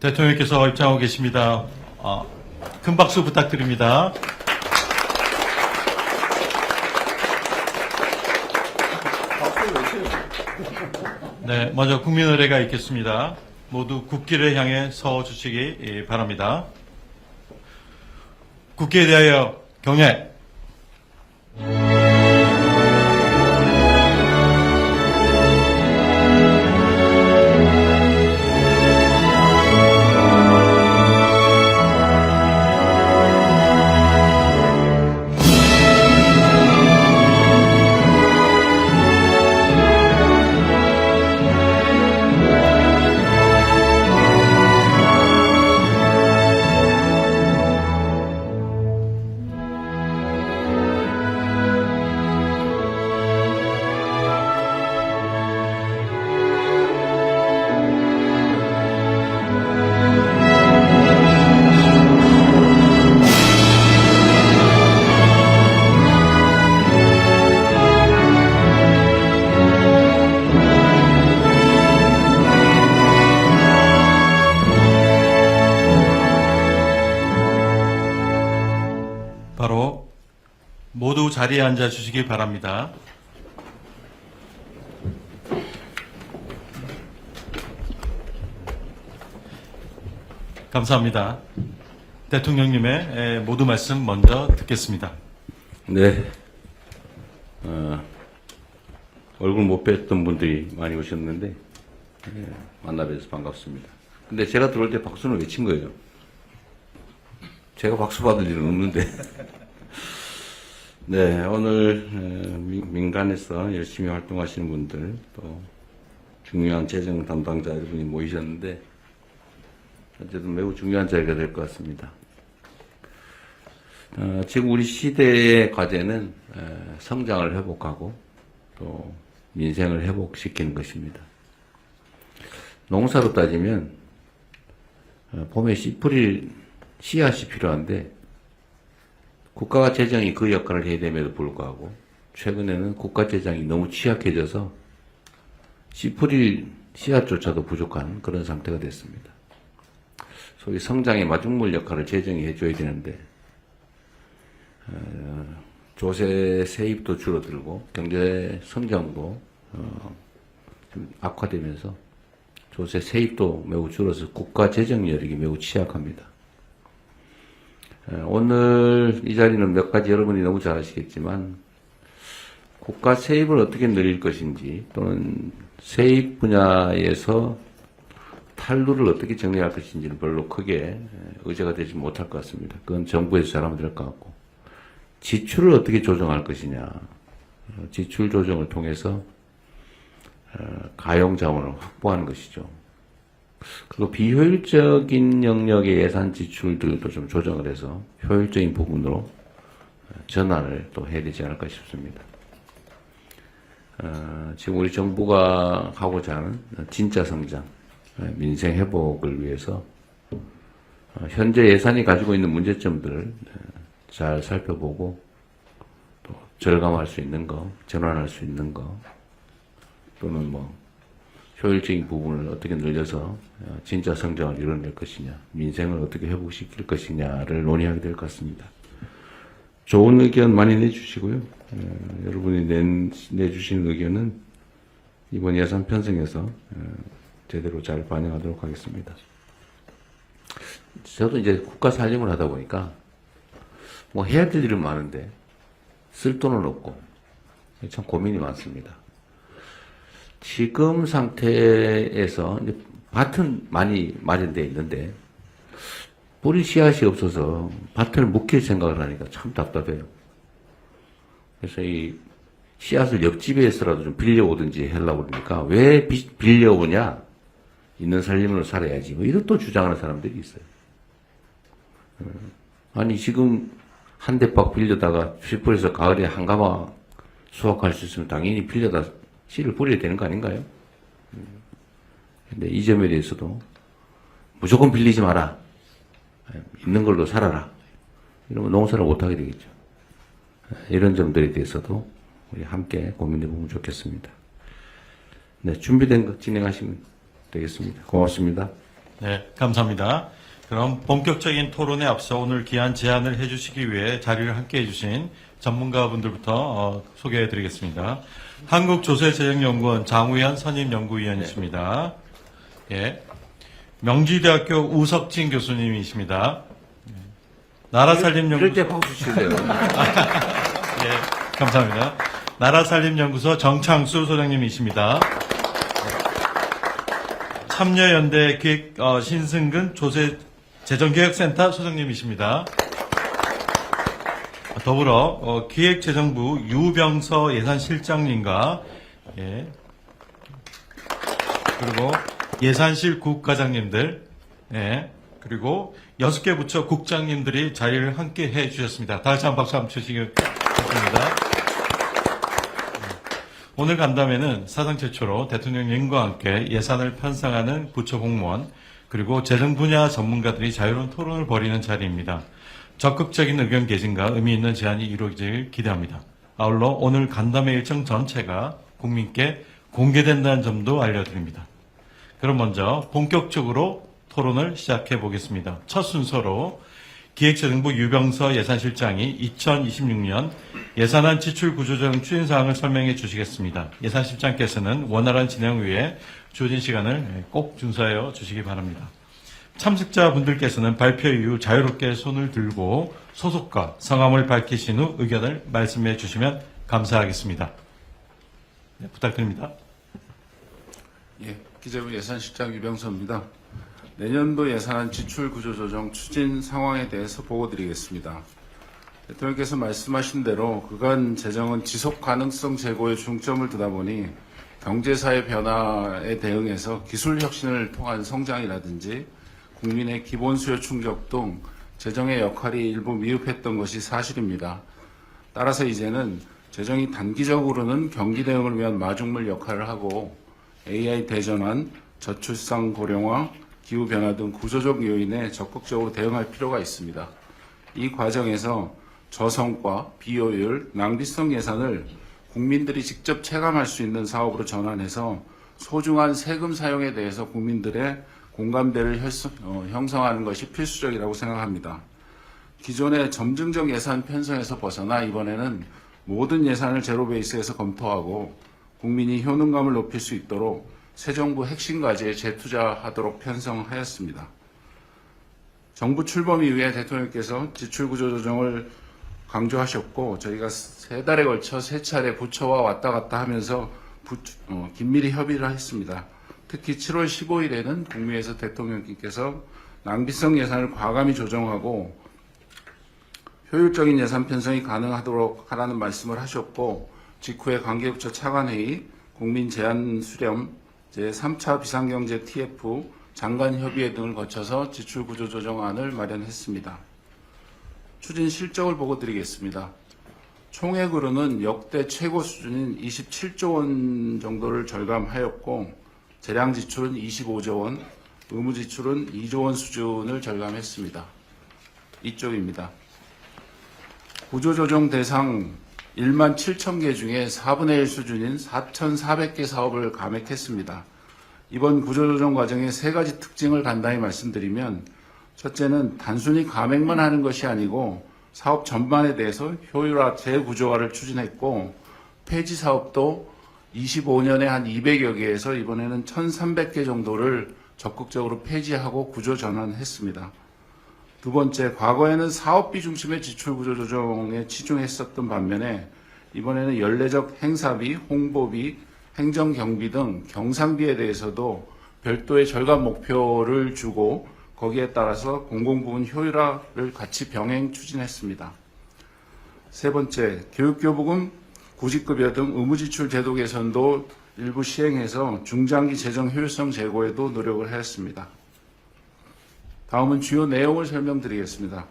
대통령께서 입장하고 계십니다. 큰 박수 부탁드립니다. 네, 먼저 국민의례가 있겠습니다. 모두 국기를 향해 서 주시기 바랍니다. 국기에 대하여 경례. 바로 모두 자리에 앉아 주시기 바랍니다. 감사합니다. 대통령님의 모두 말씀 먼저 듣겠습니다. 네. 얼굴 못 뵀던 분들이 많이 오셨는데 만나 뵈서 반갑습니다. 근데 제가 들어올 때 박수는 왜 친 거예요? 제가 박수 받을 일은 없는데. 네, 오늘 민간에서 열심히 활동하시는 분들, 또 중요한 재정 담당자 여러분이 모이셨는데 어쨌든 매우 중요한 자리가 될 것 같습니다. 지금 우리 시대의 과제는 성장을 회복하고 또 민생을 회복시키는 것입니다. 농사로 따지면 봄에 씨 뿌릴 씨앗이 필요한데 국가 재정이 그 역할을 해야 됨에도 불구하고 최근에는 국가 재정이 너무 취약해져서 씨 뿌릴 씨앗조차도 부족한 그런 상태가 됐습니다. 소위 성장의 마중물 역할을 재정이 해줘야 되는데 조세 세입도 줄어들고 경제 성장도 좀 악화되면서 조세 세입도 매우 줄어서 국가 재정 여력이 매우 취약합니다. 오늘 이 자리는 몇 가지 여러분이 너무 잘 아시겠지만 국가 세입을 어떻게 늘릴 것인지 또는 세입 분야에서 탈루를 어떻게 정리할 것인지는 별로 크게 의제가 되지 못할 것 같습니다. 그건 정부에서 잘하면 될 것 같고 지출을 어떻게 조정할 것이냐, 지출 조정을 통해서 가용 자원을 확보하는 것이죠. 그리고 비효율적인 영역의 예산 지출들도 좀 조정을 해서 효율적인 부분으로 전환을 또 해야 되지 않을까 싶습니다. 지금 우리 정부가 하고자 하는 진짜 성장, 민생 회복을 위해서 현재 예산이 가지고 있는 문제점들을 잘 살펴보고 또 절감할 수 있는 거, 전환할 수 있는 거 또는 효율적인 부분을 어떻게 늘려서 진짜 성장을 이뤄낼 것이냐, 민생을 어떻게 회복시킬 것이냐를 논의하게 될 것 같습니다. 좋은 의견 많이 내주시고요. 여러분이 내주신 의견은 이번 예산 편성에서 제대로 잘 반영하도록 하겠습니다. 저도 이제 국가 살림을 하다 보니까 해야 될 일은 많은데 쓸 돈은 없고 참 고민이 많습니다. 지금 상태에서 이제 밭은 많이 마련되어 있는데 뿌리 씨앗이 없어서 밭을 묵힐 생각을 하니까 참 답답해요. 그래서 이 씨앗을 옆집에서라도 좀 빌려오든지 하려고 그러니까 왜 빌려오냐? 있는 살림으로 살아야지. 이런 또 주장하는 사람들이 있어요. 아니 지금 한 대박 빌려다가 쥐풀에서 가을에 한 가마 수확할 수 있으면 당연히 빌려다 씨를 뿌려야 되는 거 아닌가요? 근데 이 점에 대해서도 무조건 빌리지 마라. 있는 걸로 살아라. 이러면 농사를 못하게 되겠죠. 이런 점들에 대해서도 우리 함께 고민해 보면 좋겠습니다. 네, 준비된 거 진행하시면 되겠습니다. 고맙습니다. 네, 감사합니다. 그럼 본격적인 토론에 앞서 오늘 귀한 제안을 해주시기 위해 자리를 함께 해주신 전문가분들부터 소개해드리겠습니다. 한국조세재정연구원 장우현 선임연구위원이십니다. 예. 명지대학교 우석진 교수님이십니다. 나라살림연구소. 이럴 때 박수 치세요. 예, 감사합니다. 나라살림연구소 정창수 소장님이십니다. 참여연대 기획 신승근 조세재정개혁센터 소장님이십니다. 더불어 기획재정부 유병서 예산실장님과 예, 그리고 예산실 국과장님들 예, 그리고 6개 부처 국장님들이 자리를 함께 해주셨습니다. 다시 한번 박수 한번 주시기 바랍니다. 오늘 간담회는 사상 최초로 대통령님과 함께 예산을 편성하는 부처 공무원 그리고 재정 분야 전문가들이 자유로운 토론을 벌이는 자리입니다. 적극적인 의견 개진과 의미 있는 제안이 이루어지길 기대합니다. 아울러 오늘 간담회 일정 전체가 국민께 공개된다는 점도 알려드립니다. 그럼 먼저 본격적으로 토론을 시작해 보겠습니다. 첫 순서로 기획재정부 유병서 예산실장이 2026년 예산안 지출 구조조정 추진사항을 설명해 주시겠습니다. 예산실장께서는 원활한 진행을 위해 주어진 시간을 꼭 준수하여 주시기 바랍니다. 참석자분들께서는 발표 이후 자유롭게 손을 들고 소속과 성함을 밝히신 후 의견을 말씀해 주시면 감사하겠습니다. 네, 부탁드립니다. 예, 기재부 예산실장 유병서입니다. 내년도 예산안 지출 구조조정 추진 상황에 대해서 보고드리겠습니다. 대통령께서 말씀하신 대로 그간 재정은 지속 가능성 제고에 중점을 두다 보니 경제사회 변화에 대응해서 기술 혁신을 통한 성장이라든지 국민의 기본 수요 충족 등 재정의 역할이 일부 미흡했던 것이 사실입니다. 따라서 이제는 재정이 단기적으로는 경기 대응을 위한 마중물 역할을 하고 AI 대전환, 저출산 고령화, 기후변화 등 구조적 요인에 적극적으로 대응할 필요가 있습니다. 이 과정에서 저성과 비효율, 낭비성 예산을 국민들이 직접 체감할 수 있는 사업으로 전환해서 소중한 세금 사용에 대해서 국민들의 공감대를 형성하는 것이 필수적이라고 생각합니다. 기존의 점증적 예산 편성에서 벗어나 이번에는 모든 예산을 제로 베이스에서 검토하고 국민이 효능감을 높일 수 있도록 새 정부 핵심 과제에 재투자하도록 편성하였습니다. 정부 출범 이후에 대통령께서 지출구조 조정을 강조하셨고 저희가 3달에 걸쳐 3차례 부처와 왔다 갔다 하면서 긴밀히 협의를 했습니다. 특히 7월 15일에는 국무회에서 대통령께서 낭비성 예산을 과감히 조정하고 효율적인 예산 편성이 가능하도록 하라는 말씀을 하셨고 직후에 관계부처 차관회의, 국민제안 수렴, 제3차 비상경제 TF, 장관협의회 등을 거쳐서 지출구조조정안을 마련했습니다. 추진 실적을 보고드리겠습니다. 총액으로는 역대 최고 수준인 27조 원 정도를 절감하였고 재량 지출은 25조 원, 의무 지출은 2조 원 수준을 절감했습니다. 이쪽입니다. 구조조정 대상 1만 7천 개 중에 4분의 1 수준인 4,400개 사업을 감액했습니다. 이번 구조조정 과정의 3가지 특징을 간단히 말씀드리면 첫째는 단순히 감액만 하는 것이 아니고 사업 전반에 대해서 효율화, 재구조화를 추진했고 폐지 사업도 25년에 한 200여 개에서 이번에는 1,300개 정도를 적극적으로 폐지하고 구조 전환했습니다. 두 번째, 과거에는 사업비 중심의 지출구조 조정에 치중했었던 반면에 이번에는 연례적 행사비, 홍보비, 행정경비 등 경상비에 대해서도 별도의 절감 목표를 주고 거기에 따라서 공공부문 효율화를 같이 병행 추진했습니다. 세 번째, 교육교부금, 구직급여 등 의무지출 제도 개선도 일부 시행해서 중장기 재정 효율성 제고에도 노력을 하였습니다. 다음은 주요 내용을 설명드리겠습니다.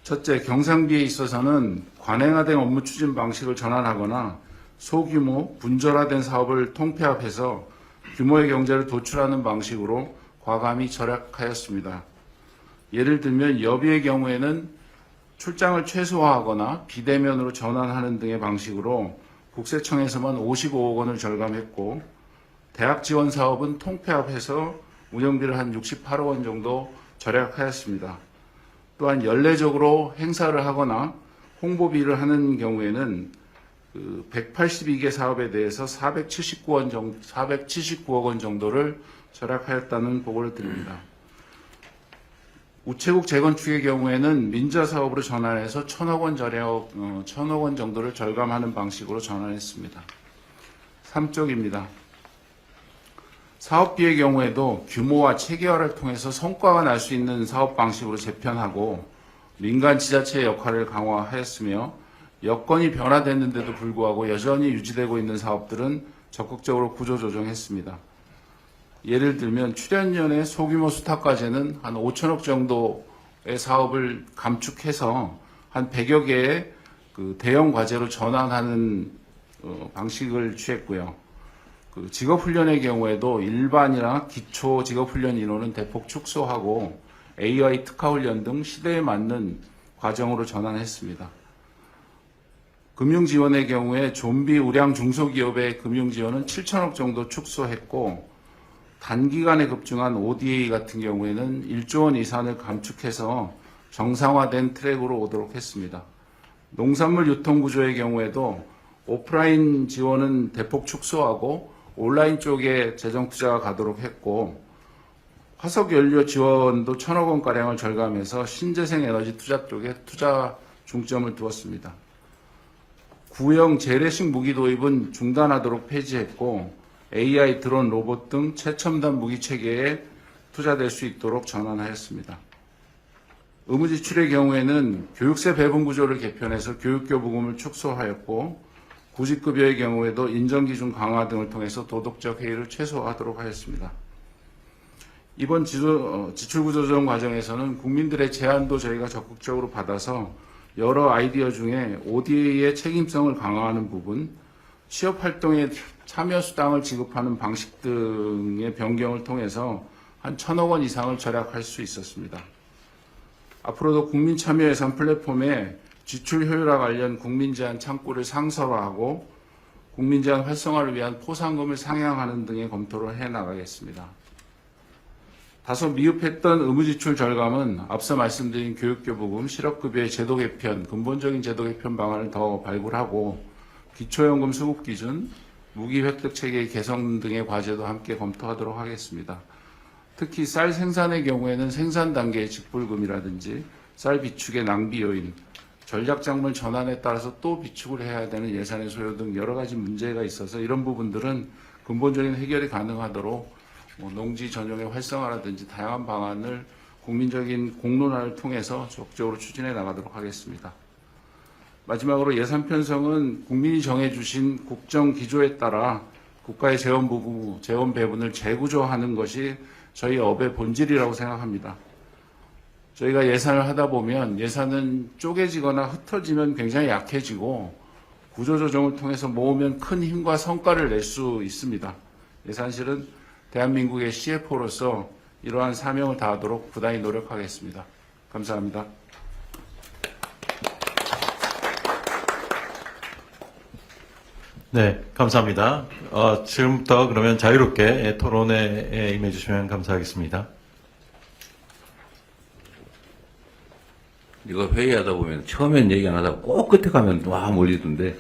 첫째, 경상비에 있어서는 관행화된 업무 추진 방식을 전환하거나 소규모, 분절화된 사업을 통폐합해서 규모의 경제를 도출하는 방식으로 과감히 절약하였습니다. 예를 들면 여비의 경우에는 출장을 최소화하거나 비대면으로 전환하는 등의 방식으로 국세청에서만 55억 원을 절감했고 대학 지원 사업은 통폐합해서 운영비를 한 68억 원 정도 절약하였습니다. 또한 연례적으로 행사를 하거나 홍보비를 하는 경우에는 182개 사업에 대해서 479억 원 정도를 절약하였다는 보고를 드립니다. 우체국 재건축의 경우에는 민자 사업으로 전환해서 1,000억 원 정도를 절감하는 방식으로 전환했습니다. 3쪽입니다. 사업비의 경우에도 규모와 체계화를 통해서 성과가 날 수 있는 사업 방식으로 재편하고 민간 지자체의 역할을 강화하였으며 여건이 변화됐는데도 불구하고 여전히 유지되고 있는 사업들은 적극적으로 구조조정했습니다. 예를 들면 출연연의 소규모 수탁과제는 한 5천억 정도의 사업을 감축해서 한 100여 개의 대형 과제로 전환하는 방식을 취했고요. 직업훈련의 경우에도 일반이나 기초 직업훈련 인원은 대폭 축소하고 AI 특화훈련 등 시대에 맞는 과정으로 전환했습니다. 금융지원의 경우에 좀비 우량 중소기업의 금융지원은 7천억 정도 축소했고 단기간에 급증한 ODA 같은 경우에는 1조 원 이상을 감축해서 정상화된 트랙으로 오도록 했습니다. 농산물 유통구조의 경우에도 오프라인 지원은 대폭 축소하고 온라인 쪽에 재정 투자가 가도록 했고 화석연료 지원도 1,000억 원가량을 절감해서 신재생 에너지 투자 쪽에 투자 중점을 두었습니다. 구형 재래식 무기 도입은 중단하도록 폐지했고 AI 드론 로봇 등 최첨단 무기 체계에 투자될 수 있도록 전환하였습니다. 의무 지출의 경우에는 교육세 배분 구조를 개편해서 교육교부금을 축소하였고 구직급여의 경우에도 인정기준 강화 등을 통해서 도덕적 해이를 최소화하도록 하였습니다. 이번 지출구조조정 과정에서는 국민들의 제안도 저희가 적극적으로 받아서 여러 아이디어 중에 ODA의 책임성을 강화하는 부분, 취업활동에 참여수당을 지급하는 방식 등의 변경을 통해서 한 1,000억 원 이상을 절약할 수 있었습니다. 앞으로도 국민참여예산 플랫폼에 지출 효율화 관련 국민제한 창구를 상설화하고 국민제한 활성화를 위한 포상금을 상향하는 등의 검토를 해나가겠습니다. 다소 미흡했던 의무지출 절감은 앞서 말씀드린 교육교부금, 실업급여의 제도 개편, 근본적인 제도 개편 방안을 더 발굴하고 기초연금 수급 기준, 무기 획득 체계 개선 등의 과제도 함께 검토하도록 하겠습니다. 특히 쌀 생산의 경우에는 생산 단계의 직불금이라든지 쌀 비축의 낭비 요인, 전략작물 전환에 따라서 또 비축을 해야 되는 예산의 소요 등 여러 가지 문제가 있어서 이런 부분들은 근본적인 해결이 가능하도록 농지 전용의 활성화라든지 다양한 방안을 국민적인 공론화를 통해서 적극적으로 추진해 나가도록 하겠습니다. 마지막으로 예산 편성은 국민이 정해주신 국정 기조에 따라 국가의 재원 배분을 재구조하는 것이 저희 업의 본질이라고 생각합니다. 저희가 예산을 하다 보면 예산은 쪼개지거나 흩어지면 굉장히 약해지고 구조조정을 통해서 모으면 큰 힘과 성과를 낼 수 있습니다. 예산실은 대한민국의 CFO로서 이러한 사명을 다하도록 부단히 노력하겠습니다. 감사합니다. 네, 감사합니다. 지금부터 그러면 자유롭게 토론에 임해 주시면 감사하겠습니다. 이거 회의하다 보면 처음엔 얘기 안 하다가 꼭 끝에 가면 와 몰리던데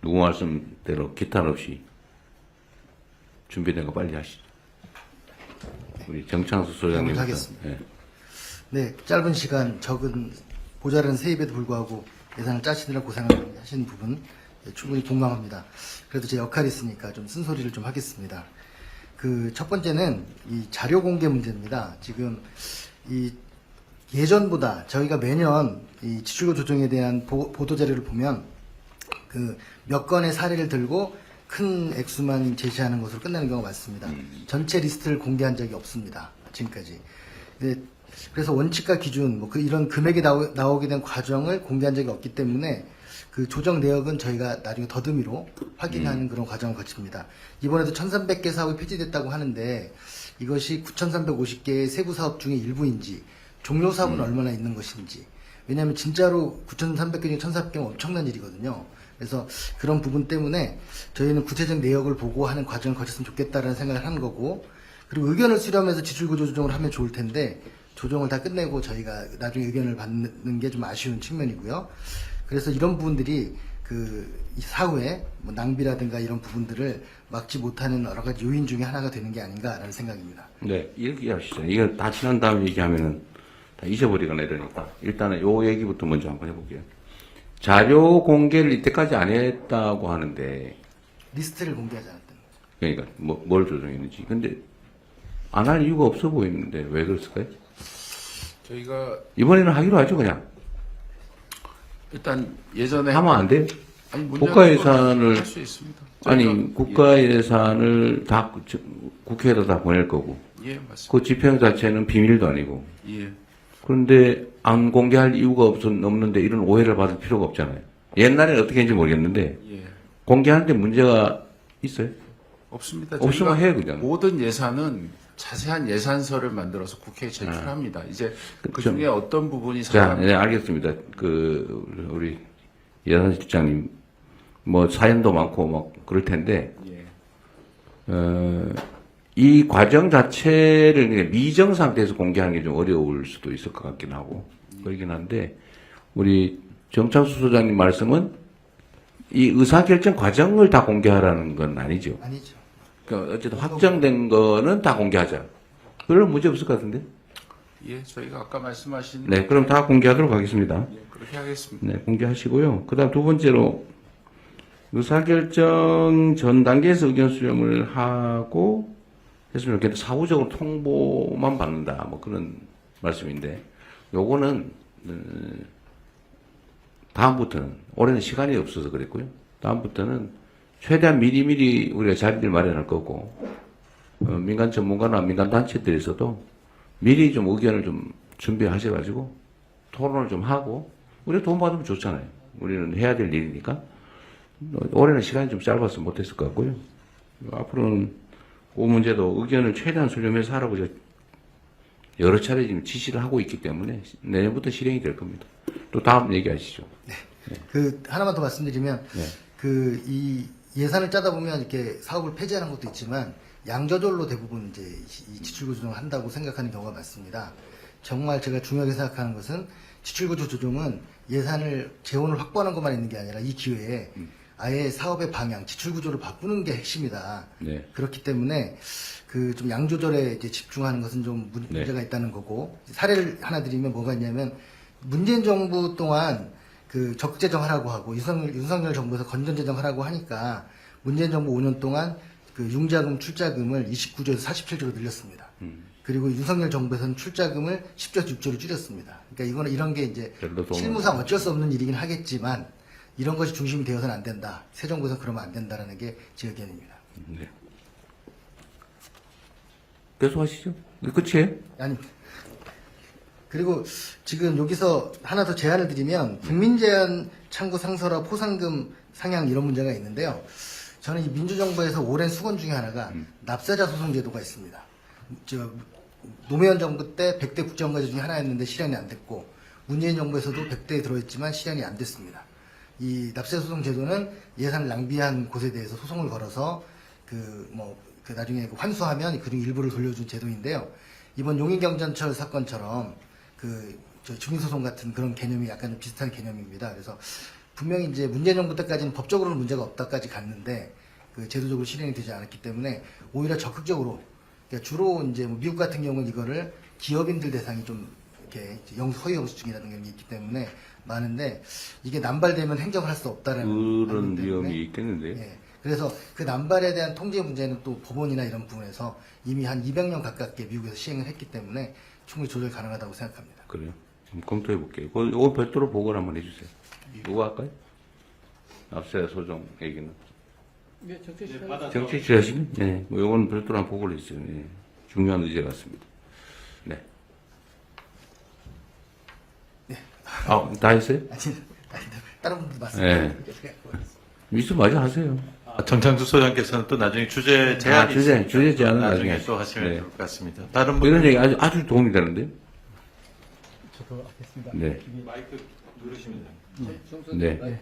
누구 말씀대로 기탄 없이 준비된 거 빨리 하시죠. 우리 정창수 소장님. 하겠습니다. 네. 네, 짧은 시간 적은 모자란 세입에도 불구하고 예산을 짜시느라 고생을 하신 부분 충분히 공감합니다. 그래도 제 역할이 있으니까 좀 쓴소리를 좀 하겠습니다. 첫 번째는 이 자료 공개 문제입니다. 지금 이 예전보다 저희가 매년 이 지출구 조정에 대한 보도 자료를 보면 몇 건의 사례를 들고 큰 액수만 제시하는 것으로 끝나는 경우가 많습니다. 전체 리스트를 공개한 적이 없습니다. 지금까지. 네, 그래서 원칙과 기준, 이런 금액이 나오게 된 과정을 공개한 적이 없기 때문에 그 조정 내역은 저희가 나중에 더듬이로 확인하는 그런 과정을 거칩니다. 이번에도 1,300개 사업이 폐지됐다고 하는데 이것이 9,350개의 세부 사업 중에 일부인지 종료 사업은 얼마나 있는 것인지, 왜냐하면 진짜로 9,300개 중에 1,400개는 엄청난 일이거든요. 그래서 그런 부분 때문에 저희는 구체적 내역을 보고 하는 과정을 거쳤으면 좋겠다라는 생각을 하는 거고, 그리고 의견을 수렴해서 지출구조 조정을 하면 좋을 텐데 조정을 다 끝내고 저희가 나중에 의견을 받는 게 좀 아쉬운 측면이고요. 그래서 이런 부분들이 이 사후에 뭐 낭비라든가 이런 부분들을 막지 못하는 여러 가지 요인 중에 하나가 되는 게 아닌가라는 생각입니다. 네, 이렇게 하시죠. 이거 다 지난 다음에 얘기하면은 다 잊어버리거나 이러니까 일단은 요 얘기부터 먼저 한번 해볼게요. 자료 공개를 이때까지 안 했다고 하는데 리스트를 공개하지 않았다는 거죠. 그러니까 뭘 조정했는지. 근데 안 할 이유가 없어 보이는데 왜 그랬을까요? 저희가 이번에는 하기로 하죠, 그냥. 일단 예전에 하면 안 돼요? 아니, 국가 예산을 할수 있습니다. 아니 저희가- 국가 예산을 다 국회에다 다 보낼 거고 예, 맞습니다. 그 집행 자체는 비밀도 아니고 예, 그런데 안 공개할 이유가 없는데 이런 오해를 받을 필요가 없잖아요. 옛날에는 어떻게 했는지 모르겠는데 예, 공개하는데 문제가 있어요? 없습니다. 없으면 저희가 해 그냥. 모든 예산은 자세한 예산서를 만들어서 국회에 제출합니다. 이제 그 중에 어떤 부분이 자, 네, 알겠습니다. 우리 예산실장님 뭐 사연도 많고 막 그럴 텐데 예, 이 과정 자체를 그냥 미정 상태에서 공개하는 게 좀 어려울 수도 있을 것 같긴 하고 그러긴 한데 우리 정창수 소장님 말씀은 이 의사결정 과정을 다 공개하라는 건 아니죠. 아니죠. 그러니까 어쨌든 확정된 거는 다 공개하자. 별로 문제 없을 것 같은데. 예, 저희가 아까 말씀하신 네, 그럼 다 공개하도록 하겠습니다. 예, 그렇게 하겠습니다. 네, 공개하시고요. 그다음 두 번째로 의사결정 전 단계에서 의견 수렴을 하고 했으면 좋겠는데 사후적으로 통보만 받는다. 뭐 그런 말씀인데 요거는 다음부터는 올해는 시간이 없어서 그랬고요. 다음부터는 최대한 미리미리 우리가 자리를 마련할 거고 민간 전문가나 민간 단체들에서도 미리 좀 의견을 좀 준비하셔가지고 토론을 좀 하고 우리가 돈 받으면 좋잖아요. 우리는 해야 될 일이니까 올해는 시간이 좀 짧아서 못했을 것 같고요. 앞으로는 그 문제도 의견을 최대한 수렴해서 하라고 여러 차례 지금 지시를 하고 있기 때문에 내년부터 실행이 될 겁니다. 또 다음 얘기하시죠. 하나만 더 말씀드리면 네. 이 예산을 짜다 보면 이렇게 사업을 폐지하는 것도 있지만 양저절로 대부분 이제 이 지출구조 조정을 한다고 생각하는 경우가 많습니다. 정말 제가 중요하게 생각하는 것은 지출구조 조정은 예산을 재원을 확보하는 것만 있는 게 아니라 이 기회에 아예 사업의 방향, 지출구조를 바꾸는 게 핵심이다. 네. 그렇기 때문에 좀 양조절에 이제 집중하는 것은 좀 문제가 있다는 거고 사례를 하나 드리면 뭐가 있냐면 문재인 정부 동안 적재정 하라고 하고 윤석열 정부에서 건전재정 하라고 하니까 문재인 정부 5년 동안 융자금 출자금을 29조에서 47조로 늘렸습니다. 그리고 윤석열 정부에서는 출자금을 10조에서 6조로 줄였습니다. 그러니까 이런 게 이제 실무상 어쩔 수 없는 일이긴 하겠지만 이런 것이 중심이 되어서는 안 된다. 새 정부에서 그러면 안 된다라는 게 제 의견입니다. 네. 계속 하시죠. 끝이에요? 아니 그리고 지금 여기서 하나 더 제안을 드리면 국민제한 창구 상설화 포상금 상향 이런 문제가 있는데요. 저는 이 민주정부에서 오랜 수건 중에 하나가 납세자 소송 제도가 있습니다. 노무현 정부 때 100대 국정과제 중에 하나였는데 실현이 안 됐고 문재인 정부에서도 100대에 들어있지만 실현이 안 됐습니다. 이 납세 소송 제도는 예산을 낭비한 곳에 대해서 소송을 걸어서 나중에 환수하면 그중 일부를 돌려준 제도인데요. 이번 용인경전철 사건처럼 주민소송 같은 그런 개념이 약간 좀 비슷한 개념입니다. 그래서 분명히 이제 문재인 정부 때까지는 법적으로는 문제가 없다까지 갔는데 제도적으로 실행이 되지 않았기 때문에 오히려 적극적으로 그러니까 주로 이제 미국 같은 경우는 이거를 기업인들 대상이 좀 이렇게 허위 영수증이라는 게 있기 때문에 많은데 이게 남발되면 행정을 할 수 없다라는 그런 때문에, 위험이 있겠는데요. 예. 그래서 그 남발에 대한 통제 문제는 또 법원이나 이런 부분에서 이미 한 200년 가깝게 미국에서 시행을 했기 때문에 충분히 조절 가능하다고 생각합니다. 그래요? 좀 검토해 볼게요. 이거 별도로 보고를 한번 해주세요. 누가 할까요? 납세 소정 얘기는. 네, 정책 취하시면? 네. 뭐 요거는 별도로 한번 보고를 해주세요. 네. 중요한 의제 같습니다. 네. 다 했어요? 아니, 다른 분들 말씀하세요. 미스 마저 하세요. 정창수 소장께서는 또 나중에 주제 제안이 주제 있으니까 제안은 나중에 나중에. 또 하시면 네. 좋을 것 같습니다. 다른 이런 분들 얘기 아주 도움이 되는데. 저도 하겠습니다. 네. 마이크 누르시면 돼요. 네.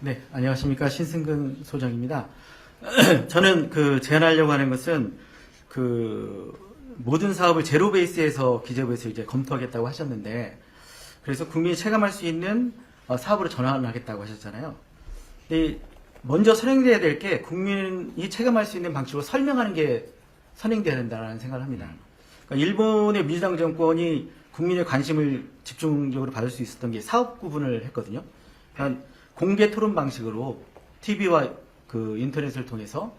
네, 안녕하십니까. 신승근 소장입니다. 저는 그 제안하려고 하는 것은 그 모든 사업을 제로 베이스에서 기재부에서 이제 검토하겠다고 하셨는데, 그래서 국민이 체감할 수 있는 사업으로 전환하겠다고 하셨잖아요. 먼저 선행돼야 될 게 국민이 체감할 수 있는 방식으로 설명하는 게 선행돼야 된다는 생각을 합니다. 그러니까 일본의 민주당 정권이 국민의 관심을 집중적으로 받을 수 있었던 게 사업 구분을 했거든요. 그러니까 공개 토론 방식으로 TV와 그 인터넷을 통해서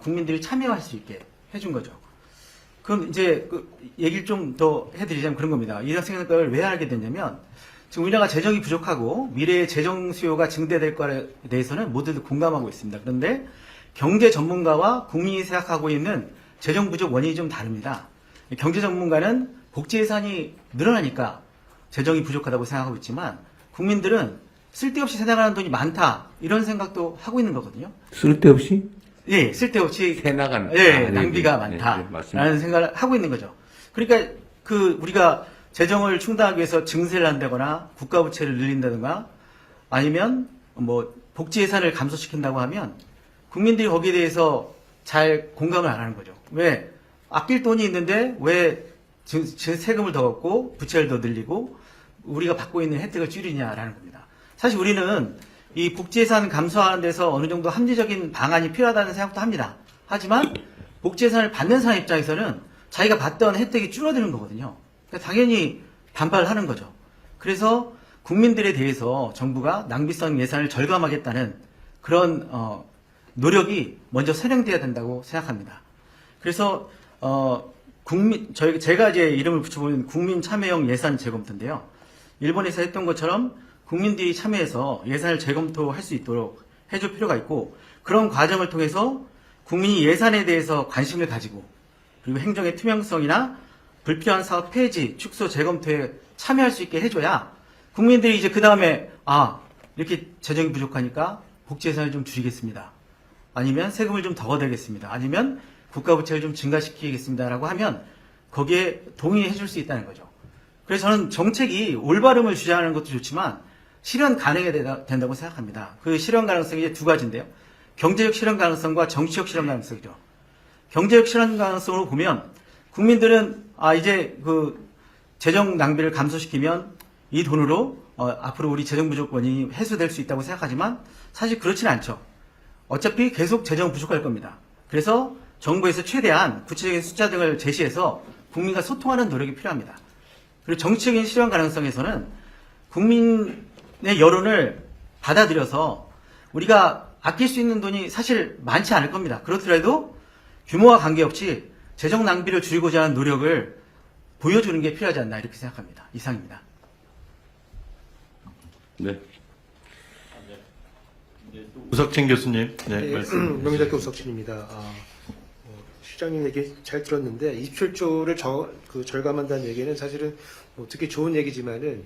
국민들이 참여할 수 있게 해준 거죠. 그럼 이제 그 얘기를 좀 더 해드리자면 그런 겁니다. 이런 생각을 왜 하게 됐냐면, 지금 우리나라가 재정이 부족하고 미래의 재정 수요가 증대될 거에 대해서는 모두들 공감하고 있습니다. 그런데 경제 전문가와 국민이 생각하고 있는 재정 부족 원인이 좀 다릅니다. 경제 전문가는 복지 예산이 늘어나니까 재정이 부족하다고 생각하고 있지만, 국민들은 쓸데없이 생각하는 돈이 많다 이런 생각도 하고 있는 거거든요. 쓸데없이 예, 쓸데없이 새 나가는 예, 낭비가 네, 많다라는 맞습니다. 생각을 하고 있는 거죠. 그러니까 그 우리가 재정을 충당하기 위해서 증세를 한다거나 국가 부채를 늘린다든가 아니면 뭐 복지 예산을 감소시킨다고 하면 국민들이 거기에 대해서 잘 공감을 안 하는 거죠. 왜 아낄 돈이 있는데 왜 세금을 더 걷고 부채를 더 늘리고 우리가 받고 있는 혜택을 줄이냐라는 겁니다. 사실 우리는 이 복지 예산 감소하는 데서 어느 정도 합리적인 방안이 필요하다는 생각도 합니다. 하지만 복지 예산을 받는 사람 입장에서는 자기가 받던 혜택이 줄어드는 거거든요. 그러니까 당연히 반발을 하는 거죠. 그래서 국민들에 대해서 정부가 낭비성 예산을 절감하겠다는 그런 노력이 먼저 선행돼야 된다고 생각합니다. 그래서 제가 이제 이름을 붙여보는 국민 참여형 예산 재검토인데요. 일본에서 했던 것처럼 국민들이 참여해서 예산을 재검토할 수 있도록 해줄 필요가 있고, 그런 과정을 통해서 국민이 예산에 대해서 관심을 가지고 그리고 행정의 투명성이나 불필요한 사업 폐지, 축소, 재검토에 참여할 수 있게 해줘야 국민들이 이제 그 다음에 이렇게 재정이 부족하니까 복지 예산을 좀 줄이겠습니다. 아니면 세금을 좀 더 걷어내겠습니다. 아니면 국가 부채를 좀 증가시키겠습니다라고 하면 거기에 동의해 줄 수 있다는 거죠. 그래서 저는 정책이 올바름을 주장하는 것도 좋지만 실현 가능해야 된다고 생각합니다. 그 실현 가능성이 이제 두 가지인데요. 경제적 실현 가능성과 정치적 실현 가능성이죠. 경제적 실현 가능성으로 보면 국민들은 이제 그 재정 낭비를 감소시키면 이 돈으로 앞으로 우리 재정 부족원이 해소될 수 있다고 생각하지만 사실 그렇지는 않죠. 어차피 계속 재정 부족할 겁니다. 그래서 정부에서 최대한 구체적인 숫자 등을 제시해서 국민과 소통하는 노력이 필요합니다. 그리고 정치적인 실현 가능성에서는 국민의 여론을 받아들여서 우리가 아낄 수 있는 돈이 사실 많지 않을 겁니다. 그렇더라도 규모와 관계없이 재정 낭비를 줄이고자 하는 노력을 보여주는 게 필요하지 않나 이렇게 생각합니다. 이상입니다. 네. 우석진 교수님, 네, 네, 말씀. 명의대학교 우석진입니다. 시장님 얘기 잘 들었는데 27조를 절감한다는 얘기는 사실은 듣기 좋은 얘기지만은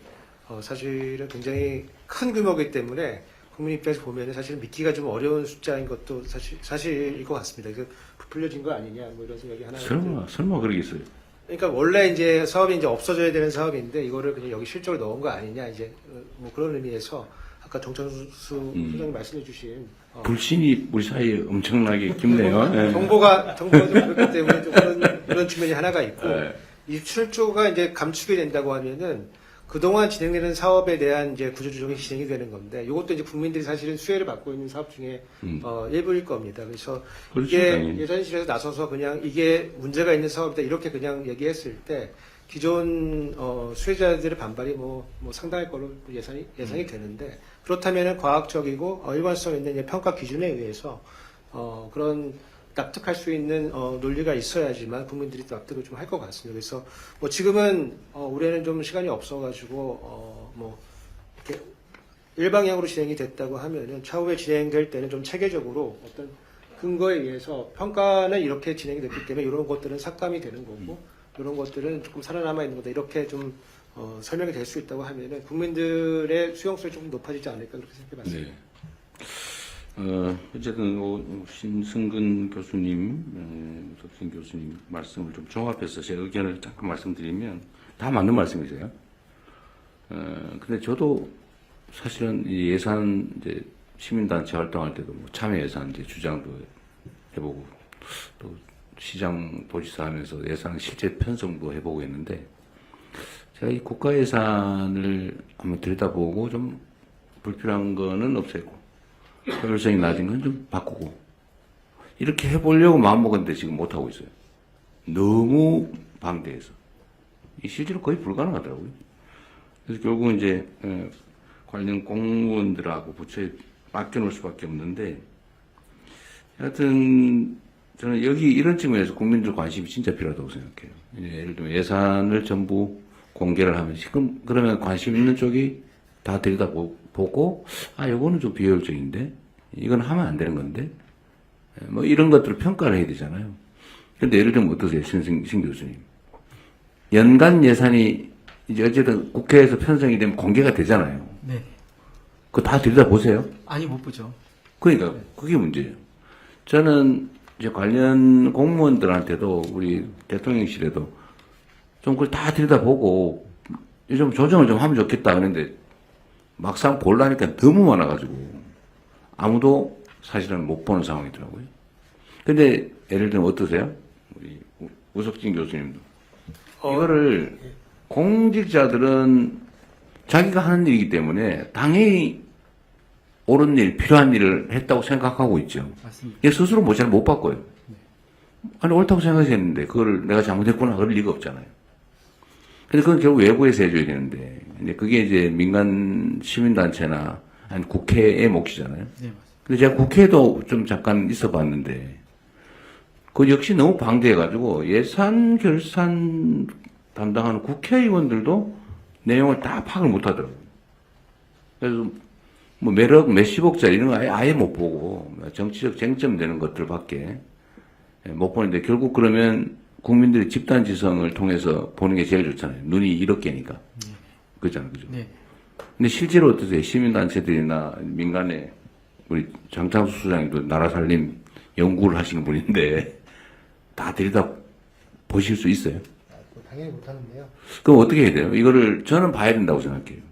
사실은 굉장히 큰 규모이기 때문에 국민 입장에서 보면은 사실은 믿기가 좀 어려운 숫자인 것도 사실일 것 같습니다. 이거 부풀려진 거 아니냐 뭐 이런 생각이 하나. 설마 그러겠어요. 그러니까 원래 이제 사업이 이제 없어져야 되는 사업인데 이거를 그냥 여기 실적을 넣은 거 아니냐 이제 뭐 그런 의미에서 아까 정천수 소장님 말씀해주신 불신이 우리 사이에 엄청나게 깊네요. 네. 정보가 좀 그렇기 때문에 좀 그런 측면이 하나가 있고, 네. 27조가 이제 감축이 된다고 하면은 그동안 진행되는 사업에 대한 이제 구조조정이 진행이 되는 건데, 이것도 이제 국민들이 사실은 수혜를 받고 있는 사업 중에 일부일 겁니다. 그래서 그렇죠, 이게 당연히. 예산실에서 나서서 그냥 이게 문제가 있는 사업이다 이렇게 그냥 얘기했을 때 기존 수혜자들의 반발이 뭐 상당할 걸로 예상이 되는데, 그렇다면은 과학적이고 일관성 있는 이제 평가 기준에 의해서 그런 납득할 수 있는 논리가 있어야지만 국민들이 또 납득을 좀 할 것 같습니다. 그래서 뭐 지금은 올해는 좀 시간이 없어가지고 뭐 이렇게 일방향으로 진행이 됐다고 하면은 차후에 진행될 때는 좀 체계적으로 어떤 근거에 의해서 평가는 이렇게 진행이 됐기 때문에 이런 것들은 삭감이 되는 거고 이런 것들은 조금 살아남아 있는 거다 이렇게 좀 설명이 될 수 있다고 하면은 국민들의 수용성이 조금 높아지지 않을까 그렇게 생각해봤습니다. 네. 어쨌든 신승근 교수님, 우석진 교수님 말씀을 좀 종합해서 제 의견을 잠깐 말씀드리면 다 맞는 말씀이세요. 근데 저도 사실은 이 예산 이제 시민단체 활동할 때도 뭐 참여 예산 이제 주장도 해보고 또 시장 도지사 하면서 예산 실제 편성도 해보고 했는데 제가 이 국가 예산을 한번 들여다보고 좀 불필요한 거는 없애고 효율성이 낮은 건 좀 바꾸고 이렇게 해보려고 마음먹었는데 지금 못하고 있어요. 너무 방대해서. 이 실제로 거의 불가능하더라고요. 그래서 결국은 이제 관련 공무원들하고 부처에 맡겨놓을 수밖에 없는데 하여튼 저는 여기 이런 측면에서 국민들 관심이 진짜 필요하다고 생각해요. 이제 예를 들면 예산을 전부 공개를 하면 지금 그러면 관심 있는 쪽이 다 들여다보고 요거는 좀 비효율적인데 이건 하면 안 되는 건데 뭐 이런 것들을 평가를 해야 되잖아요. 근데 예를 들면 어떠세요, 신 교수님? 연간 예산이 이제 어쨌든 국회에서 편성이 되면 공개가 되잖아요. 네. 그거 다 들여다보세요? 아니, 못 보죠. 그러니까 그게 문제예요. 저는 이제 관련 공무원들한테도 우리 대통령실에도 좀 그걸 다 들여다보고 좀 조정을 좀 하면 좋겠다 그랬는데 막상 보려니까 너무 많아가지고 아무도 사실은 못 보는 상황이더라고요. 근데 예를 들면 어떠세요? 우리 우석진 교수님도 이거를 공직자들은 자기가 하는 일이기 때문에 당연히 옳은 일, 필요한 일을 했다고 생각하고 있죠. 맞습니다. 얘 스스로 뭐 잘 못 바꿔요. 아니, 옳다고 생각했는데, 그걸 내가 잘못했구나, 그럴 리가 없잖아요. 근데 그건 결국 외부에서 해줘야 되는데, 이제 그게 이제 민간 시민단체나, 아니, 국회의 몫이잖아요. 네, 맞습니다. 근데 제가 국회도 좀 잠깐 있어 봤는데, 그 역시 너무 방대해가지고, 예산 결산 담당하는 국회의원들도 내용을 다 파악을 못 하더라고요. 그래서 뭐 몇억, 몇십억짜리 이런 거 아예 못 보고 정치적 쟁점 되는 것들밖에 못 보는데 결국 그러면 국민들의 집단지성을 통해서 보는 게 제일 좋잖아요. 눈이 이렇게니까. 그렇잖아요. 그죠? 네. 근데 실제로 어떠세요? 시민단체들이나 민간에 우리 장창수 수장님도 나라 살림 연구를 하시는 분인데 다 들여다 보실 수 있어요? 당연히 못하는데요. 그럼 어떻게 해야 돼요? 이거를 저는 봐야 된다고 생각해요.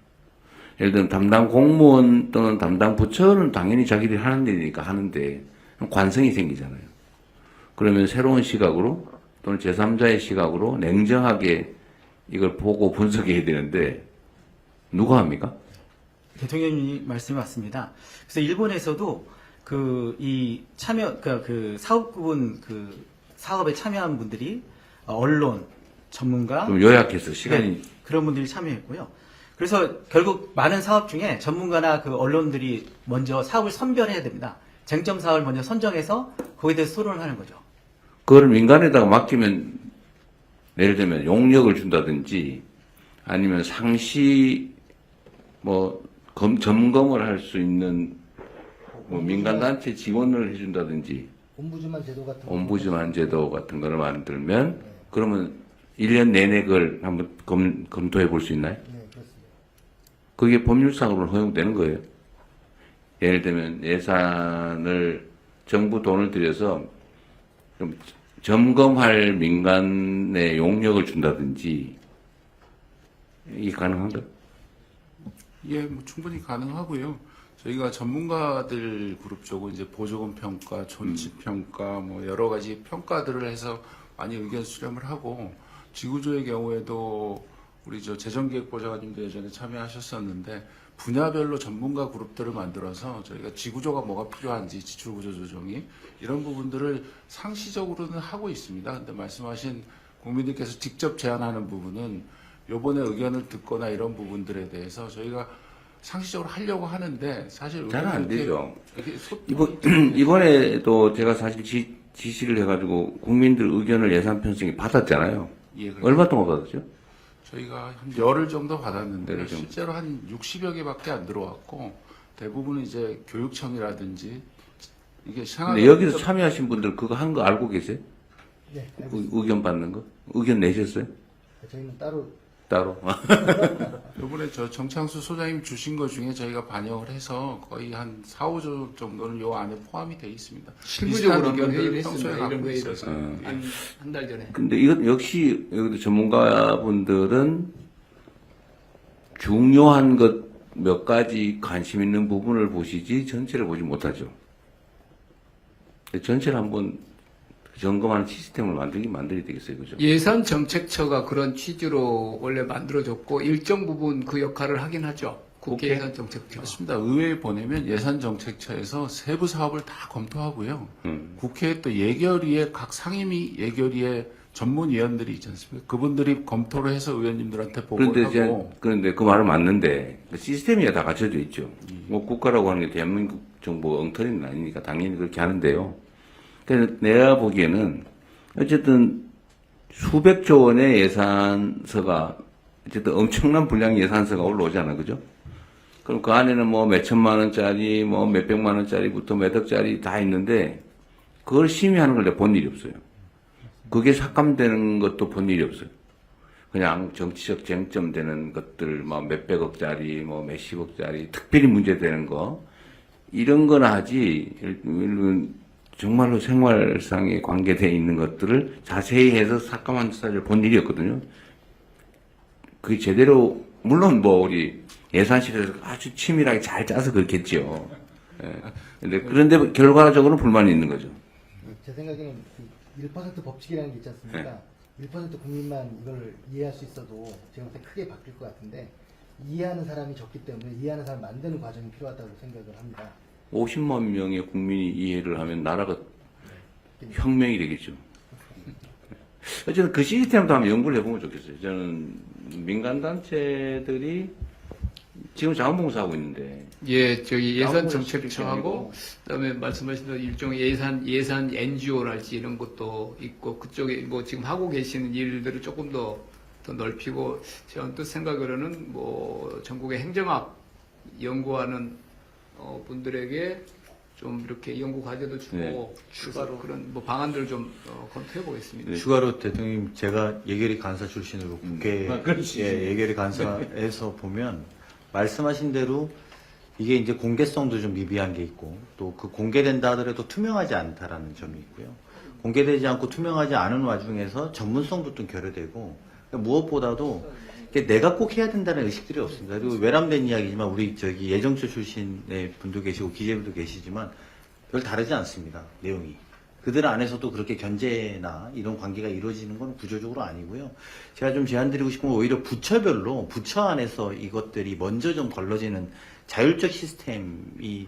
예를 들면 담당 공무원 또는 담당 부처는 당연히 자기들이 하는 일이니까 하는데 관성이 생기잖아요. 그러면 새로운 시각으로 또는 제3자의 시각으로 냉정하게 이걸 보고 분석해야 되는데 누가 합니까? 대통령님 말씀이 맞습니다. 그래서 일본에서도 이 참여, 그 사업부분 사업에 참여한 분들이 언론, 전문가, 좀 요약해서 시간이 네, 그런 분들이 참여했고요. 그래서 결국 많은 사업 중에 전문가나 그 언론들이 먼저 사업을 선별해야 됩니다. 쟁점 사업을 먼저 선정해서 거기에 대해서 토론을 하는 거죠. 그걸 민간에다가 맡기면 예를 들면 용역을 준다든지 아니면 상시 뭐 점검을 할 수 있는 뭐 민간단체 지원을 해준다든지 옴부즈만 제도 같은 거. 옴부즈만 제도 같은 거를 만들면 그러면 1년 내내 그걸 한번 검토해 볼 수 있나요? 네, 그렇습니다. 그게 법률상으로는 허용되는 거예요. 예를 들면 예산을 정부 돈을 들여서 좀 점검할 민간의 용역을 준다든지 이게 가능한가요? 예, 뭐 충분히 가능하고요. 저희가 전문가들 그룹 쪽은 이제 보조금 평가, 존치 평가, 뭐 여러 가지 평가들을 해서 많이 의견 수렴을 하고 지구조의 경우에도 우리 재정기획보좌관님도 예전에 참여하셨었는데 분야별로 전문가 그룹들을 만들어서 저희가 지구조가 뭐가 필요한지 지출구조 조정이 이런 부분들을 상시적으로는 하고 있습니다. 근데 말씀하신 국민들께서 직접 제안하는 부분은 요번에 의견을 듣거나 이런 부분들에 대해서 저희가 상시적으로 하려고 하는데 사실 잘 안 이렇게- 되죠. 이렇게 소통이 이번에도 제가 사실 지시를 해가지고 국민들 의견을 예산 편성에 받았잖아요. 예, 그렇죠. 얼마 동안 받았죠? 저희가 한 열흘 정도 받았는데 열흘 정도. 실제로 한 60여 개밖에 안 들어왔고 대부분 이제 교육청이라든지 이게 근데 여기서 참여하신 분들 그거 한 거 알고 계세요? 네, 의견 받는 거? 의견 내셨어요? 저희는 따로 따로? 이번에 정창수 소장님 주신 것 중에 저희가 반영을 해서 거의 한 4, 5조 정도는 요 안에 포함이 돼 있습니다. 실무적으로 비슷한 한번 의견들을 회의를 평소에 했습니다. 이런 갖고 회의를 있어서. 한 달 전에. 근데 이건 역시 여기도 전문가분들은 중요한 것 몇 가지 관심 있는 부분을 보시지 전체를 보지 못하죠. 전체를 한번 점검하는 시스템을 만들어야 되겠어요, 그죠? 예산 정책처가 그런 취지로 원래 만들어졌고 일정 부분 그 역할을 하긴 하죠. 국회 예산 정책처. 맞습니다. 의회에 보내면 예산정책처에서 세부 사업을 다 검토하고요. 국회에 또 예결위에 각 상임위 예결위에 전문위원들이 있지 않습니까? 그분들이 검토를 해서 의원님들한테 보고를 하고. 그런데 그 말은 맞는데 그 시스템이 다 갖춰져 있죠. 뭐 국가라고 하는 게 대한민국 정부 엉터리는 아니니까 당연히 그렇게 하는데요. 그래서 내가 보기에는 어쨌든 수백조 원의 예산서가 어쨌든 엄청난 분량의 예산서가 올라오잖아, 그죠? 그럼 그 안에는 뭐 몇천만 원짜리, 뭐 몇백만 원짜리부터 몇 억짜리 다 있는데 그걸 심의하는 걸 내가 본 일이 없어요. 그게 삭감되는 것도 본 일이 없어요. 그냥 정치적 쟁점되는 것들, 뭐 몇백억짜리, 뭐 몇십억짜리, 특별히 문제되는 거 이런 거나 하지. 정말로 생활상에 관계되어 있는 것들을 자세히 해서 삭감한 사례를 본 일이 없거든요. 그게 제대로, 물론 뭐 우리 예산실에서 아주 치밀하게 잘 짜서 그렇겠죠. 예. 그런데 결과적으로는 불만이 있는 거죠. 제 생각에는 그 1% 법칙이라는 게 있지 않습니까? 1% 국민만 이걸 이해할 수 있어도 제가 볼때 크게 바뀔 것 같은데 이해하는 사람이 적기 때문에 이해하는 사람 만드는 과정이 필요하다고 생각을 합니다. 50만 명의 국민이 이해를 하면 나라가 혁명이 되겠죠. 어쨌든 그 시스템도 한번 연구를 해보면 좋겠어요. 저는 민간단체들이 지금 자원봉사하고 있는데. 예, 저기 예산 나오는 정책처하고 그다음에 말씀하신 대로 일종의 예산 NGO랄지 이런 것도 있고 그쪽에 뭐 지금 하고 계시는 일들을 조금 더 넓히고 제 언뜻 생각으로는 뭐 전국의 행정학 연구하는 분들에게 좀 이렇게 연구 과제도 주고 네. 추가로 그런 뭐 방안들을 좀 검토해 보겠습니다. 추가로 대통령님 제가 예결위 간사 출신으로 국회 예결위 간사에서 보면 말씀하신 대로 이게 이제 공개성도 좀 미비한 게 있고 또 그 공개된다 하더라도 투명하지 않다라는 점이 있고요. 공개되지 않고 투명하지 않은 와중에서 전문성도 좀 결여되고 그러니까 무엇보다도 이게 내가 꼭 해야 된다는 의식들이 없습니다. 그리고 외람된 이야기지만 우리 저기 예정처 출신의 분도 계시고 기재부도 계시지만 별 다르지 않습니다. 내용이. 그들 안에서도 그렇게 견제나 이런 관계가 이루어지는 건 구조적으로 아니고요. 제가 좀 제안드리고 싶은 건 오히려 부처별로 부처 안에서 이것들이 먼저 좀 걸러지는 자율적 시스템이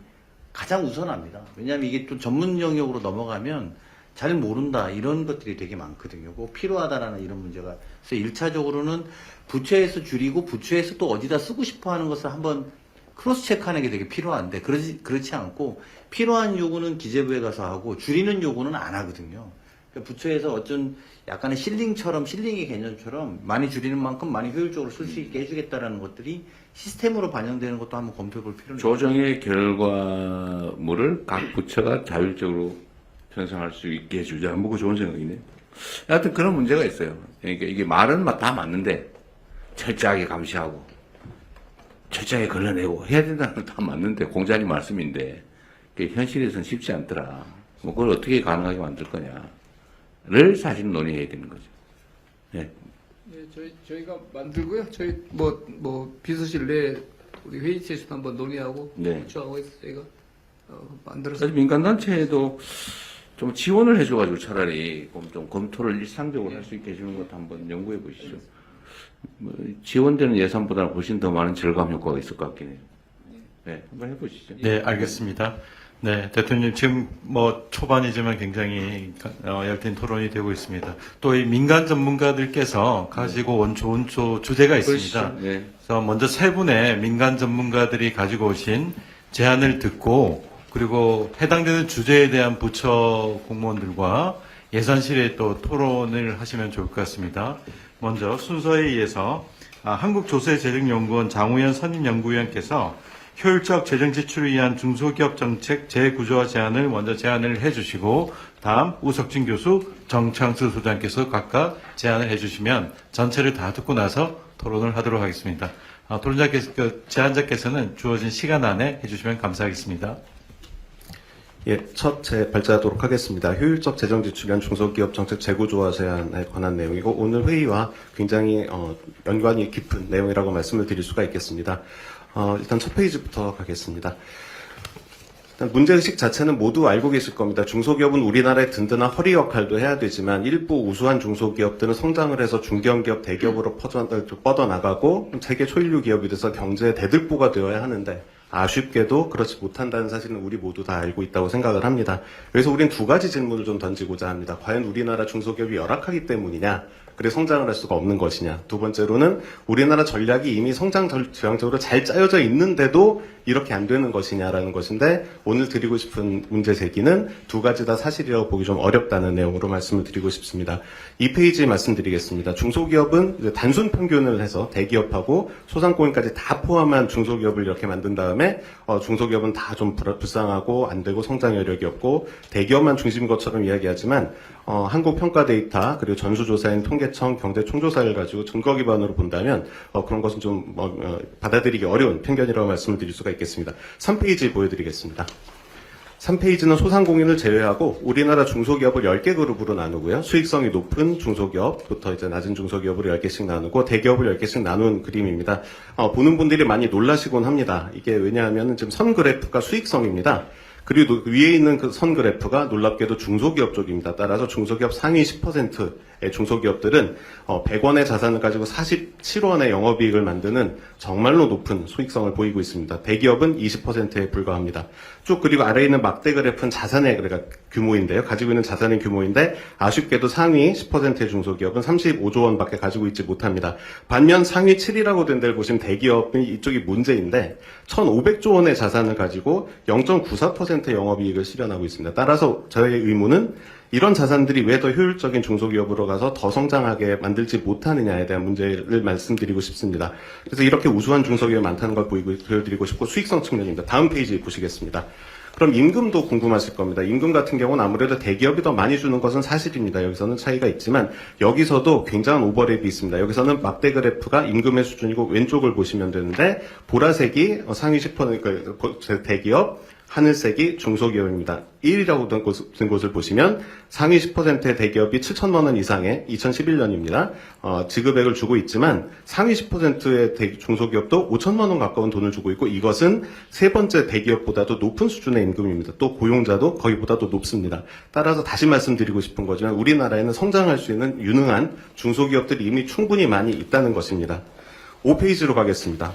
가장 우선합니다. 왜냐하면 이게 좀 전문 영역으로 넘어가면 잘 모른다 이런 것들이 되게 많거든요. 꼭 필요하다라는 이런 문제가. 그래서 1차적으로는 부처에서 줄이고 부처에서 또 어디다 쓰고 싶어 하는 것을 한번 크로스 체크하는 게 되게 필요한데 그렇지 않고 필요한 요구는 기재부에 가서 하고 줄이는 요구는 안 하거든요. 그러니까 부처에서 어쩐 약간의 실링의 개념처럼 많이 줄이는 만큼 많이 효율적으로 쓸 수 있게 해주겠다라는 것들이 시스템으로 반영되는 것도 한번 검토해 볼 필요는 있습니다. 조정의 결과물을 각 부처가 자율적으로 편성할 수 있게 해주자. 뭐, 좋은 생각이네. 하여튼 그런 문제가 있어요. 그러니까 이게 말은 다 맞는데, 철저하게 감시하고, 철저하게 걸러내고, 해야 된다는 건 다 맞는데, 공자님 말씀인데, 그게 현실에서는 쉽지 않더라. 뭐, 그걸 어떻게 가능하게 만들 거냐를 사실 논의해야 되는 거죠. 네. 예, 저희가 만들고요. 저희 뭐 비서실 내 우리 회의체에서도 한번 논의하고 네. 부처하고 해서 저희가 만들어서 사실 민간단체에도 좀 지원을 해줘가지고 차라리 좀 검토를 일상적으로 할 수 있게 해주는 것도 한번 연구해 보시죠. 뭐 지원되는 예산보다는 훨씬 더 많은 절감 효과가 있을 것 같긴 해요. 네, 한번 해보시죠. 네, 알겠습니다. 네, 대통령 지금 뭐 초반이지만 굉장히 열띤 토론이 되고 있습니다. 또 이 민간 전문가들께서 가지고 온 좋은 주제가 있습니다. 그러시죠. 네. 그래서 먼저 세 분의 민간 전문가들이 가지고 오신 제안을 듣고 그리고 해당되는 주제에 대한 부처 공무원들과 예산실에 또 토론을 하시면 좋을 것 같습니다. 먼저 순서에 의해서 한국조세재정연구원 장우현 선임연구위원께서 효율적 재정 지출을 위한 중소기업 정책 재구조화 제안을 먼저 제안을 해주시고 다음 우석진 교수, 정창수 소장께서 각각 제안을 해주시면 전체를 다 듣고 나서 토론을 하도록 하겠습니다. 제안자께서는 주어진 시간 안에 해주시면 감사하겠습니다. 예, 첫 발제하도록 하겠습니다. 효율적 재정 지출을 위한 중소기업 정책 재구조화 제안에 관한 내용이고 오늘 회의와 굉장히 연관이 깊은 내용이라고 말씀을 드릴 수가 있겠습니다. 일단 첫 페이지부터 가겠습니다. 문제의식 자체는 모두 알고 계실 겁니다. 중소기업은 우리나라의 든든한 허리 역할도 해야 되지만 일부 우수한 중소기업들은 성장을 해서 중견기업, 대기업으로 뻗어나가고 세계 초일류 기업이 돼서 경제의 대들보가 되어야 하는데 아쉽게도 그렇지 못한다는 사실은 우리 모두 다 알고 있다고 생각을 합니다. 그래서 우린 두 가지 질문을 좀 던지고자 합니다. 과연 우리나라 중소기업이 열악하기 때문이냐? 그래 성장을 할 수가 없는 것이냐. 두 번째로는 우리나라 전략이 이미 성장 지향적으로 잘 짜여져 있는데도 이렇게 안 되는 것이냐라는 것인데 오늘 드리고 싶은 문제 제기는 두 가지 다 사실이라고 보기 좀 어렵다는 내용으로 말씀을 드리고 싶습니다. 이 페이지 말씀드리겠습니다. 중소기업은 이제 단순 평균을 해서 대기업하고 소상공인까지 다 포함한 중소기업을 이렇게 만든 다음에 중소기업은 다 좀 불쌍하고 안 되고 성장 여력이 없고 대기업만 중심인 것처럼 이야기하지만 한국평가데이터 그리고 전수조사인 통계청 경제총조사를 가지고 증거 기반으로 본다면 그런 것은 좀 받아들이기 어려운 편견이라고 말씀을 드릴 수가 있겠습니다. 3페이지 보여드리겠습니다. 3페이지는 소상공인을 제외하고 우리나라 중소기업을 10개 그룹으로 나누고요. 수익성이 높은 중소기업부터 이제 낮은 중소기업으로 10개씩 나누고 대기업을 10개씩 나눈 그림입니다. 보는 분들이 많이 놀라시곤 합니다. 이게 왜냐하면 지금 선 그래프가 수익성입니다. 그리고 위에 있는 그 선 그래프가 놀랍게도 중소기업 쪽입니다. 따라서 중소기업 상위 10%의 중소기업들은 100원의 자산을 가지고 47원의 영업이익을 만드는 정말로 높은 수익성을 보이고 있습니다. 대기업은 20%에 불과합니다. 쭉 그리고 아래에 있는 막대 그래프는 자산의 그러니까 규모인데요. 가지고 있는 자산의 규모인데 아쉽게도 상위 10%의 중소기업은 35조 원밖에 가지고 있지 못합니다. 반면 상위 7이라고 된 데를 보시면 대기업은 이쪽이 문제인데 1,500조 원의 자산을 가지고 0.94%의 영업이익을 실현하고 있습니다. 따라서 저의 의문은 이런 자산들이 왜 더 효율적인 중소기업으로 가서 더 성장하게 만들지 못하느냐에 대한 문제를 말씀드리고 싶습니다. 그래서 이렇게 우수한 중소기업이 많다는 걸 보여드리고 싶고 수익성 측면입니다. 다음 페이지 보시겠습니다. 그럼 임금도 궁금하실 겁니다. 임금 같은 경우는 아무래도 대기업이 더 많이 주는 것은 사실입니다. 여기서는 차이가 있지만 여기서도 굉장한 오버랩이 있습니다. 여기서는 막대 그래프가 임금의 수준이고 왼쪽을 보시면 되는데 보라색이 상위 10% 대기업, 하늘색이 중소기업입니다. 1이라고 된 곳을 보시면 상위 10%의 대기업이 7천만 원 이상의 2011년입니다. 지급액을 주고 있지만 상위 10%의 중소기업도 5천만 원 가까운 돈을 주고 있고 이것은 세 번째 대기업보다도 높은 수준의 임금입니다. 또 고용자도 거기보다도 높습니다. 따라서 다시 말씀드리고 싶은 거지만 우리나라에는 성장할 수 있는 유능한 중소기업들이 이미 충분히 많이 있다는 것입니다. 5페이지로 가겠습니다.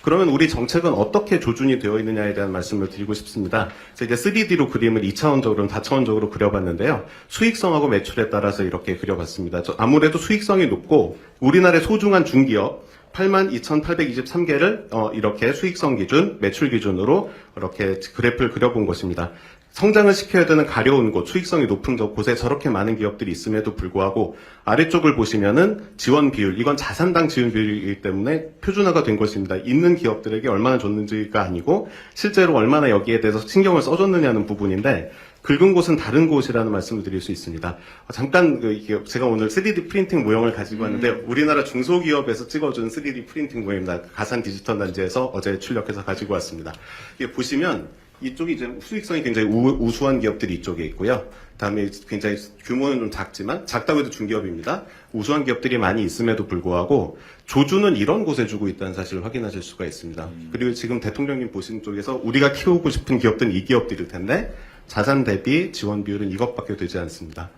그러면 우리 정책은 어떻게 조준이 되어 있느냐에 대한 말씀을 드리고 싶습니다. 그래서 이제 3D로 그림을 2차원적으로, 다차원적으로 그려봤는데요. 수익성하고 매출에 따라서 이렇게 그려봤습니다. 아무래도 수익성이 높고 우리나라의 소중한 중기업 82,823개를 이렇게 수익성 기준, 매출 기준으로 이렇게 그래프를 그려본 것입니다. 성장을 시켜야 되는 가려운 곳, 수익성이 높은 곳에 저렇게 많은 기업들이 있음에도 불구하고 아래쪽을 보시면은 지원 비율, 이건 자산당 지원 비율이기 때문에 표준화가 된 것입니다. 있는 기업들에게 얼마나 줬는지가 아니고 실제로 얼마나 여기에 대해서 신경을 써줬느냐는 부분인데 긁은 곳은 다른 곳이라는 말씀을 드릴 수 있습니다. 잠깐 제가 오늘 3D 프린팅 모형을 가지고 왔는데 우리나라 중소기업에서 찍어준 3D 프린팅 모형입니다. 가산 디지털 단지에서 어제 출력해서 가지고 왔습니다. 이게 보시면 이쪽이 이제 수익성이 굉장히 우수한 기업들이 이쪽에 있고요. 다음에 굉장히 규모는 좀 작지만 작다고 해도 중기업입니다. 우수한 기업들이 많이 있음에도 불구하고 조주는 이런 곳에 주고 있다는 사실을 확인하실 수가 있습니다. 그리고 지금 대통령님 보신 쪽에서 우리가 키우고 싶은 기업들은 이 기업들일 텐데 자산 대비 지원 비율은 이것밖에 되지 않습니다.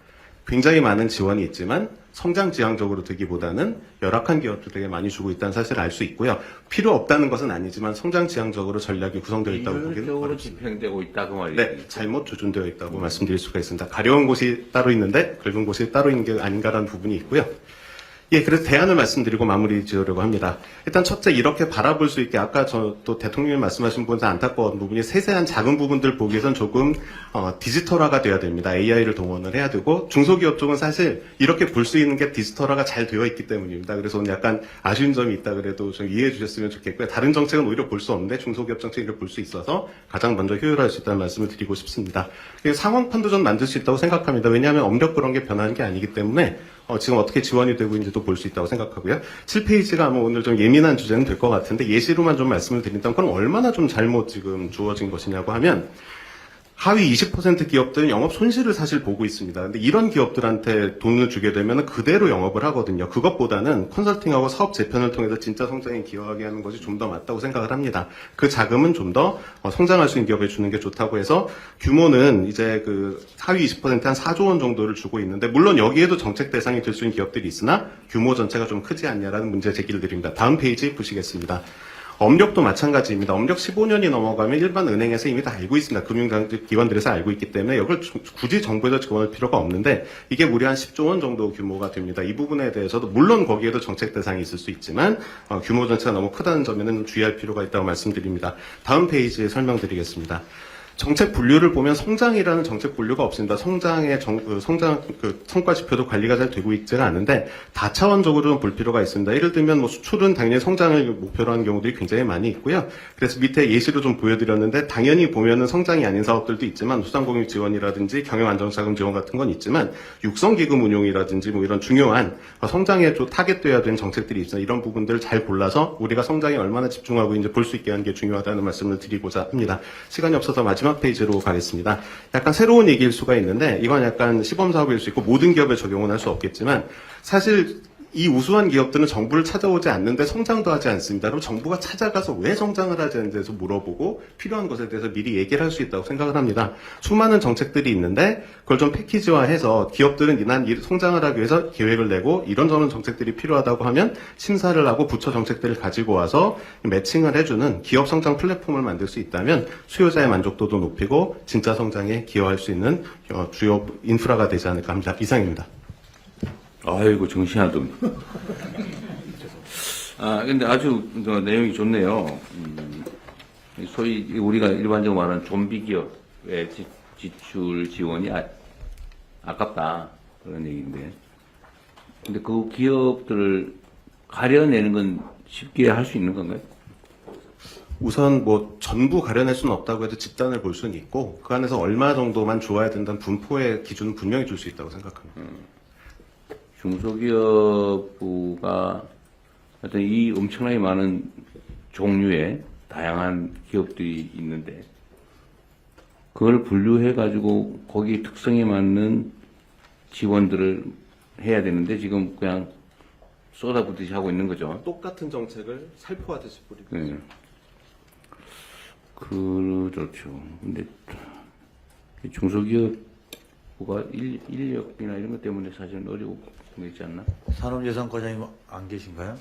굉장히 많은 지원이 있지만 성장 지향적으로 되기보다는 열악한 기업들에게 많이 주고 있다는 사실을 알 수 있고요. 필요 없다는 것은 아니지만 성장 지향적으로 전략이 구성되어 있다고 보기는 비효율적으로 어렵습니다. 집행되고 있다 그 말이죠. 네, 잘못 조준되어 있다고 말씀드릴 수가 있습니다. 가려운 곳이 따로 있는데 긁은 곳이 따로 있는 게 아닌가라는 부분이 있고요. 예, 그래서 대안을 말씀드리고 마무리 지으려고 합니다. 일단 첫째 이렇게 바라볼 수 있게 아까 또 대통령님 말씀하신 부분에서 안타까운 부분이 세세한 작은 부분들 보기 위해선 조금 디지털화가 돼야 됩니다. AI를 동원을 해야 되고 중소기업 쪽은 사실 이렇게 볼 수 있는 게 디지털화가 잘 되어 있기 때문입니다. 그래서 오늘 약간 아쉬운 점이 있다 그래도 좀 이해해 주셨으면 좋겠고요. 다른 정책은 오히려 볼 수 없는데 중소기업 정책을 볼 수 있어서 가장 먼저 효율화할 수 있다는 말씀을 드리고 싶습니다. 상황판도 좀 만들 수 있다고 생각합니다. 왜냐하면 엄력 그런 게 변하는 게 아니기 때문에 지금 어떻게 지원이 되고 있는지도 볼 수 있다고 생각하고요. 7페이지가 아마 오늘 좀 예민한 주제는 될 것 같은데 예시로만 좀 말씀을 드린다면 그럼 얼마나 좀 잘못 지금 주어진 것이냐고 하면 하위 20% 기업들은 영업 손실을 사실 보고 있습니다. 근데 이런 기업들한테 돈을 주게 되면 그대로 영업을 하거든요. 그것보다는 컨설팅하고 사업 재편을 통해서 진짜 성장에 기여하게 하는 것이 좀 더 맞다고 생각을 합니다. 그 자금은 좀 더 성장할 수 있는 기업에 주는 게 좋다고 해서 규모는 이제 그 하위 20% 한 4조 원 정도를 주고 있는데, 물론 여기에도 정책 대상이 될 수 있는 기업들이 있으나 규모 전체가 좀 크지 않냐라는 문제 제기를 드립니다. 다음 페이지 보시겠습니다. 업력도 마찬가지입니다. 업력 15년이 넘어가면 일반 은행에서 이미 다 알고 있습니다. 금융기관들에서 알고 있기 때문에 이걸 굳이 정부에서 지원할 필요가 없는데, 이게 무려 한 10조 원 정도 규모가 됩니다. 이 부분에 대해서도 물론 거기에도 정책 대상이 있을 수 있지만 규모 전체가 너무 크다는 점에는 주의할 필요가 있다고 말씀드립니다. 다음 페이지에 설명드리겠습니다. 정책 분류를 보면 성장이라는 정책 분류가 없습니다. 성장의 성장 성과 지표도 관리가 잘 되고 있지가 않은데 다차원적으로 좀 볼 필요가 있습니다. 예를 들면 뭐 수출은 당연히 성장을 목표로 하는 경우들이 굉장히 많이 있고요. 그래서 밑에 예시로 좀 보여드렸는데, 당연히 보면은 성장이 아닌 사업들도 있지만 소상공인 지원이라든지 경영안정자금 지원 같은 건 있지만 육성기금 운용이라든지 뭐 이런 중요한 성장에 좀 타겟돼야 되는 정책들이 있어요. 이런 부분들을 잘 골라서 우리가 성장에 얼마나 집중하고 이제 볼 수 있게 하는 게 중요하다는 말씀을 드리고자 합니다. 시간이 없어서 마지막 페이지로 가겠습니다. 약간 새로운 얘기일 수가 있는데, 이건 약간 시범사업일 수 있고 모든 기업에 적용은 할 수 없겠지만, 사실 이 우수한 기업들은 정부를 찾아오지 않는데 성장도 하지 않습니다. 그럼 정부가 찾아가서 왜 성장을 하지 않는지 대해서 물어보고 필요한 것에 대해서 미리 얘기를 할 수 있다고 생각을 합니다. 수많은 정책들이 있는데 그걸 좀 패키지화해서 기업들은 난 성장을 하기 위해서 계획을 내고 이런저런 정책들이 필요하다고 하면 심사를 하고 부처 정책들을 가지고 와서 매칭을 해주는 기업 성장 플랫폼을 만들 수 있다면 수요자의 만족도도 높이고 진짜 성장에 기여할 수 있는 주요 인프라가 되지 않을까 합니다. 이상입니다. 아이고, 정신 하나도 없네. 근데 아주 내용이 좋네요. 소위 우리가 일반적으로 말하는 좀비 기업의 지출 지원이 아깝다, 그런 얘기인데. 근데 그 기업들을 가려내는 건 쉽게 할 수 있는 건가요? 우선 뭐 전부 가려낼 수는 없다고 해도 집단을 볼 수는 있고, 그 안에서 얼마 정도만 주어야 된다는 분포의 기준은 분명히 줄 수 있다고 생각합니다. 중소기업부가 하여튼 이 엄청나게 많은 종류의 다양한 기업들이 있는데, 그걸 분류해가지고 거기 특성에 맞는 지원들을 해야 되는데 지금 그냥 쏟아붓듯이 하고 있는 거죠. 똑같은 정책을 살포하듯이 뿌리고 네. 그렇죠. 근데 중소기업부가 인력이나 이런 것 때문에 사실은 어려운 게 있지 않나? 산업예산과장님 안 계신가요?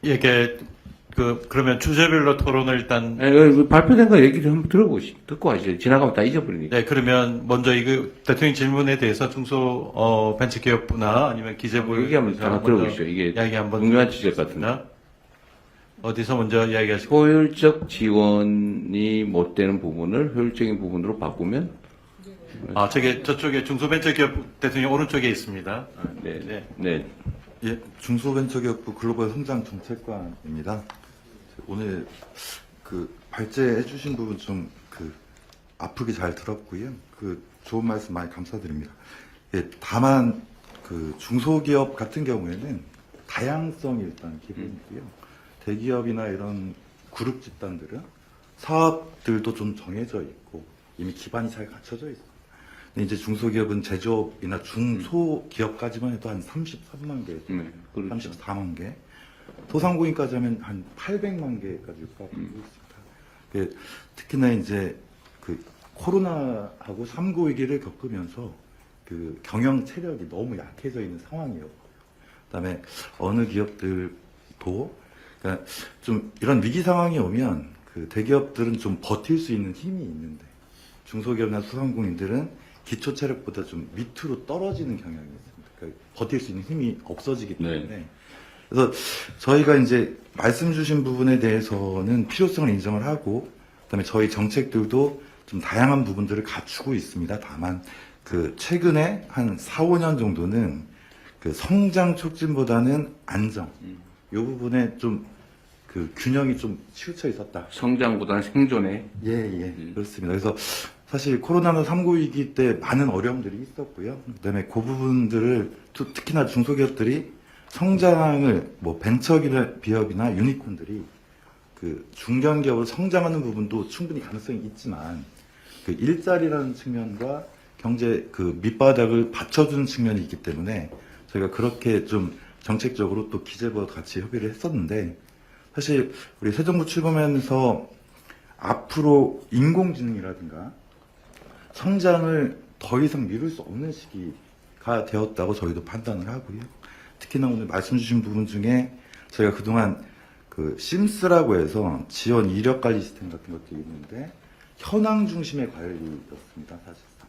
이게 그러면 주제별로 토론을 일단 발표된 거 얘기 좀 한번 듣고 하시죠. 지나가면 다 잊어버리니까. 네, 그러면 먼저 이거 대통령 질문에 대해서 중소 벤처기업부나 아니면 기재부 얘기하면 다 들어보시죠. 이게 이야기 한번 중요한 지적 같은데. 어디서 먼저 이야기하시고 효율적 지원이 못 되는 부분을 효율적인 부분으로 바꾸면 저쪽에 중소벤처기업 대통령 오른쪽에 있습니다. 네. 예, 중소벤처기업부 글로벌 성장 정책관입니다. 오늘 발제해 주신 부분 좀 아프게 잘 들었고요. 좋은 말씀 많이 감사드립니다. 예, 다만 중소기업 같은 경우에는 다양성이 일단 기본이고요. 대기업이나 이런 그룹 집단들은 사업들도 좀 정해져 있고 이미 기반이 잘 갖춰져 있습니다. 근데 이제 중소기업은 제조업이나 중소기업까지만 해도 한 33만 개, 그렇죠. 34만 개, 소상공인까지 하면 한 800만 개까지 육박하고 있습니다. 특히나 이제 코로나하고 3구 위기를 겪으면서 경영 체력이 너무 약해져 있는 상황이에요. 그다음에 어느 기업들도 그러니까 좀 이런 위기 상황이 오면 대기업들은 좀 버틸 수 있는 힘이 있는데 중소기업이나 소상공인들은 기초 체력보다 좀 밑으로 떨어지는 경향이 있습니다. 그러니까 버틸 수 있는 힘이 없어지기 때문에. 네. 그래서 저희가 이제 말씀 주신 부분에 대해서는 필요성을 인정을 하고, 그다음에 저희 정책들도 좀 다양한 부분들을 갖추고 있습니다. 다만 최근에 한 4, 5년 정도는 성장 촉진보다는 안정, 이 부분에 좀 균형이 좀 치우쳐 있었다. 성장보다는 생존에. 예, 그렇습니다. 그래서 사실 코로나 3구 위기 때 많은 어려움들이 있었고요. 그다음에 그 부분들을 특히나 중소기업들이 성장을 벤처기업이나 유니콘들이 중견기업으로 성장하는 부분도 충분히 가능성이 있지만 그 일자리라는 측면과 경제 그 밑바닥을 받쳐주는 측면이 있기 때문에 저희가 그렇게 좀 정책적으로 또 기재부와 같이 협의를 했었는데, 사실 우리 새 정부 출범하면서 앞으로 인공지능이라든가 성장을 더 이상 미룰 수 없는 시기가 되었다고 저희도 판단을 하고요. 특히나 오늘 말씀 주신 부분 중에 저희가 그동안 그 심스라고 해서 지원 이력 관리 시스템 같은 것도 있는데 현황 중심의 관리였습니다, 사실상.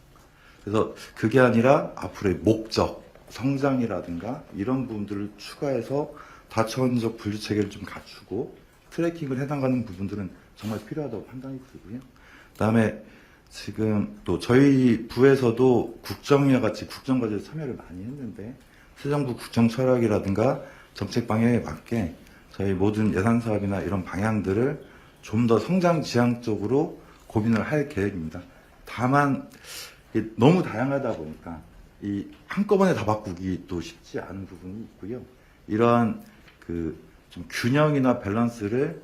그래서 그게 아니라 앞으로의 목적, 성장이라든가 이런 부분들을 추가해서 다차원적 분류 체계를 좀 갖추고 트래킹을 해나가는 부분들은 정말 필요하다고 판단이 들고요. 그다음에 지금 또 저희 부에서도 국정위와 같이 국정과제에 참여를 많이 했는데 새 정부 국정 철학이라든가 정책 방향에 맞게 저희 모든 예산 사업이나 이런 방향들을 좀 더 성장 지향적으로 고민을 할 계획입니다. 다만 너무 다양하다 보니까 이 한꺼번에 다 바꾸기 또 쉽지 않은 부분이 있고요. 이러한 그 좀 균형이나 밸런스를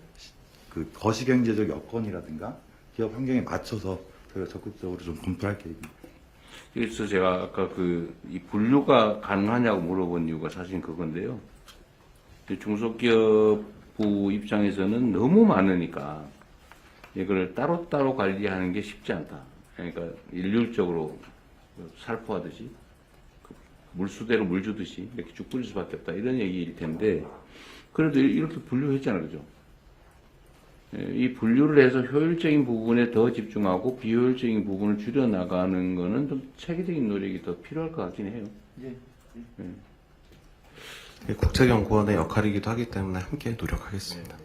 그 거시경제적 여건이라든가 기업 환경에 맞춰서 저희가 적극적으로 좀 검토할 계획입니다. 그래서 제가 아까 이 분류가 가능하냐고 물어본 이유가 사실 그건데요. 중소기업부 입장에서는 너무 많으니까 이걸 따로따로 관리하는 게 쉽지 않다. 그러니까 일률적으로 살포하듯이 물수대로 물 주듯이 이렇게 쭉 뿌릴 수밖에 없다. 이런 얘기일 텐데 그래도 이렇게 분류했잖아요. 그죠? 이 분류를 해서 효율적인 부분에 더 집중하고 비효율적인 부분을 줄여나가는 거는 좀 체계적인 노력이 더 필요할 것 같긴 해요. 국책연구원의 역할이기도 하기 때문에 함께 노력하겠습니다.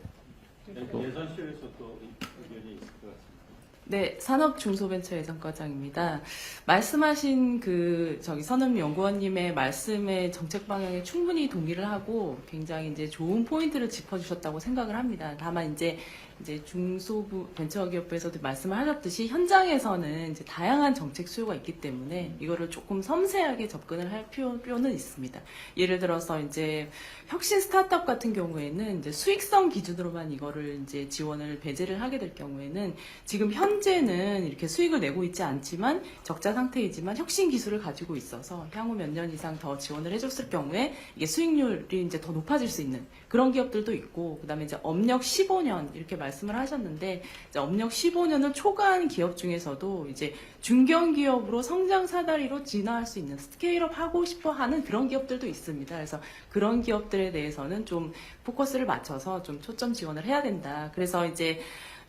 네, 산업중소벤처예산과장입니다. 말씀하신 선은미 연구원님의 말씀의 정책 방향에 충분히 동의를 하고 굉장히 이제 좋은 포인트를 짚어주셨다고 생각을 합니다. 다만 이제 중소부 벤처기업부에서도 말씀을 하셨듯이 현장에서는 이제 다양한 정책 수요가 있기 때문에 이거를 조금 섬세하게 접근을 할 필요는 있습니다. 예를 들어서 이제 혁신 스타트업 같은 경우에는 이제 수익성 기준으로만 이거를 이제 지원을 배제를 하게 될 경우에는 지금 현재는 이렇게 수익을 내고 있지 않지만 적자 상태이지만 혁신 기술을 가지고 있어서 향후 몇 년 이상 더 지원을 해줬을 경우에 이게 수익률이 이제 더 높아질 수 있는 그런 기업들도 있고, 그다음에 이제 업력 15년 이렇게 말씀을 하셨는데 이제 업력 15년을 초과한 기업 중에서도 이제 중견 기업으로 성장 사다리로 진화할 수 있는 스케일업 하고 싶어 하는 그런 기업들도 있습니다. 그래서 그런 기업들에 대해서는 좀 포커스를 맞춰서 좀 초점 지원을 해야 된다. 그래서 이제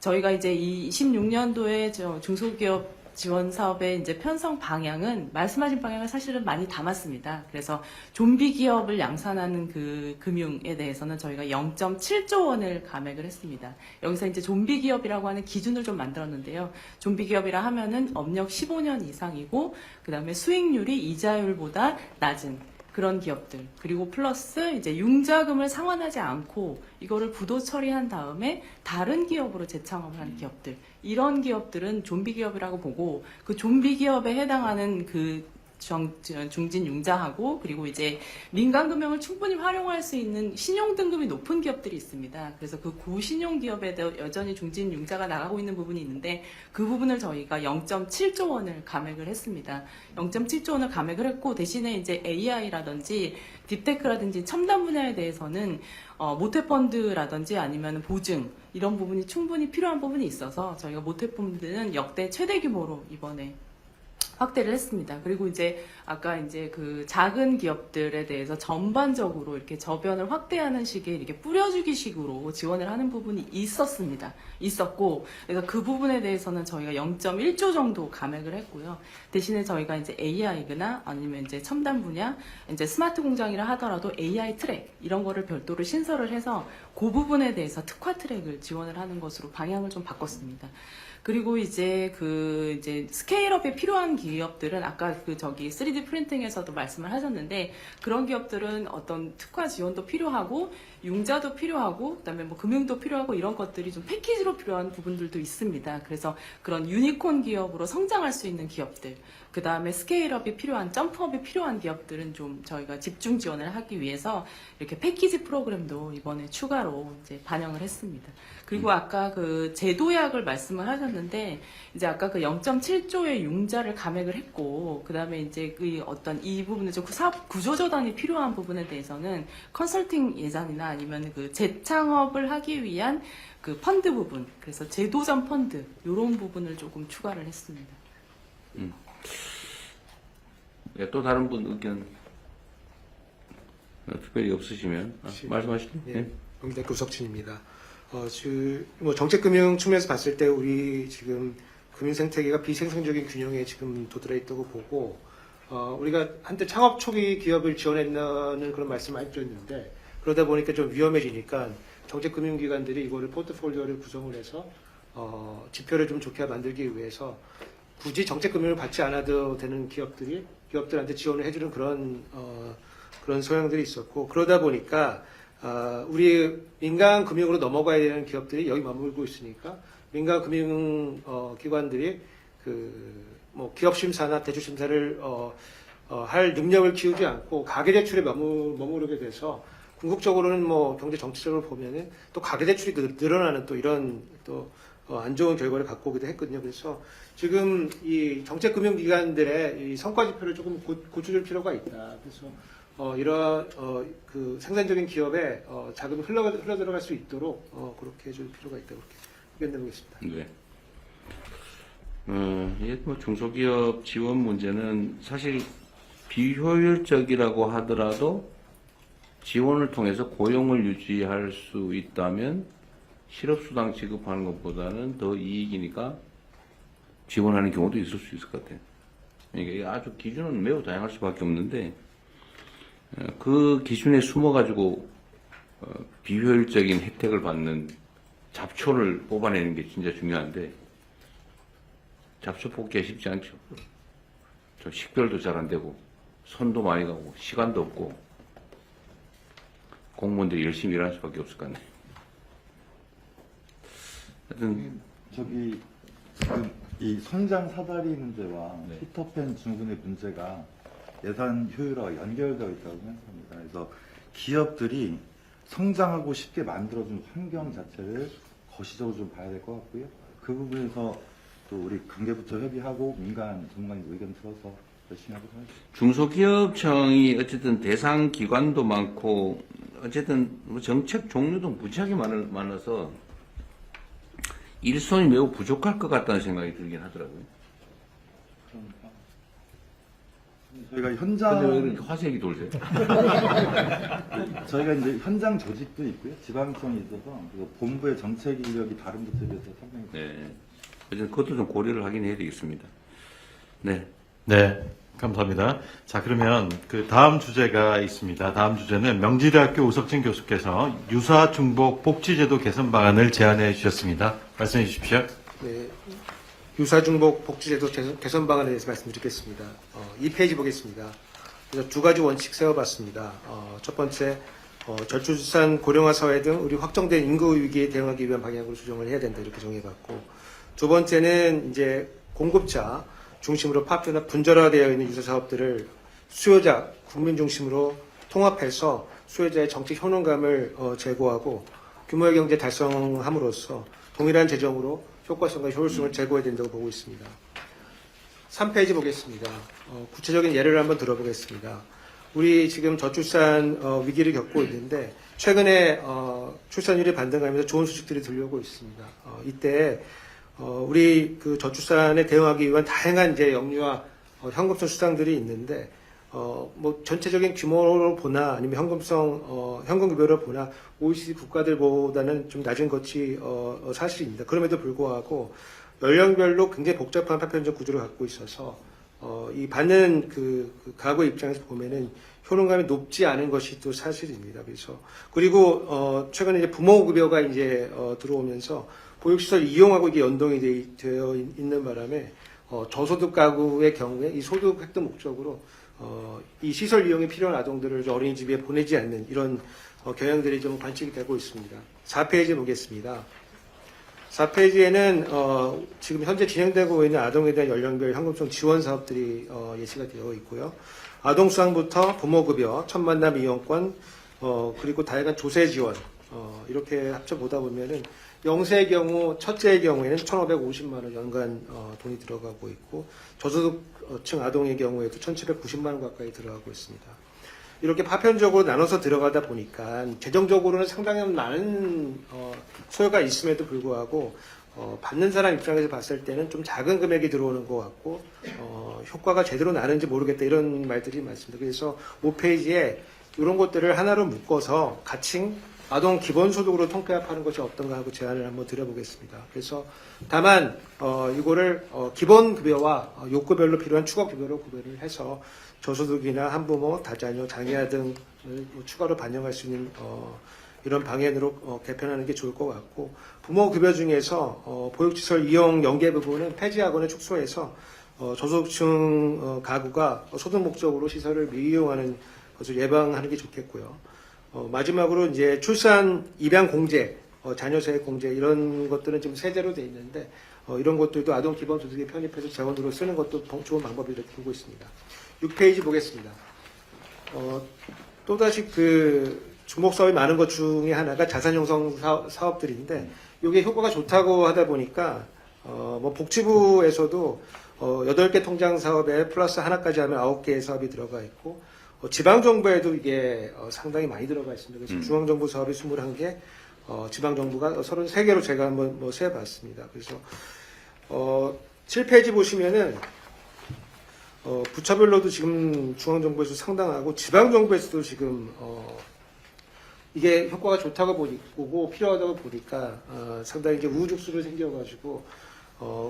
저희가 이제 26년도에 중소기업 지원 사업의 이제 편성 방향은 말씀하신 방향을 사실은 많이 담았습니다. 그래서 좀비 기업을 양산하는 그 금융에 대해서는 저희가 0.7조 원을 감액을 했습니다. 여기서 이제 좀비 기업이라고 하는 기준을 좀 만들었는데요. 좀비 기업이라 하면은 업력 15년 이상이고 그다음에 수익률이 이자율보다 낮은 그런 기업들, 그리고 플러스 이제 융자금을 상환하지 않고 이거를 부도 처리한 다음에 다른 기업으로 재창업을 하는 기업들, 이런 기업들은 좀비 기업이라고 보고 그 좀비 기업에 해당하는 그 중진 융자하고 그리고 이제 민간 금융을 충분히 활용할 수 있는 신용 등급이 높은 기업들이 있습니다. 그래서 그 고신용 기업에도 여전히 중진 융자가 나가고 있는 부분이 있는데 그 부분을 저희가 0.7조 원을 감액을 했습니다. 0.7조 원을 감액을 했고 대신에 이제 AI라든지 딥테크라든지 첨단 분야에 대해서는 모태펀드라든지 아니면 보증 이런 부분이 충분히 필요한 부분이 있어서 저희가 모태펀드는 역대 최대 규모로 이번에 확대를 했습니다. 그리고 이제 아까 이제 그 작은 기업들에 대해서 전반적으로 이렇게 저변을 확대하는 식의 이렇게 뿌려주기 식으로 지원을 하는 부분이 있었고, 그래서 그 부분에 대해서는 저희가 0.1조 정도 감액을 했고요. 대신에 저희가 이제 AI나 아니면 이제 첨단 분야, 이제 스마트 공장이라 하더라도 AI 트랙 이런 거를 별도로 신설을 해서 그 부분에 대해서 특화 트랙을 지원을 하는 것으로 방향을 좀 바꿨습니다. 그리고 이제 스케일업에 필요한 기업들은 아까 3D 프린팅에서도 말씀을 하셨는데 그런 기업들은 어떤 특화 지원도 필요하고 융자도 필요하고 그다음에 뭐 금융도 필요하고 이런 것들이 좀 패키지로 필요한 부분들도 있습니다. 그래서 그런 유니콘 기업으로 성장할 수 있는 기업들 그 다음에 스케일업이 필요한, 점프업이 필요한 기업들은 좀 저희가 집중 지원을 하기 위해서 이렇게 패키지 프로그램도 이번에 추가로 이제 반영을 했습니다. 그리고 아까 그 제도약을 말씀을 하셨는데, 이제 아까 그 0.7조의 융자를 감액을 했고, 그 다음에 이제 그 어떤 이 부분에 좀 사업 구조조정이 필요한 부분에 대해서는 컨설팅 예산이나 아니면 그 재창업을 하기 위한 그 펀드 부분, 그래서 제도전 펀드, 요런 부분을 조금 추가를 했습니다. 네, 또 다른 분 의견 특별히 없으시면 말씀하시죠. 예, 경기대학교 우석진입니다. 뭐 정책금융 측면에서 봤을 때 우리 지금 금융생태계가 비생산적인 균형에 지금 도달해 있다고 보고, 우리가 한때 창업 초기 기업을 지원했다는 그런 말씀 많이 드렸는데, 그러다 보니까 좀 위험해지니까 정책금융기관들이 이거를 포트폴리오를 구성을 해서 지표를 좀 좋게 만들기 위해서 굳이 정책금융을 받지 않아도 되는 기업들한테 지원을 해주는 그런 소양들이 있었고, 그러다 보니까 우리 민간 금융으로 넘어가야 되는 기업들이 여기 머물고 있으니까 민간 금융 기관들이 뭐 기업 심사나 대출 심사를 할 능력을 키우지 않고 가계 대출에 머무르게 돼서 궁극적으로는 뭐 경제 정치적으로 보면은 또 가계 대출이 늘어나는 또 이런 또 안 좋은 결과를 갖고 오기도 했거든요. 그래서 지금 이 정책금융기관들의 이 성과 지표를 조금 고쳐줄 필요가 있다. 그래서 이러한 그 생산적인 기업에 자금이 흘러 들어갈 수 있도록 그렇게 해줄 필요가 있다고 그렇게 의견 내보겠습니다. 네. 이게 뭐 중소기업 지원 문제는 사실 비효율적이라고 하더라도 지원을 통해서 고용을 유지할 수 있다면 실업수당 지급하는 것보다는 더 이익이니까 지원하는 경우도 있을 수 있을 것 같아요. 그러니까 이게 아주 기준은 매우 다양할 수밖에 없는데 그 기준에 숨어가지고 비효율적인 혜택을 받는 잡초를 뽑아내는 게 진짜 중요한데 잡초 뽑기가 쉽지 않죠. 좀 식별도 잘 안 되고 손도 많이 가고 시간도 없고 공무원들이 열심히 일할 수밖에 없을 것 같네요. 하여튼 저기 지금 이 성장 사다리 문제와 피터팬 증후군의 문제가 예산 효율화와 연결되어 있다고 생각합니다. 그래서 기업들이 성장하고 쉽게 만들어준 환경 자체를 거시적으로 좀 봐야 될 것 같고요. 그 부분에서 또 우리 관계부처 협의하고 민간 전문가님 의견 들어서 열심히 하도록 하겠습니다. 중소기업청이 어쨌든 대상 기관도 많고 어쨌든 뭐 정책 종류도 무지하게 많아서 일손이 매우 부족할 것 같다는 생각이 들긴 하더라고요. 저희가 근데 왜 현장 그렇게 화색이 돌세요? 저희가 이제 현장 조직도 있고요, 지방성이 있어서 그래서 본부의 정책 인력이 다른 부처에 비해서 상당히 네. 어쨌든 그것도 좀 고려를 하긴 해야 되겠습니다. 네. 네, 감사합니다. 자, 그러면 그 다음 주제가 있습니다. 다음 주제는 명지대학교 우석진 교수께서 유사 중복 복지제도 개선 방안을 제안해 주셨습니다. 말씀해 주십시오. 네, 유사중복 복지제도 개선 방안에 대해서 말씀드리겠습니다. 2페이지 보겠습니다. 그래서 두 가지 원칙 세워봤습니다. 첫 번째, 저출산 고령화 사회 등 우리 확정된 인구 위기에 대응하기 위한 방향으로 조정을 해야 된다 이렇게 정해봤고, 두 번째는 이제 공급자 중심으로 파트나 분절화되어 있는 유사 사업들을 수요자 국민 중심으로 통합해서 수요자의 정책 효능감을 제고하고 규모의 경제 달성함으로써 동일한 재정으로 효과성과 효율성을 제고해야 된다고 보고 있습니다. 3페이지 보겠습니다. 구체적인 예를 한번 들어보겠습니다. 우리 지금 저출산 위기를 겪고 있는데 최근에 출산율이 반등하면서 좋은 소식들이 들려오고 있습니다. 이때 우리 그 저출산에 대응하기 위한 다양한 이제 영유아 현금성 수당들이 있는데 뭐 전체적인 규모로 보나 아니면 현금 급여로 보나 OECD 국가들보다는 좀 낮은 것이 사실입니다. 그럼에도 불구하고 연령별로 굉장히 복잡한 파편적 구조를 갖고 있어서 이 받는 그 가구 입장에서 보면은 효능감이 높지 않은 것이 또 사실입니다. 그래서 그리고 최근에 이제 부모급여가 이제 들어오면서 보육시설 이용하고 이게 연동이 되어 있는 바람에 저소득 가구의 경우에 이 소득 획득 목적으로 이 시설 이용이 필요한 아동들을 어린이집에 보내지 않는 이런 경향들이 좀 관측이 되고 있습니다. 4페이지 보겠습니다. 4페이지에는 지금 현재 진행되고 있는 아동에 대한 연령별 현금성 지원 사업들이 예시가 되어 있고요. 아동 수당부터 부모급여, 첫 만남 이용권, 그리고 다양한 조세 지원 이렇게 합쳐 보다 보면은 영세의 경우 첫째의 경우에는 1,550만 원 연간 돈이 들어가고 있고 저소득층 아동의 경우에도 1,790만 원 가까이 들어가고 있습니다. 이렇게 파편적으로 나눠서 들어가다 보니까 재정적으로는 상당히 많은 소요가 있음에도 불구하고 받는 사람 입장에서 봤을 때는 좀 작은 금액이 들어오는 것 같고 효과가 제대로 나는지 모르겠다 이런 말들이 많습니다. 그래서 5페이지에 이런 것들을 하나로 묶어서 가칭 아동 기본소득으로 통폐합하는 것이 어떤가 하고 제안을 한번 드려보겠습니다. 그래서 다만 이거를 기본급여와 요구별로 필요한 추가급여로 구별을 해서 저소득이나 한부모, 다자녀, 장애아 등을 추가로 반영할 수 있는 이런 방향으로 개편하는 게 좋을 것 같고 부모급여 중에서 보육시설 이용 연계 부분은 폐지하거나 축소해서 저소득층 가구가 소득 목적으로 시설을 미이용하는 것을 예방하는 게 좋겠고요. 마지막으로 이제 출산 입양 공제, 자녀세액 공제 이런 것들은 지금 세제로 돼 있는데 이런 것들도 아동 기본소득에 편입해서 재원으로 쓰는 것도 좋은 방법이라고 보고 있습니다. 6페이지 보겠습니다. 또다시 주목 사업이 많은 것 중에 하나가 자산 형성 사업들인데 이게 효과가 좋다고 하다 보니까 복지부에서도 8개 통장 사업에 플러스 하나까지 하면 9개의 사업이 들어가 있고 지방정부에도 이게 상당히 많이 들어가 있습니다. 그래서 중앙정부 사업이 21개, 지방정부가 33개로 제가 한번 세봤습니다. 그래서 7페이지 보시면은 부처별로도 지금 중앙정부에서 상당하고 지방정부에서도 지금 이게 효과가 좋다고 보고 필요하다고 보니까 상당히 이제 우후죽순으로 생겨가지고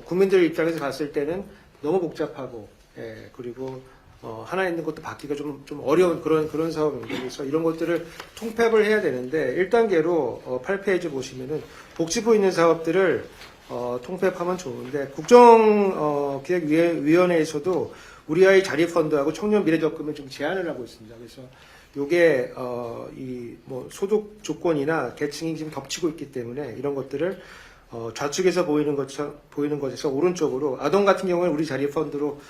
국민들 입장에서 봤을 때는 너무 복잡하고 그리고 하나 있는 것도 받기가 좀 어려운 그런 사업입니다. 그래서 이런 것들을 통폐합을 해야 되는데 1단계로 8페이지 보시면은 복지부 있는 사업들을 통폐합하면 좋은데 국정기획위원회에서도 우리 아이 자립펀드하고 청년 미래적금을 좀 제한을 하고 있습니다. 그래서 요게 소득 조건이나 계층이 지금 겹치고 있기 때문에 이런 것들을 좌측에서 보이는 것에서 오른쪽으로 아동 같은 경우는 우리 자립펀드로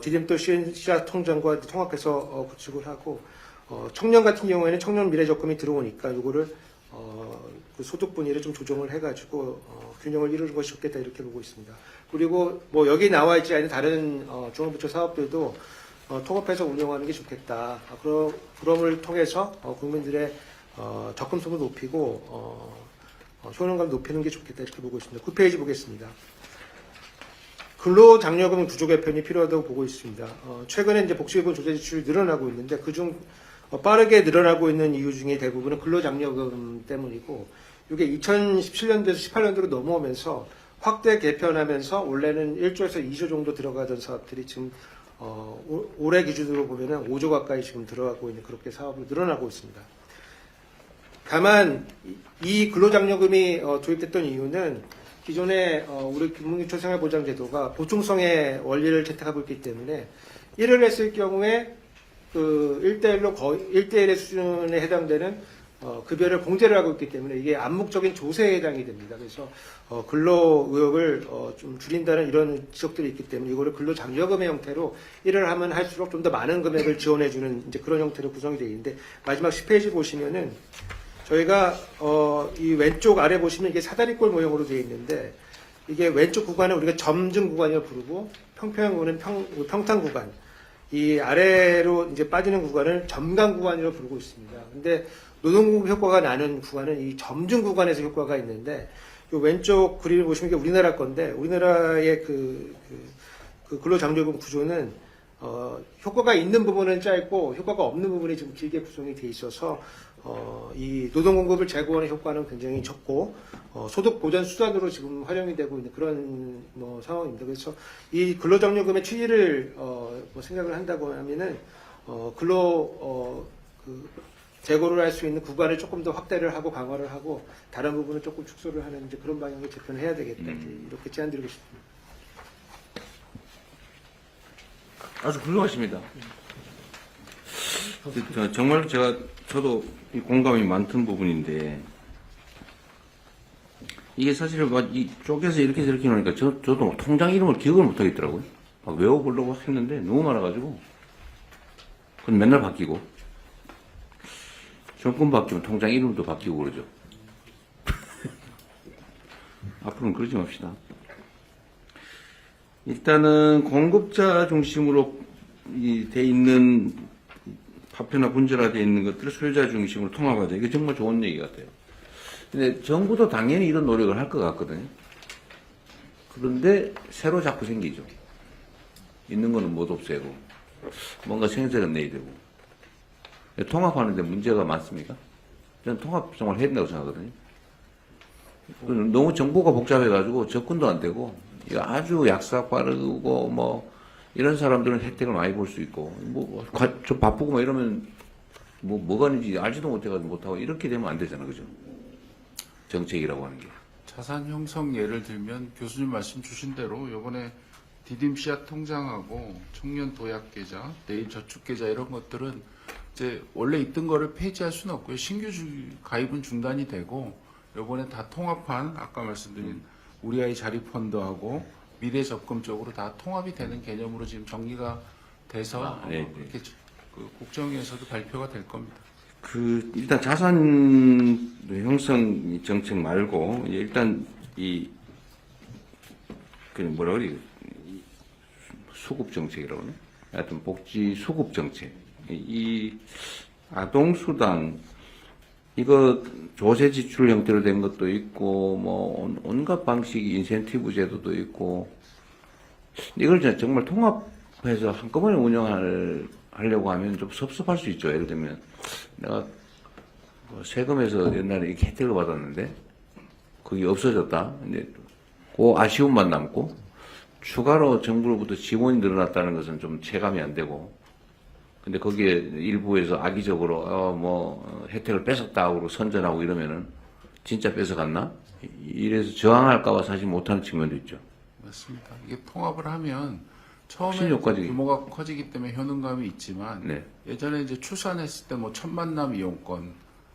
디딤돌 시작 통장과 통합해서 구축을 하고 청년 같은 경우에는 청년 미래적금이 들어오니까 이거를 그 소득 분위를 좀 조정을 해가지고 균형을 이루는 것이 좋겠다 이렇게 보고 있습니다. 그리고 여기 나와 있지 않은 다른 중앙부처 사업들도 통합해서 운영하는 게 좋겠다. 그럼을 통해서 국민들의 접근성을 높이고 효능감을 높이는 게 좋겠다 이렇게 보고 있습니다. 9페이지 보겠습니다. 근로장려금 구조 개편이 필요하다고 보고 있습니다. 최근에 이제 복지부분 조세 지출이 늘어나고 있는데 그중 빠르게 늘어나고 있는 이유 중에 대부분은 근로장려금 때문이고 이게 2017년도에서 18년도로 넘어오면서 확대 개편하면서 원래는 1조에서 2조 정도 들어가던 사업들이 지금 올해 기준으로 보면은 5조 가까이 지금 들어가고 있는 그렇게 사업으로 늘어나고 있습니다. 다만 이 근로장려금이 도입됐던 이유는 기존에 우리 국민기초생활보장제도가 보충성의 원리를 채택하고 있기 때문에 일을 했을 경우에 그 1대1로 거의 1대1의 수준에 해당되는 급여를 공제를 하고 있기 때문에 이게 암묵적인 조세에 해당이 됩니다. 그래서 근로 의욕을 좀 줄인다는 이런 지적들이 있기 때문에 이거를 근로장려금의 형태로 일을 하면 할수록 좀 더 많은 금액을 지원해주는 이제 그런 형태로 구성이 되어 있는데 마지막 10페이지 보시면은 저희가 이 왼쪽 아래 보시면 이게 사다리꼴 모형으로 되어 있는데 이게 왼쪽 구간을 우리가 점증 구간이라고 부르고 평평구는 평탄 구간, 이 아래로 이제 빠지는 구간을 점강 구간이라고 부르고 있습니다. 근데 노동공급 효과가 나는 구간은 이 점증 구간에서 효과가 있는데 이 왼쪽 그림을 보시면 이게 우리나라 건데 우리나라의 그 근로장려금 구조는 효과가 있는 부분은 짧고 효과가 없는 부분이 좀 길게 구성이 돼 있어서 이 노동공급을 제고하는 효과는 굉장히 적고 소득 보전 수단으로 지금 활용이 되고 있는 그런 상황입니다. 그래서 이 근로장려금의 취지를 생각을 한다고 하면은 재고를 할 수 있는 구간을 조금 더 확대를 하고 강화를 하고 다른 부분은 조금 축소를 하는 이제 그런 방향의 재편을 해야 되겠다 이렇게 제안드리고 싶습니다. 아주 훌륭하십니다. 정말 저도 이 공감이 많던 부분인데 이게 사실 이 쪼개서 이렇게 이렇게 놓으니까 저도 통장 이름을 기억을 못 하겠더라고요. 막 외워보려고 했는데 너무 많아가지고. 그건 맨날 바뀌고. 정권 바뀌면 통장 이름도 바뀌고 그러죠. 앞으로는 그러지 맙시다. 일단은 공급자 중심으로 돼 있는 파편화 분절화되어 있는 것들을 소유자 중심으로 통합하자. 이게 정말 좋은 얘기 같아요. 근데 정부도 당연히 이런 노력을 할 것 같거든요. 그런데 새로 자꾸 생기죠. 있는 거는 못 없애고 뭔가 생색은 내야 되고. 통합하는데 문제가 많습니까? 저는 통합 정말 해야 된다고 생각하거든요. 너무 정보가 복잡해가지고 접근도 안 되고 아주 약삭 빠르고 뭐 이런 사람들은 혜택을 많이 볼 수 있고 뭐 좀 바쁘고 막 이러면 뭐가 있는지 알지도 못해가지고 못하고 이렇게 되면 안 되잖아, 그죠? 정책이라고 하는 게. 자산 형성 예를 들면 교수님 말씀 주신 대로 이번에 디딤 씨앗 통장하고 청년 도약 계좌, 내일 저축 계좌 이런 것들은 이제 원래 있던 거를 폐지할 수는 없고요. 신규 가입은 중단이 되고 이번에 다 통합한 아까 말씀드린 우리 아이 자립 펀드하고 미래 적금 쪽으로 다 통합이 되는 개념으로 지금 정리가 돼서 네. 이렇게 그 국정에서도 발표가 될 겁니다. 일단 자산 형성 정책 말고 일단 뭐라 그래, 수급 정책이라고 하나? 하여튼 복지 수급 정책. 이 아동수당 이거 조세 지출 형태로 된 것도 있고 뭐 온갖 방식이 인센티브 제도도 있고 이걸 정말 통합해서 한꺼번에 운영하려고 하면 좀 섭섭할 수 있죠. 예를 들면 내가 세금에서 옛날에 이렇게 혜택을 받았는데 그게 없어졌다. 근데 그 아쉬움만 남고 추가로 정부로부터 지원이 늘어났다는 것은 좀 체감이 안 되고 근데 거기에 일부에서 악의적으로 혜택을 뺏었다고 선전하고 이러면은 진짜 뺏어갔나? 이래서 저항할까봐 사실 못하는 측면도 있죠. 맞습니다. 이게 통합을 하면 처음에 훨씬 효과적이- 규모가 커지기 때문에 효능감이 있지만 네. 예전에 이제 출산했을 때 뭐 천만남 이용권,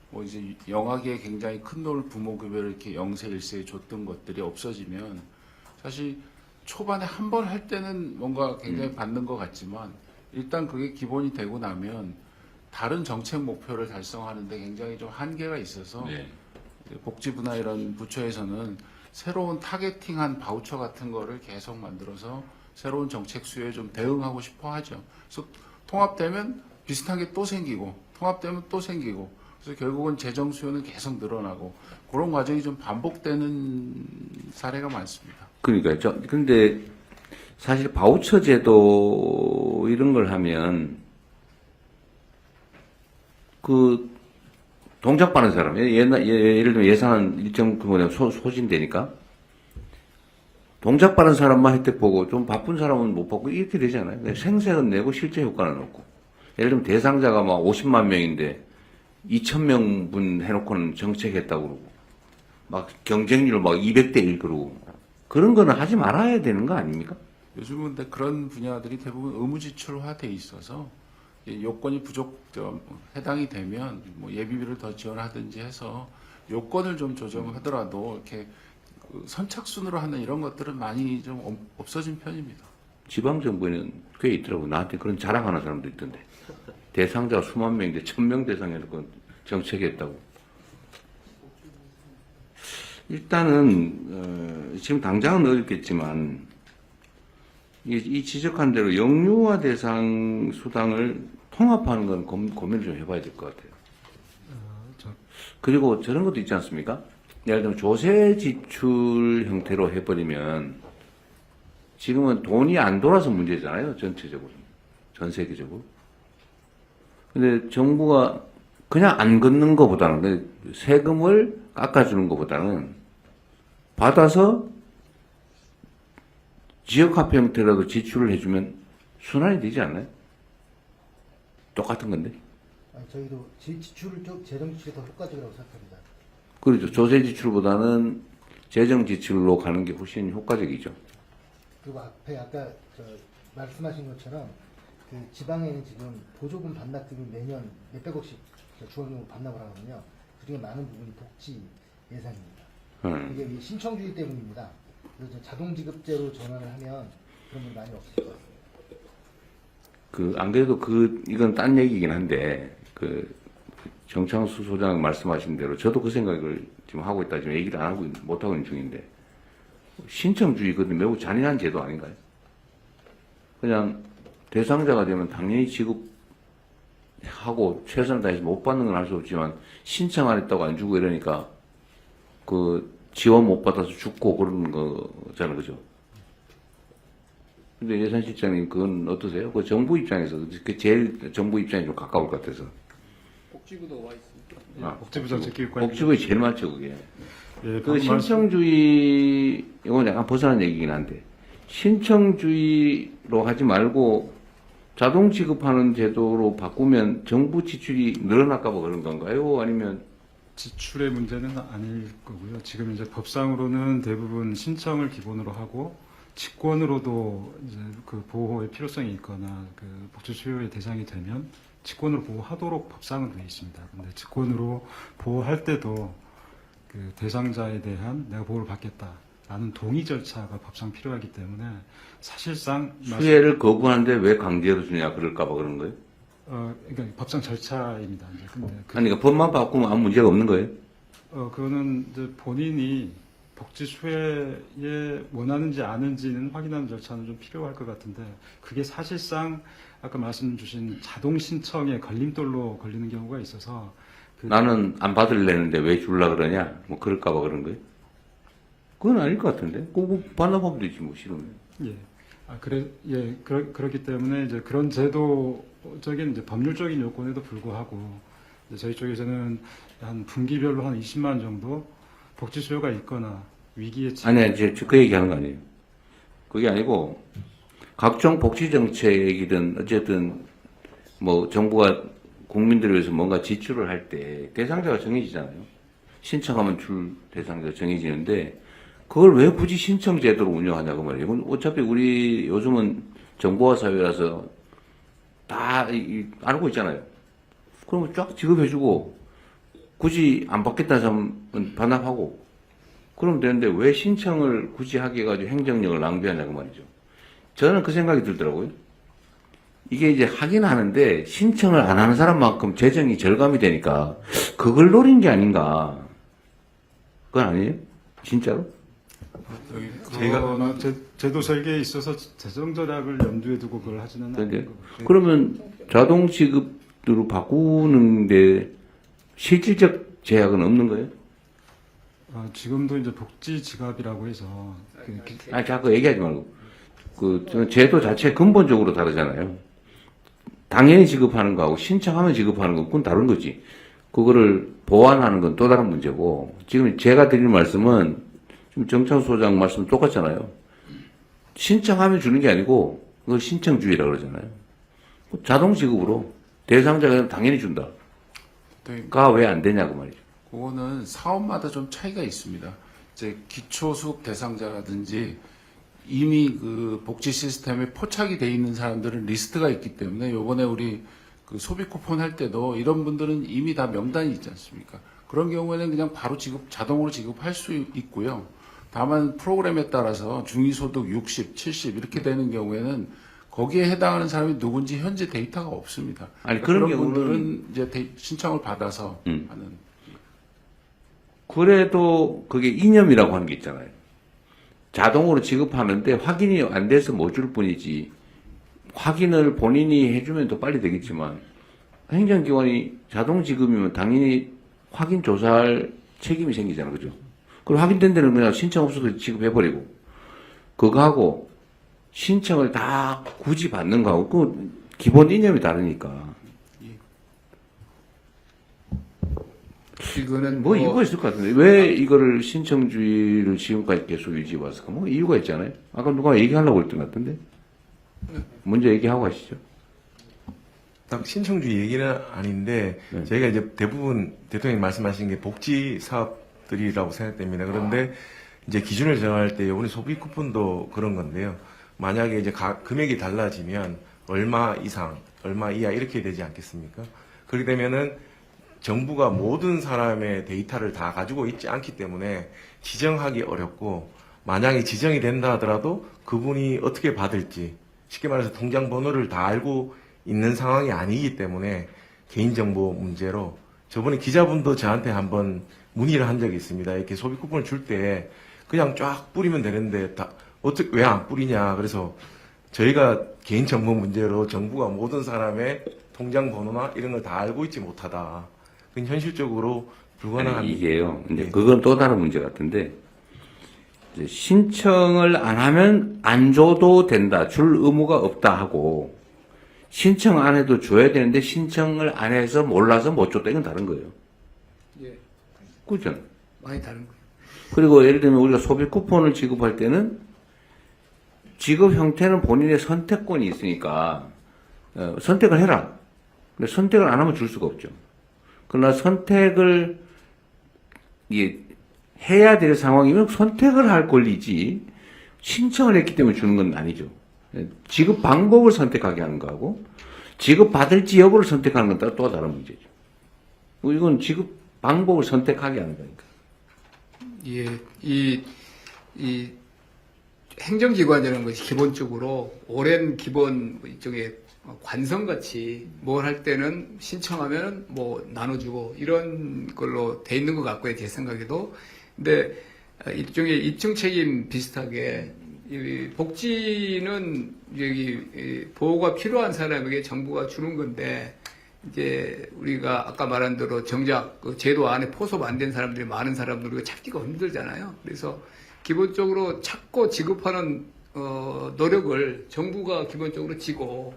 뭐 이제 영아기에 굉장히 큰 돈을 부모급여를 이렇게 0세 1세에 줬던 것들이 없어지면 사실 초반에 한 번 할 때는 뭔가 굉장히 받는 것 같지만 일단 그게 기본이 되고 나면 다른 정책 목표를 달성하는데 굉장히 좀 한계가 있어서 네. 복지부나 이런 부처에서는 새로운 타겟팅한 바우처 같은 거를 계속 만들어서 새로운 정책 수요에 좀 대응하고 싶어 하죠. 그래서 통합되면 비슷한 게 또 생기고 통합되면 또 생기고 그래서 결국은 재정 수요는 계속 늘어나고 그런 과정이 좀 반복되는 사례가 많습니다. 그러니까요. 근데 사실 바우처 제도 이런 걸 하면 그 동작 받는 사람 예를 들면 예산은 일정 규모에 소진되니까 동작 받는 사람만 혜택 보고 좀 바쁜 사람은 못 받고 이렇게 되잖아요. 생색은 내고 실제 효과는 없고 예를 들면 대상자가 막 50만 명인데 2,000명분 해놓고는 정책했다고 그러고 막 경쟁률 막 200대 1 그러고 그런 거는 하지 말아야 되는 거 아닙니까? 요즘은 근데 그런 분야들이 대부분 의무지출화돼 있어서 요건이 해당이 되면 뭐 예비비를 더 지원하든지 해서 요건을 좀 조정하더라도 이렇게 그 선착순으로 하는 이런 것들은 많이 좀 없어진 편입니다. 지방정부에는 꽤 있더라고. 나한테 그런 자랑하는 사람도 있던데. 대상자가 수만 명인데 1,000명 대상해서 정책했다고. 일단은 지금 당장은 어렵겠지만 이 지적한 대로 영유아 대상 수당을 통합하는 건 고민을 좀 해봐야 될 것 같아요. 그리고 저런 것도 있지 않습니까? 예를 들면 조세 지출 형태로 해버리면 지금은 돈이 안 돌아서 문제잖아요. 전체적으로. 전 세계적으로. 근데 정부가 그냥 안 걷는 것보다는 세금을 깎아주는 것보다는 받아서 지역화폐 형태라도 지출을 해주면 순환이 되지 않나요? 똑같은 건데. 저희도 지출을 좀 재정 지출이 더 효과적이라고 생각합니다. 그렇죠. 조세 지출보다는 재정 지출로 가는 게 훨씬 효과적이죠. 그리고 앞에 아까 말씀하신 것처럼 그 지방에는 지금 보조금 반납금이 매년 몇백억씩 중앙정부 반납을 하거든요. 그중에 많은 부분이 복지 예산입니다. 이게 이 신청주의 때문입니다. 그래서 자동 지급제로 전환을 하면 그런 분 많이 없을 것 같습니다. 안 그래도 이건 딴 얘기긴 한데, 정창수 소장 말씀하신 대로 저도 그 생각을 지금 하고 있다. 지금 얘기를 안 하고, 못하고 있는 중인데, 신청주의, 그건 매우 잔인한 제도 아닌가요? 그냥 대상자가 되면 당연히 지급하고 최선을 다해서 못 받는 건 할 수 없지만, 신청 안 했다고 안 주고 이러니까, 지원 못 받아서 죽고 그러는 거잖아요. 그죠? 근데 예산실장님, 그건 어떠세요? 정부 입장에서, 제일 정부 입장에 좀 가까울 것 같아서. 복지부도 와 있습니다. 복지부 정책기획관. 복지부에 제일 맞죠, 그게. 예, 신청주의, 이건 약간 벗어난 얘기긴 한데, 신청주의로 하지 말고 자동 지급하는 제도로 바꾸면 정부 지출이 늘어날까봐 그런 건가요? 아니면 지출의 문제는 아닐 거고요. 지금 이제 법상으로는 대부분 신청을 기본으로 하고 직권으로도 이제 보호의 필요성이 있거나 복지 수요의 대상이 되면 직권으로 보호하도록 법상은 되어 있습니다. 근데 직권으로 보호할 때도 대상자에 대한 내가 보호를 받겠다라는 동의 절차가 법상 필요하기 때문에 사실상 수혜를 거부하는데 왜 강제로 주냐 그럴까봐 그런 거예요? 그러니까 법상 절차입니다. 이제 근데 그러니까 법만 바꾸면 아무 문제가 없는 거예요? 그거는 이제 본인이 복지 수혜에 원하는지 아는지는 확인하는 절차는 좀 필요할 것 같은데 그게 사실상 아까 말씀 주신 자동 신청의 걸림돌로 걸리는 경우가 있어서 나는 안 받을래는데 왜 줄라 그러냐? 뭐 그럴까봐 그런 거예요? 그건 아닐 것 같은데? 그거 반납하면 되지 뭐 싫으면. 예. 그렇기 때문에 이제 그런 제도적인 이제 법률적인 요건에도 불구하고 이제 저희 쪽에서는 한 분기별로 한 20만 정도 복지 수요가 있거나 위기에 아니, 이제 그 얘기하는 거 아니에요. 그게 아니고 각종 복지 정책이든 어쨌든 뭐 정부가 국민들을 위해서 뭔가 지출을 할 때 대상자가 정해지잖아요. 신청하면 줄 대상자가 정해지는데 그걸 왜 굳이 신청 제도로 운영하냐고 말이에요. 이건 어차피 우리 요즘은 정보화 사회라서 다 알고 있잖아요. 그러면 쫙 지급해주고 굳이 안 받겠다는 사람은 반납하고 그러면 되는데 왜 신청을 굳이 하게 해가지고 행정력을 낭비하냐고 말이죠. 저는 그 생각이 들더라고요. 이게 이제 하긴 하는데 신청을 안 하는 사람만큼 재정이 절감이 되니까 그걸 노린 게 아닌가. 그건 아니에요? 진짜로? 제가 제도 설계에 있어서 재정 절약을 염두에 두고 그걸 하지는 않는 거고. 그러면 자동 지급으로 바꾸는데 실질적 제약은 없는 거예요? 지금도 이제 복지 지갑이라고 해서 자꾸 얘기하지 말고 제도 자체 근본적으로 다르잖아요. 당연히 지급하는 거하고 신청하면 지급하는 건 그건 다른 거지. 그거를 보완하는 건 또 다른 문제고 지금 제가 드리는 말씀은 지금 정창수 소장 말씀 똑같잖아요. 신청하면 주는 게 아니고 그걸 신청주의라고 그러잖아요. 자동 지급으로 대상자가 당연히 준다. 가 왜 안 되냐고 말이죠. 그거는 사업마다 좀 차이가 있습니다. 이제 기초수급 대상자라든지 이미 그 복지 시스템에 포착이 돼 있는 사람들은 리스트가 있기 때문에 요번에 우리 그 소비 쿠폰 할 때도 이런 분들은 이미 다 명단이 있지 않습니까? 그런 경우에는 그냥 바로 자동으로 지급할 수 있고요. 다만 프로그램에 따라서 중위소득 60, 70 이렇게 되는 경우에는 거기에 해당하는 사람이 누군지 현재 데이터가 없습니다. 아니 그런 분들은 이제 신청을 받아서 하는. 그래도 그게 이념이라고 하는 게 있잖아요. 자동으로 지급하는데 확인이 안 돼서 못 줄 뿐이지 확인을 본인이 해주면 더 빨리 되겠지만 행정기관이 자동 지급이면 당연히 확인 조사할 책임이 생기잖아요. 그죠? 그리고 확인된 데는 그냥 신청 없어도 지급해버리고 그거 하고 신청을 다 굳이 받는 거하고 그 기본 이념이 다르니까 이거는 뭐 이유가 있을 것 같은데 왜 이거를 신청주의를 지금까지 계속 유지해 왔을까? 뭐 이유가 있잖아요. 아까 누가 얘기하려고 했던 것 같은데 먼저 얘기하고 가시죠. 딱 신청주의 얘기는 아닌데 저희가 이제 대부분 대통령님 말씀하신 게 복지 사업들이라고 생각됩니다. 그런데 이제 기준을 정할 때 이번에 소비 쿠폰도 그런 건데요. 만약에 이제 금액이 달라지면 얼마 이상, 얼마 이하 이렇게 되지 않겠습니까? 그렇게 되면은 정부가 모든 사람의 데이터를 다 가지고 있지 않기 때문에 지정하기 어렵고, 만약에 지정이 된다 하더라도 그분이 어떻게 받을지, 쉽게 말해서 통장 번호를 다 알고 있는 상황이 아니기 때문에 개인정보 문제로, 저번에 기자분도 저한테 한번 문의를 한 적이 있습니다. 이렇게 소비 쿠폰을 줄 때 그냥 쫙 뿌리면 되는데 어떻게 왜 안 뿌리냐. 그래서 저희가 개인정보 문제로 정부가 모든 사람의 통장 번호나 이런 걸 다 알고 있지 못하다. 그건 현실적으로 불가능한. 아니, 이게요. 근데 예. 그건 또 다른 문제 같은데, 이제 신청을 안 하면 안 줘도 된다, 줄 의무가 없다 하고, 신청 안 해도 줘야 되는데 신청을 안 해서 몰라서 못 줬다, 이건 다른 거예요. 예, 그죠? 많이 다른 거예요. 그리고 예를 들면 우리가 소비 쿠폰을 지급할 때는 지급 형태는 본인의 선택권이 있으니까 선택을 해라. 근데 선택을 안 하면 줄 수가 없죠. 그러나 선택을 해야 될 상황이면 선택을 할 권리지 신청을 했기 때문에 주는 건 아니죠. 지급 방법을 선택하게 하는 거하고 지급 받을지 여부를 선택하는 건 또 다른 문제죠. 이건 지급 방법을 선택하게 하는 거니까. 예, 이 행정기관이라는 것이 기본적으로 오랜 기본 일종의 관성같이 뭘 할 때는 신청하면 뭐 나눠주고 이런 걸로 돼 있는 것 같고요, 제 생각에도. 근데 일종의 입증 책임 비슷하게 이 복지는 여기 보호가 필요한 사람에게 정부가 주는 건데, 이제 우리가 아까 말한 대로 정작 그 제도 안에 포섭 안 된 사람들이 많은 사람들 우리가 찾기가 힘들잖아요. 그래서 기본적으로 찾고 지급하는 노력을 정부가 기본적으로 지고,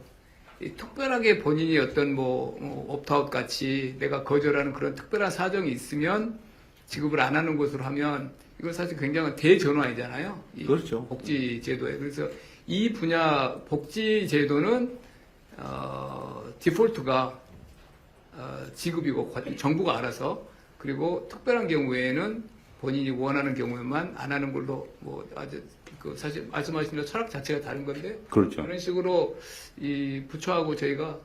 특별하게 본인이 어떤 옵트아웃 같이 내가 거절하는 그런 특별한 사정이 있으면 지급을 안 하는 것으로 하면 이건 사실 굉장한 대전환이잖아요. 이 그렇죠. 복지 제도에. 그래서 이 분야 복지 제도는 디폴트가 지급이고 정부가 알아서, 그리고 특별한 경우에는 본인이 원하는 경우에만 안 하는 걸로 아주 사실 말씀하신 대로 철학 자체가 다른 건데, 그렇죠. 그런 식으로 이 부처하고 저희가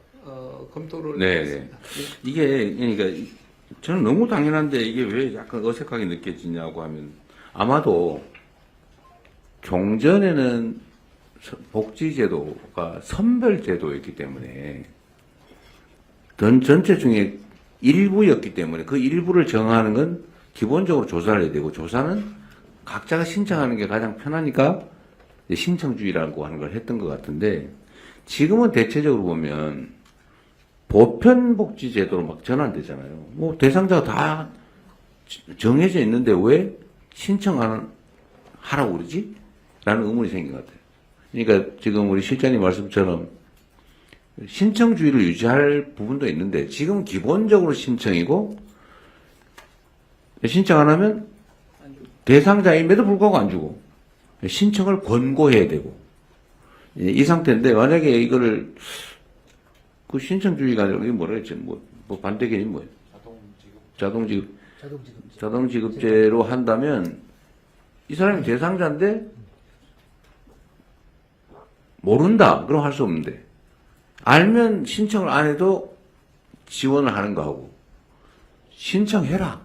검토를 네, 했습니다. 이게 그러니까 저는 너무 당연한데 이게 왜 약간 어색하게 느껴지냐고 하면, 아마도 종전에는 복지제도가 선별제도였기 때문에 전체 중에 일부였기 때문에 그 일부를 정하는 건 기본적으로 조사를 해야 되고, 조사는 각자가 신청하는 게 가장 편하니까 신청주의라고 하는 걸 했던 것 같은데, 지금은 대체적으로 보면 보편복지제도로 막 전환되잖아요. 뭐 대상자가 다 정해져 있는데 왜 신청 안 하라고 그러지? 라는 의문이 생긴 것 같아요. 그러니까 지금 우리 실장님 말씀처럼 신청주의를 유지할 부분도 있는데, 지금 기본적으로 신청이고, 신청 안 하면 대상자임에도 불구하고 안 주고, 신청을 권고해야 되고, 이 상태인데, 만약에 이거를 그 신청주의가 아니라 이게 뭐라 했지? 뭐 반대 개념이 뭐예요? 자동지급제로 한다면 이 사람이 대상자인데 모른다. 그럼 할 수 없는데, 알면 신청을 안 해도 지원을 하는 거하고, 신청해라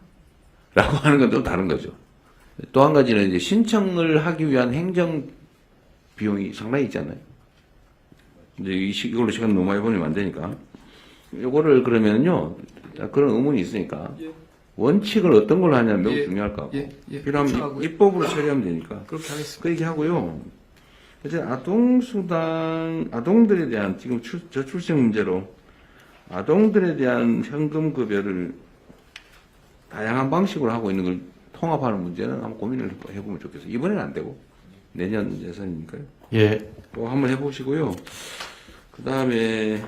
라고 하는 건 또 다른 거죠. 또 한 가지는 이제 신청을 하기 위한 행정 비용이 상당히 있잖아요. 이제 이걸로 시간 너무 많이 보내면 안 되니까. 요거를 그러면요, 그런 의문이 있으니까 원칙을 어떤 걸로 하냐면 매우 중요할 것 같고, 필요하면 입법으로 처리하면 되니까. 그렇게 하겠습니다. 그 얘기 하고요. 이제 아동들에 대한 지금 저출생 문제로 아동들에 대한 현금 급여를 다양한 방식으로 하고 있는 걸 통합하는 문제는 한번 고민을 해보면 좋겠어요. 이번에는 안 되고 내년 예산이니까요. 예. 또 한번 해보시고요. 그 다음에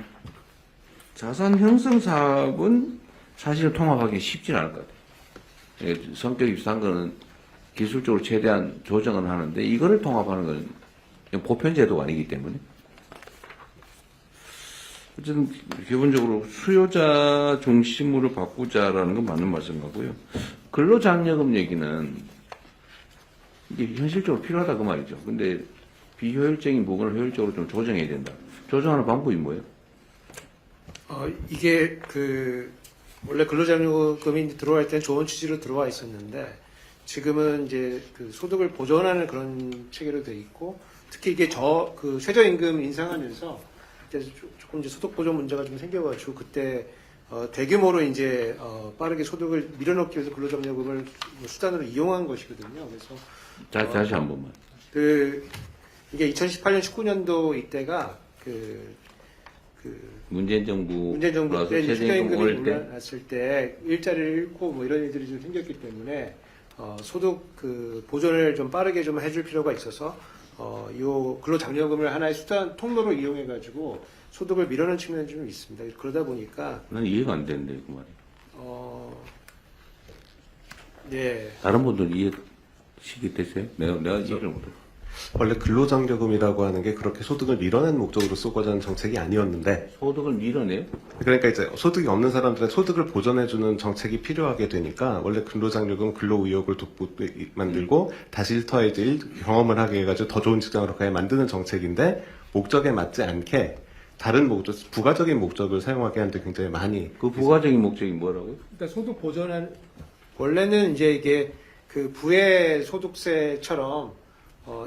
자산 형성 사업은 사실 통합하기 쉽진 않을 것 같아요. 성격이 비슷한 거는 기술적으로 최대한 조정은 하는데, 이거를 통합하는 건 보편제도가 아니기 때문에. 어쨌든 기본적으로 수요자 중심으로 바꾸자라는 건 맞는 말씀 같고요. 근로장려금 얘기는 이게 현실적으로 필요하다 그 말이죠. 근데 비효율적인 부분을 효율적으로 좀 조정해야 된다. 조정하는 방법이 뭐예요? 이게 원래 근로장려금이 이제 들어갈 때는 좋은 취지로 들어와 있었는데 지금은 이제 그 소득을 보전하는 그런 체계로 돼 있고 특히 이게 그 최저임금 인상하면서 이제 조금 이제 소득 보전 문제가 좀 생겨가지고 그때 대규모로 이제 빠르게 소득을 밀어넣기 위해서 근로장려금을 수단으로 이용한 것이거든요. 그래서 다시 한 번만. 이게 2018년 19년도 이때가 문재인 정부 문재인 정부 때 최저임금 최저임금이 오를 때 올랐을 때 일자리를 잃고 뭐 이런 일들이 좀 생겼기 때문에 소득 보전을 좀 빠르게 좀 해줄 필요가 있어서 요 근로장려금을 하나의 수단 통로로 이용해 가지고 소득을 밀어넣는 측면이 좀 있습니다. 그러다 보니까 난 이해가 안 되는데 그 말이. 네. 다른 분들 이해식이 되세요? 내가 이해를 못해. 원래 근로장려금이라고 하는 게 그렇게 소득을 밀어내는 목적으로 쓰고자 하는 정책이 아니었는데 소득을 밀어내요? 그러니까 이제 소득이 없는 사람들의 소득을 보전해주는 정책이 필요하게 되니까 원래 근로장려금 근로의욕을 만들고 다시 일터에 경험을 하게 해가지고 더 좋은 직장으로 가게 만드는 정책인데 목적에 맞지 않게 다른 목적, 부가적인 목적을 사용하게 하는데 굉장히 많이 그 부가적인 목적이 뭐라고요? 그러니까 소득 보전한 원래는 이제 이게 그 부의 소득세처럼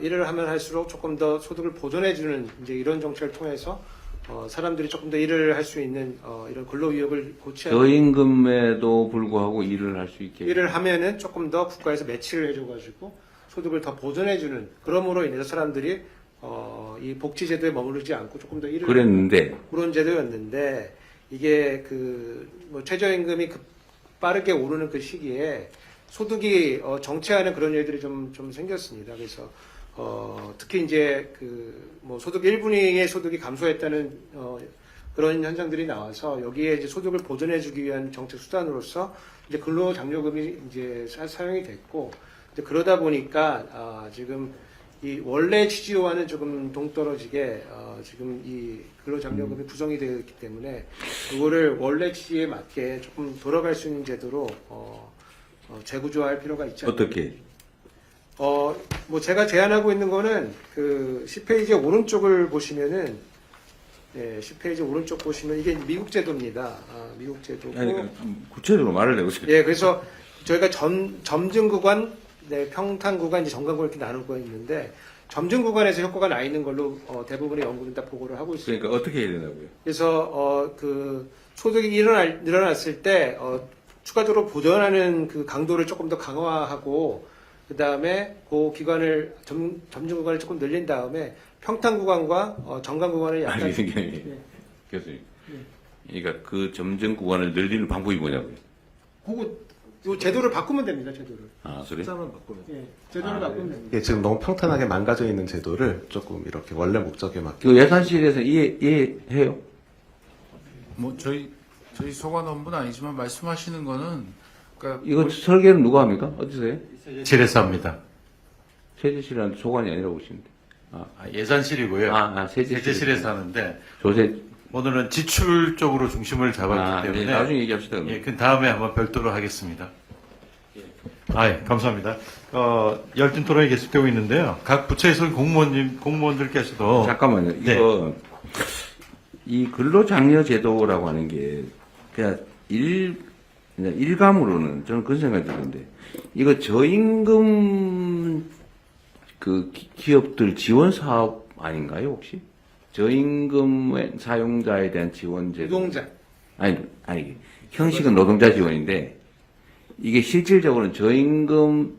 일을 하면 할수록 조금 더 소득을 보전해주는 이제 이런 정책을 통해서 사람들이 조금 더 일을 할 수 있는 이런 근로의욕을 고취하는 저임금에도 불구하고 일을 할 수 있게. 일을 하면은 조금 더 국가에서 매치를 해줘가지고 소득을 더 보전해주는 그럼으로 인해서 사람들이 이 복지제도에 머무르지 않고 조금 더 일을 그랬는데 그런 제도였는데 이게 뭐 최저임금이 빠르게 오르는 그 시기에 소득이 정체하는 그런 일들이 좀 생겼습니다. 그래서 특히 이제 뭐 소득 1분위의 소득이 감소했다는 그런 현상들이 나와서 여기에 이제 소득을 보전해주기 위한 정책 수단으로서 이제 근로장려금이 이제 사용이 됐고 이제 그러다 보니까 지금 이 원래 취지와는 조금 동떨어지게 지금 이 근로장려금이 구성이 되어 있기 때문에 그거를 원래 취지에 맞게 조금 돌아갈 수 있는 제도로 재구조할 필요가 있지 않나. 어떻게? 뭐 제가 제안하고 있는 거는 그 10페이지 오른쪽을 보시면은 10페이지 오른쪽 보시면 이게 미국 제도입니다. 미국 제도고. 아니, 구체적으로 말을 해보세요. 예, 그래서 저희가 점증 구간, 평탄 구간, 이제 정강 구간 이렇게 나누고 있는데 점증 구간에서 효과가 나 있는 걸로 대부분의 연구는 다 보고를 하고 있습니다. 그러니까 어떻게 해야 되냐고요? 그래서 그 소득이 늘어났을 때 추가적으로 보전하는 그 강도를 조금 더 강화하고 그 다음에 그 기간을 점증 구간을 조금 늘린 다음에 평탄 구간과 정강 구간을 약간 아니, 교수님. 그러니까 그 점증 구간을 늘리는 방법이 뭐냐고요? 요 제도를 바꾸면 됩니다. 제도를. 아, 그래? 제도를 바꾸면 됩니다. 이게 지금 너무 평탄하게 망가져 있는 제도를 조금 이렇게 원래 목적에 맞게 그 예산실에서 이해해요? 뭐 저희 소관원부는 아니지만 말씀하시는 거는 그러니까 이거 설계는 누가 합니까? 어디서 해요? 실에서 합니다. 세제실한테 소관이 아니라고 보시는데. 예산실이고요. 세제실에서 하는데 조세. 오늘은 지출 쪽으로 중심을 잡았기 때문에 나중에 얘기합시다. 그러면. 그 다음에 한번 별도로 하겠습니다. 감사합니다. 열띤 토론이 계속되고 있는데요. 각 부처에서 공무원들께서도 잠깐만요. 이거 이 근로장려 제도라고 하는 게 그냥 일감으로는 저는 그런 생각이 드는데 이거 저임금 그 기업들 지원 사업 아닌가요 혹시? 저임금 사용자에 대한 지원 제도. 노동자. 아니 형식은 노동자 지원인데 이게 실질적으로는 저임금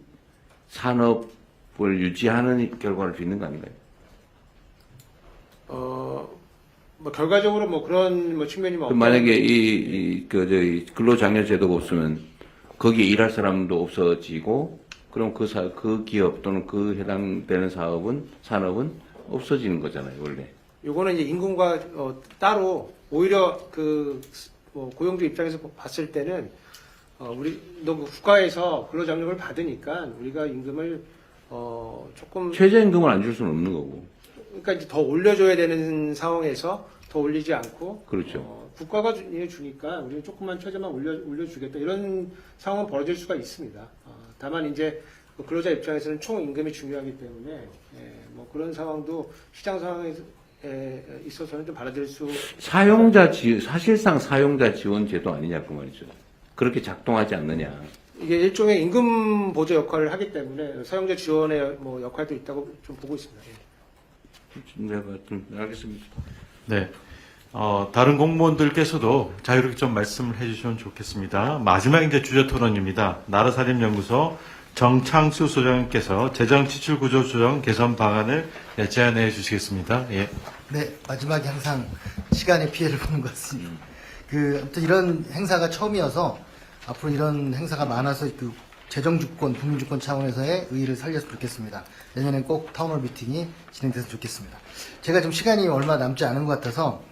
산업을 유지하는 결과를 빚는 거 아닌가요? 뭐 결과적으로 뭐 그런 뭐 측면이 뭐 만약에 저희 근로장려 제도가 없으면 거기에 일할 사람도 없어지고 그럼 그 기업 또는 그 해당되는 산업은 없어지는 거잖아요 원래. 요거는 이제 임금과 따로 오히려 뭐 고용주 입장에서 봤을 때는 우리도 국가에서 근로장려를 받으니까 우리가 임금을 조금 최저임금을 안 줄 수는 없는 거고. 그러니까 이제 더 올려줘야 되는 상황에서 더 올리지 않고 그렇죠. 국가가 주니까 우리는 조금만 최저만 올려주겠다 이런 상황은 벌어질 수가 있습니다. 다만 이제 근로자 입장에서는 총 임금이 중요하기 때문에 뭐 그런 상황도 시장 상황에 있어서는 좀 받아들일 수 사실상 사용자 지원 제도 아니냐 그 말이죠. 그렇게 작동하지 않느냐. 이게 일종의 임금 보조 역할을 하기 때문에 사용자 지원의 뭐 역할도 있다고 좀 보고 있습니다. 네, 알겠습니다. 네. 다른 공무원들께서도 자유롭게 좀 말씀을 해주시면 좋겠습니다. 마지막 이제 주제 토론입니다. 나라살림연구소 정창수 소장님께서 재정 지출 구조 조정 개선 방안을 제안해 주시겠습니다. 예. 네, 마지막에 항상 시간의 피해를 보는 것 같습니다. 아무튼 이런 행사가 처음이어서 앞으로 이런 행사가 많아서 재정주권, 국민주권 차원에서의 의의를 살렸으면 좋겠습니다. 내년엔 꼭 타운홀 미팅이 진행됐으면 좋겠습니다. 제가 지금 시간이 얼마 남지 않은 것 같아서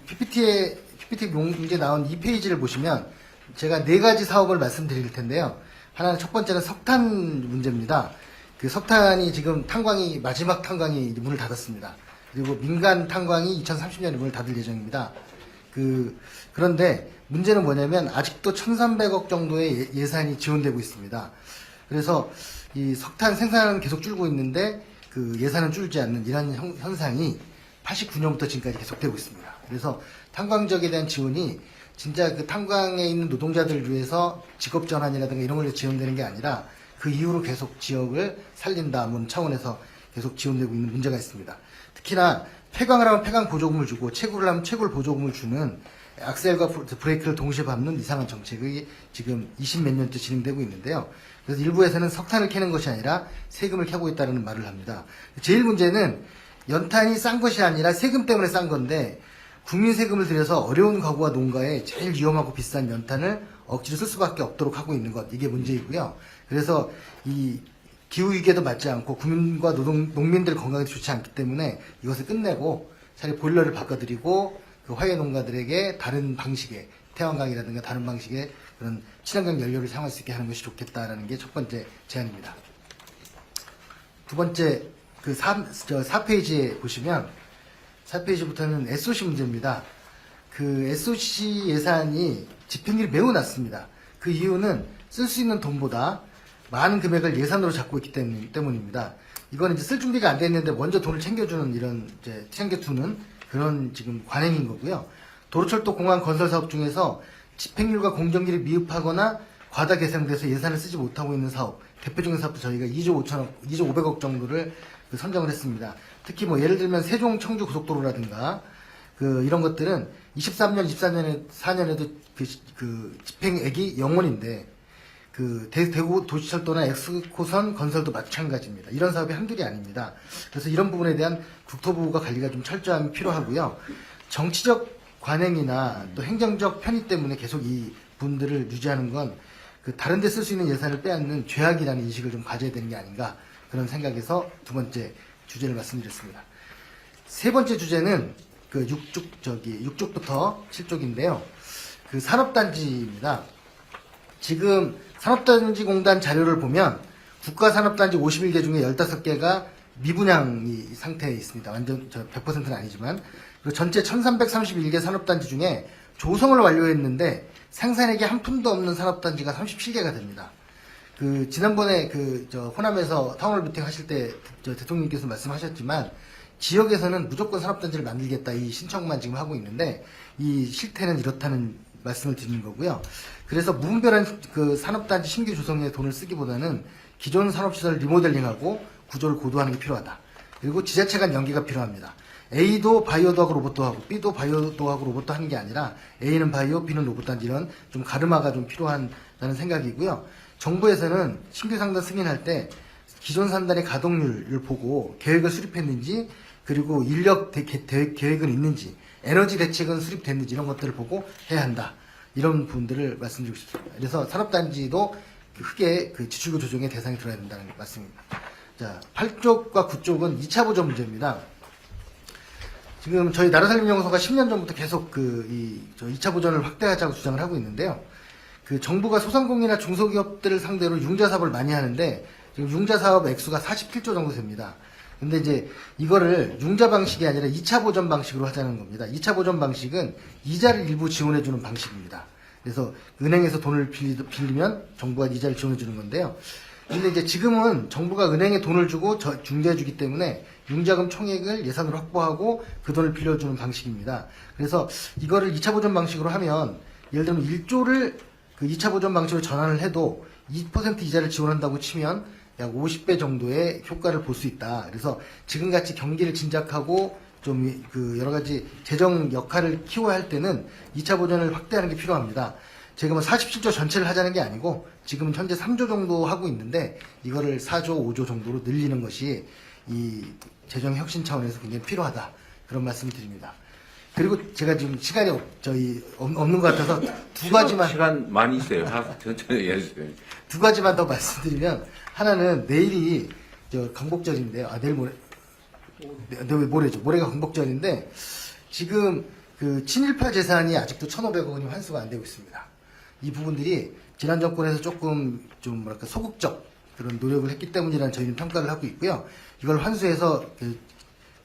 PPT 문제 나온 2페이지를 보시면 제가 4가지 사업을 말씀드릴 텐데요. 하나는 첫 번째는 석탄 문제입니다. 석탄이 지금 마지막 탄광이 이제 문을 닫았습니다. 그리고 민간 탄광이 2030년에 문을 닫을 예정입니다. 그런데 문제는 뭐냐면 아직도 1,300억 정도의 예산이 지원되고 있습니다. 그래서 이 석탄 생산은 계속 줄고 있는데 예산은 줄지 않는 이런 현상이 89년부터 지금까지 계속되고 있습니다. 그래서 탄광지역에 대한 지원이 진짜 탄광에 있는 노동자들을 위해서 직업 전환이라든가 이런 걸로 지원되는 게 아니라 그 이후로 계속 지역을 살린다 뭐 차원에서 계속 지원되고 있는 문제가 있습니다. 특히나 폐광을 하면 폐광 보조금을 주고 채굴을 하면 채굴 보조금을 주는 악셀과 브레이크를 동시에 밟는 이상한 정책이 지금 20몇 년째 진행되고 있는데요. 그래서 일부에서는 석탄을 캐는 것이 아니라 세금을 캐고 있다는 말을 합니다. 제일 문제는 연탄이 싼 것이 아니라 세금 때문에 싼 건데 국민 세금을 들여서 어려운 가구와 농가에 제일 위험하고 비싼 연탄을 억지로 쓸 수밖에 없도록 하고 있는 것, 이게 문제이고요. 그래서 이 기후위기에도 맞지 않고 국민과 농민들 건강에 좋지 않기 때문에 이것을 끝내고 차라리 보일러를 바꿔드리고 화훼 농가들에게 다른 방식의 태양광이라든가 다른 방식의 그런 친환경 연료를 사용할 수 있게 하는 것이 좋겠다라는 게 첫 번째 제안입니다. 두 번째 4페이지에 보시면 4페이지부터는 SOC 문제입니다. SOC 예산이 집행률이 매우 낮습니다. 그 이유는 쓸 수 있는 돈보다 많은 금액을 예산으로 잡고 있기 때문입니다. 이거는 이제 쓸 준비가 안 돼 있는데 먼저 돈을 챙겨주는 이런 챙겨두는 그런 지금 관행인 거고요. 도로철도 공항 건설 사업 중에서 집행률과 공정률이 미흡하거나 과다 계산돼서 예산을 쓰지 못하고 있는 사업, 대표적인 사업도 저희가 2조 500억 정도를 선정을 했습니다. 특히 예를 들면 세종 청주 고속도로라든가 이런 것들은 23년, 24년에도 집행액이 0원인데 대구 도시철도나 엑스코선 건설도 마찬가지입니다. 이런 사업이 한둘이 아닙니다. 그래서 이런 부분에 대한 국토부가 관리가 좀 철저함이 필요하고요. 정치적 관행이나 또 행정적 편의 때문에 계속 이 분들을 유지하는 건 다른 데 쓸 수 있는 예산을 빼앗는 죄악이라는 인식을 좀 가져야 되는 게 아닌가 그런 생각에서 두 번째 주제를 말씀드렸습니다. 세 번째 주제는 6쪽부터 7쪽인데요. 산업단지입니다. 지금 산업단지공단 자료를 보면 국가산업단지 51개 중에 15개가 미분양 상태에 있습니다. 완전 100%는 아니지만. 그리고 전체 1331개 산업단지 중에 조성을 완료했는데 생산액이 한 푼도 없는 산업단지가 37개가 됩니다. 지난번에 호남에서 타운홀 미팅 하실 때 대통령께서 말씀하셨지만 지역에서는 무조건 산업단지를 만들겠다 이 신청만 지금 하고 있는데 이 실태는 이렇다는 말씀을 드리는 거고요. 그래서 무분별한 산업단지 신규 조성에 돈을 쓰기보다는 기존 산업시설 리모델링하고 구조를 고도화하는 게 필요하다. 그리고 지자체 간 연계가 필요합니다. A도 바이오도 하고 로봇도 하고 B도 바이오도 하고 로봇도 하는 게 아니라 A는 바이오, B는 로봇단지 이런 좀 가르마가 좀 필요하다는 생각이고요. 정부에서는 신규 상단 승인할 때 기존 상단의 가동률을 보고 계획을 수립했는지 그리고 인력 계획은 있는지 에너지 대책은 수립됐는지 이런 것들을 보고 해야 한다. 이런 부분들을 말씀드리고 싶습니다. 그래서 산업단지도 크게 지출구 조정의 대상이 들어야 된다는 말씀입니다. 자, 8쪽과 9쪽은 2차 보전 문제입니다. 지금 저희 나라살림연구소가 10년 전부터 계속 2차 보전을 확대하자고 주장을 하고 있는데요. 정부가 소상공인이나 중소기업들을 상대로 융자 사업을 많이 하는데 지금 융자 사업 액수가 47조 정도 됩니다. 근데 이제 이거를 융자 방식이 아니라 2차 보전 방식으로 하자는 겁니다. 2차 보전 방식은 이자를 일부 지원해주는 방식입니다. 그래서 은행에서 돈을 빌리면 정부가 이자를 지원해주는 건데요. 근데 이제 지금은 정부가 은행에 돈을 주고 중개해주기 때문에 융자금 총액을 예산으로 확보하고 그 돈을 빌려주는 방식입니다. 그래서 이거를 2차 보전 방식으로 하면 예를 들면 1조를 그 2차 보전 방식으로 전환을 해도 2% 이자를 지원한다고 치면 약 50배 정도의 효과를 볼 수 있다. 그래서 지금같이 경기를 진작하고 좀 그 여러 가지 재정 역할을 키워야 할 때는 2차 보전을 확대하는 게 필요합니다. 지금은 47조 전체를 하자는 게 아니고 지금은 현재 3조 정도 하고 있는데 이거를 4조, 5조 정도로 늘리는 것이 이 재정 혁신 차원에서 굉장히 필요하다. 그런 말씀을 드립니다. 그리고 제가 지금 시간이 없는 것 같아서 두 가지만 시간 많이 있어요. 천천히 해주세요. 두 가지만 더 말씀드리면 하나는 내일이 저 광복절인데요. 내일 모레죠. 모레가 광복절인데 지금 그 친일파 재산이 아직도 1,500억 원이 환수가 안 되고 있습니다. 이 부분들이 지난 정권에서 조금 좀 뭐랄까 소극적 그런 노력을 했기 때문이라는 저희는 평가를 하고 있고요. 이걸 환수해서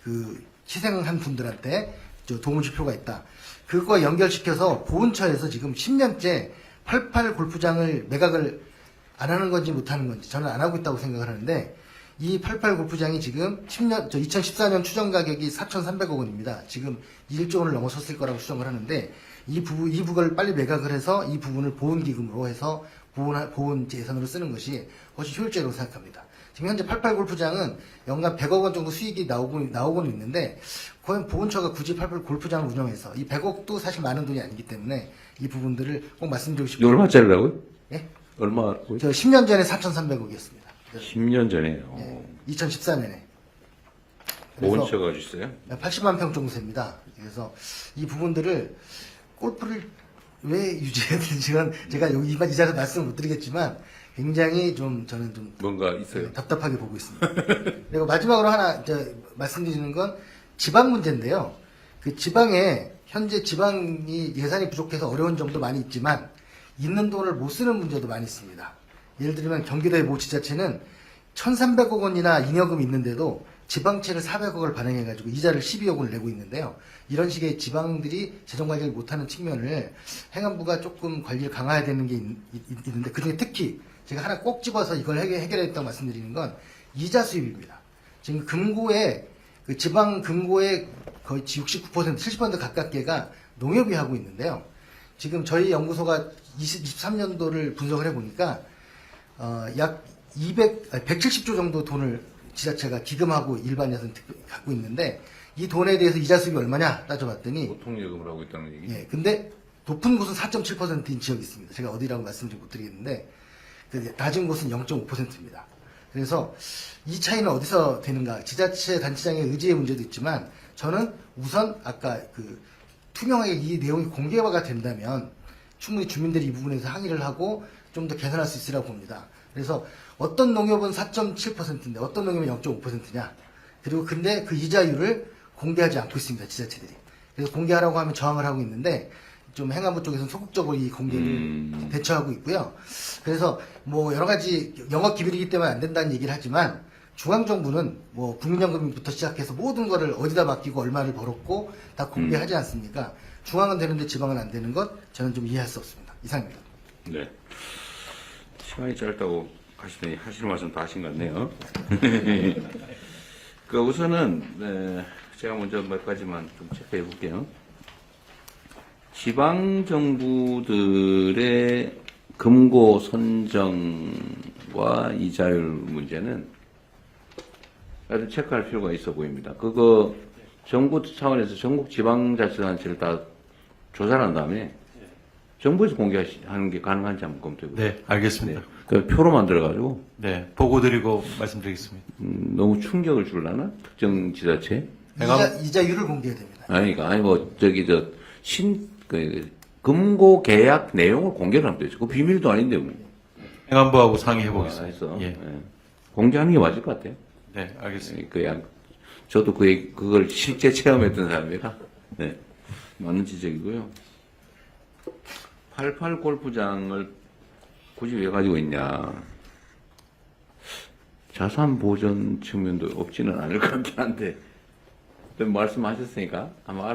그 희생한 분들한테 도움을 줄 필요가 있다. 그거와 연결시켜서 보훈처에서 지금 10년째 88 골프장을 매각을 안 하는 건지 못 하는 건지 저는 안 하고 있다고 생각을 하는데 이 88 골프장이 지금 2014년 추정 가격이 4,300억 원입니다. 지금 1조 원을 넘어섰을 거라고 추정을 하는데 이 부분을 빨리 매각을 해서 이 부분을 보훈기금으로 해서 보훈 예산으로 쓰는 것이 훨씬 효율적이라고 생각합니다. 지금 현재 88 골프장은 연간 100억 원 정도 수익이 나오고는 있는데 과연 보훈처가 굳이 88 골프장을 운영해서 이 100억도 사실 많은 돈이 아니기 때문에 이 부분들을 꼭 말씀드리고 싶습니다. 얼마짜리라고요? 예? 얼마라고요? 저 10년 전에 4,300억이었습니다. 10년 전에. 예, 2014년에. 보훈처가 주세요? 80만 평 정도 됩니다. 그래서 이 부분들을 골프를 왜 유지해야 되는지는 제가 여기 이 자리에서 말씀을 못 드리겠지만 굉장히 좀 저는 좀 뭔가 있어요. 답답하게 보고 있습니다. 그리고 마지막으로 하나 말씀드리는 건 지방 문제인데요. 그 지방에 현재 지방이 예산이 부족해서 어려운 점도 많이 있지만 있는 돈을 못 쓰는 문제도 많이 있습니다. 예를 들면 경기도의 모 지자체는 1,300억 원이나 잉여금이 있는데도 지방채를 400억을 발행해가지고 이자를 12억 원을 내고 있는데요. 이런 식의 지방들이 재정 관리를 못하는 측면을 행안부가 조금 관리를 강화해야 되는 게 있는데 그중에 특히 제가 하나 꼭 집어서 이걸 해결했다고 말씀드리는 건 이자 수입입니다. 지금 금고에 그 지방 금고의 거의 69% 70% 가깝게가 농협이 하고 있는데요. 지금 저희 연구소가 23년도를 분석을 해보니까 약 170조 정도 돈을 지자체가 기금하고 일반 예산 갖고 있는데 이 돈에 대해서 이자 수입이 얼마냐 따져봤더니 보통예금을 하고 있다는 얘기. 예, 근데 높은 곳은 4.7%인 지역이 있습니다. 제가 어디라고 말씀 좀 못 드리겠는데 낮은 곳은 0.5%입니다. 그래서 이 차이는 어디서 되는가? 지자체 단체장의 의지의 문제도 있지만 저는 우선 아까 그 투명하게 이 내용이 공개화가 된다면 충분히 주민들이 이 부분에서 항의를 하고 좀 더 개선할 수 있으라고 봅니다. 그래서 어떤 농협은 4.7%인데 어떤 농협은 0.5%냐? 그리고 근데 그 이자율을 공개하지 않고 있습니다. 지자체들이. 그래서 공개하라고 하면 저항을 하고 있는데 좀 행안부 쪽에서는 소극적으로 이 공개를 대처하고 있고요. 그래서 뭐 여러 가지 영업 기밀이기 때문에 안 된다는 얘기를 하지만 중앙정부는 뭐 국민연금부터 시작해서 모든 거를 어디다 맡기고 얼마를 벌었고 다 공개하지 않습니까? 중앙은 되는데 지방은 안 되는 것 저는 좀 이해할 수 없습니다. 이상입니다. 네. 시간이 짧다고 하시더니 하시는 말씀 다 하신 것 같네요. 그 우선은 제가 먼저 몇 가지만 좀 체크해 볼게요. 지방 정부들의 금고 선정과 이자율 문제는 아주 체크할 필요가 있어 보입니다. 그거 정부 차원에서 전국 지방자치단체를 다 조사를 한 다음에 정부에서 공개하는 게 가능한지 한번 검토해 보세요. 네, 알겠습니다. 그 표로 만들어가지고 네, 보고 드리고 말씀드리겠습니다. 너무 충격을 주려나? 특정 지자체? 이자율을 공개해야 됩니다. 아니 뭐 금고 계약 내용을 공개를 하면 되죠. 그 비밀도 아닌데 뭐. 행안부하고 상의해 보겠습니다. 해서 예. 공개하는 게 맞을 것 같아요. 네, 알겠습니다. 그냥 저도 그걸 실제 체험했던 사람이라 네, 맞는 지적이고요. 88 골프장을 굳이 왜 가지고 있냐? 자산 보전 측면도 없지는 않을 것 같긴 한데 말씀하셨으니까 한번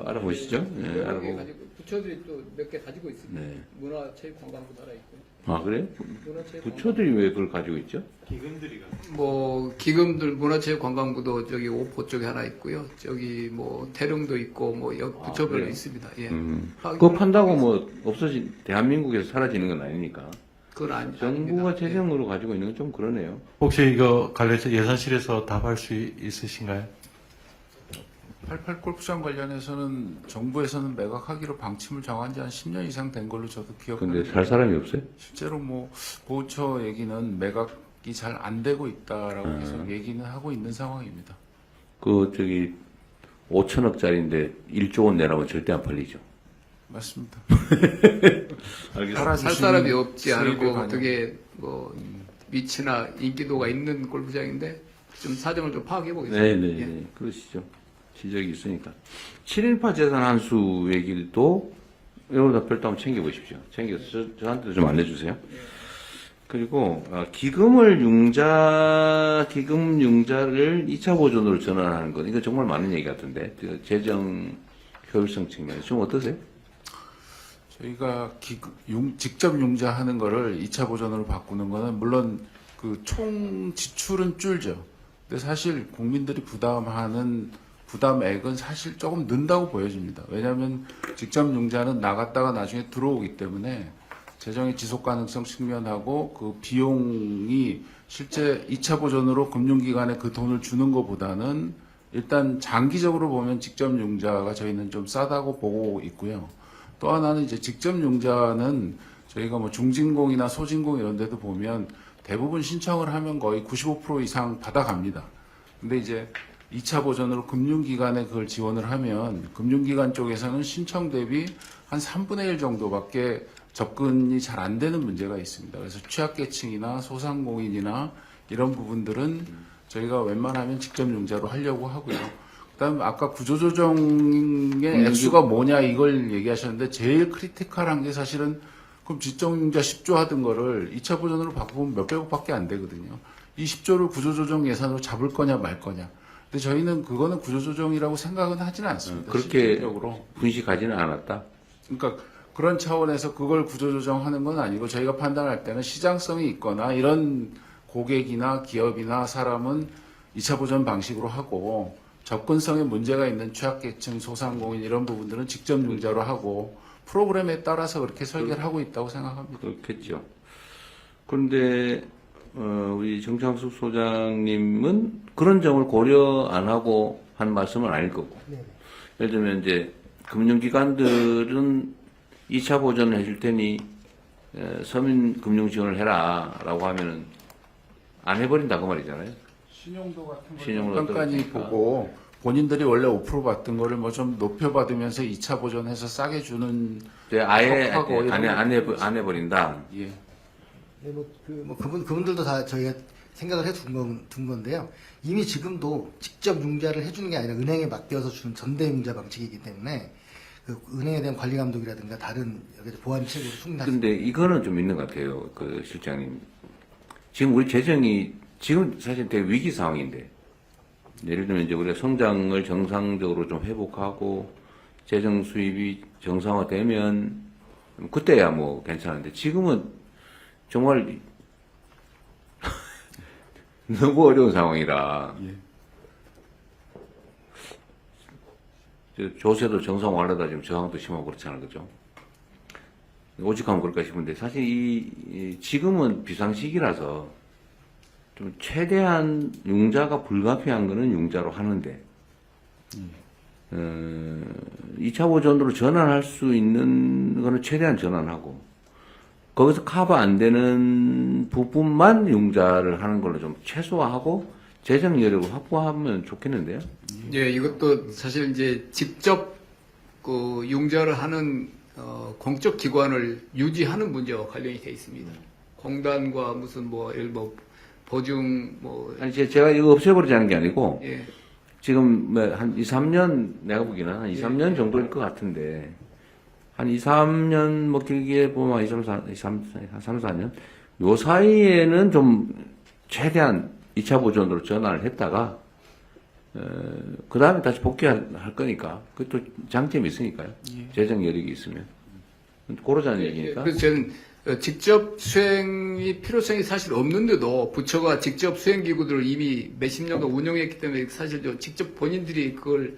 알아보시죠. 네, 알아보고. 부처들이 또 몇 개 가지고 있습니다. 네. 문화체육관광부도 하나 있고. 아, 그래요? 부처들이 왜 그걸 가지고 있죠? 뭐 기금들 문화체육관광부도 저기 오포 쪽에 하나 있고요. 저기 뭐 태릉도 있고 뭐 부처별로 그래요? 있습니다. 예. 그거 판다고 뭐 없어진, 대한민국에서 사라지는 건 아니니까. 그건 정부가 아닙니다. 재정으로 가지고 있는 건 좀 그러네요. 혹시 이거 관련해서 예산실에서 답할 수 있으신가요? 88 골프장 관련해서는 정부에서는 매각하기로 방침을 정한 지 한 10년 이상 된 걸로 저도 근데 기억하는데 살 사람이 없어요? 실제로 뭐 보호처 얘기는 매각이 잘 안 되고 있다라고 계속 얘기는 하고 있는 상황입니다. 그, 5천억짜리인데 1조 원 내라면 절대 안 팔리죠. 맞습니다. 살 사람이 없지 수입에 않고 반영. 어떻게 뭐 위치나 인기도가 있는 골프장인데 좀 사정을 좀 파악해 보겠습니다. 네네. 예. 그러시죠. 지적이 있으니까. 718 재산 환수 얘기도 여기다 별도 한번 챙겨보십시오. 챙겨서 저한테도 좀 알려주세요. 그리고 기금 융자를 2차 보존으로 전환하는 것, 이거 정말 많은 얘기 같은데 그 재정 효율성 측면에서 좀 어떠세요? 저희가 직접 융자하는 거를 2차 보전으로 바꾸는 거는 물론 그 총 지출은 줄죠. 근데 사실 국민들이 부담하는 부담액은 사실 조금 는다고 보여집니다. 왜냐하면 직접 융자는 나갔다가 나중에 들어오기 때문에 재정의 지속 가능성 측면하고 그 비용이 실제 2차 보전으로 금융기관에 그 돈을 주는 것보다는 일단 장기적으로 보면 직접 융자가 저희는 좀 싸다고 보고 있고요. 또 하나는 이제 직접 융자는 저희가 뭐 중진공이나 소진공 이런 데도 보면 대부분 신청을 하면 거의 95% 이상 받아갑니다. 근데 이제 2차 보전으로 금융기관에 그걸 지원을 하면 금융기관 쪽에서는 신청 대비 한 3분의 1 정도밖에 접근이 잘 안 되는 문제가 있습니다. 그래서 취약계층이나 소상공인이나 이런 부분들은 저희가 웬만하면 직접 융자로 하려고 하고요. 그다음에 아까 구조조정의 액수가 뭐냐 이걸 얘기하셨는데 제일 크리티컬한 게 사실은 그럼 직접융자 10조 하던 거를 2차 보전으로 바꾸면 몇백억밖에 안 되거든요. 이 10조를 구조조정 예산으로 잡을 거냐 말 거냐. 근데 저희는 그거는 구조조정이라고 생각은 하지는 않습니다. 그렇게 실질적으로. 분식하지는 않았다. 그러니까 그런 차원에서 그걸 구조조정하는 건 아니고 저희가 판단할 때는 시장성이 있거나 이런 고객이나 기업이나 사람은 2차 보전 방식으로 하고 접근성에 문제가 있는 취약계층, 소상공인 이런 부분들은 직접 융자로 하고 프로그램에 따라서 그렇게 설계를 하고 있다고 생각합니다. 그렇겠죠. 그런데 우리 정창숙 소장님은 그런 점을 고려 안 하고 한 말씀은 아닐 거고. 예를 들면 이제 금융기관들은 2차 보전을 해줄 테니 서민 금융 지원을 해라라고 하면은 안 해버린다 그 말이잖아요. 신용도 같은 신용도 걸 깐깐히 떨어지니까. 보고 본인들이 원래 5% 받던 거를 뭐 좀 높여받으면서 2차 보전해서 싸게 주는 이제 아예 턱하고 이런 안 해버린다. 예. 네, 그분들도 다 저희가 생각을 둔 건데요. 이미 지금도 직접 융자를 해주는 게 아니라 은행에 맡겨서 주는 전대 융자 방식이기 때문에 그 은행에 대한 관리 감독이라든가 다른 여러 가지 보완책으로 충분하지. 근데 이거는 좀 있는 것 같아요, 그 실장님. 지금 우리 재정이 지금 사실 되게 위기 상황인데, 예를 들면 이제 우리가 성장을 정상적으로 좀 회복하고 재정 수입이 정상화되면 그때야 뭐 괜찮은데 지금은 정말 너무 어려운 상황이라. 조세도 정상화하려다 지금 저항도 심하고 그렇잖아요, 그죠? 오직하면 그럴까 싶은데 사실 지금은 비상시기라서 좀 최대한 융자가 불가피한 거는 융자로 하는데 2차 보전으로 전환할 수 있는 거는 최대한 전환하고 거기서 커버 안 되는 부분만 융자를 하는 걸로 좀 최소화하고 재정 여력을 확보하면 좋겠는데요. 예, 이것도 사실 이제 직접 그 융자를 하는 공적 기관을 유지하는 문제와 관련이 돼 있습니다. 공단과 무슨 뭐 보증 아니 제가 이거 없애버리자는 게 아니고 예. 지금 뭐 한 2, 3년 내가 보기에는 한 2, 3년 정도일 것 같은데 한 2, 3년 뭐 길게 보면 2, 3, 4년 요 사이에는 좀 최대한 2차 보전으로 전환을 했다가 그 다음에 다시 복귀할 거니까 그것도 장점이 있으니까요. 재정 여력이 있으면 고르자는 얘기니까. 그래서 저는 직접 수행이 필요성이 사실 없는데도 부처가 직접 수행 기구들을 이미 몇십 년간 운영했기 때문에 사실 직접 본인들이 그걸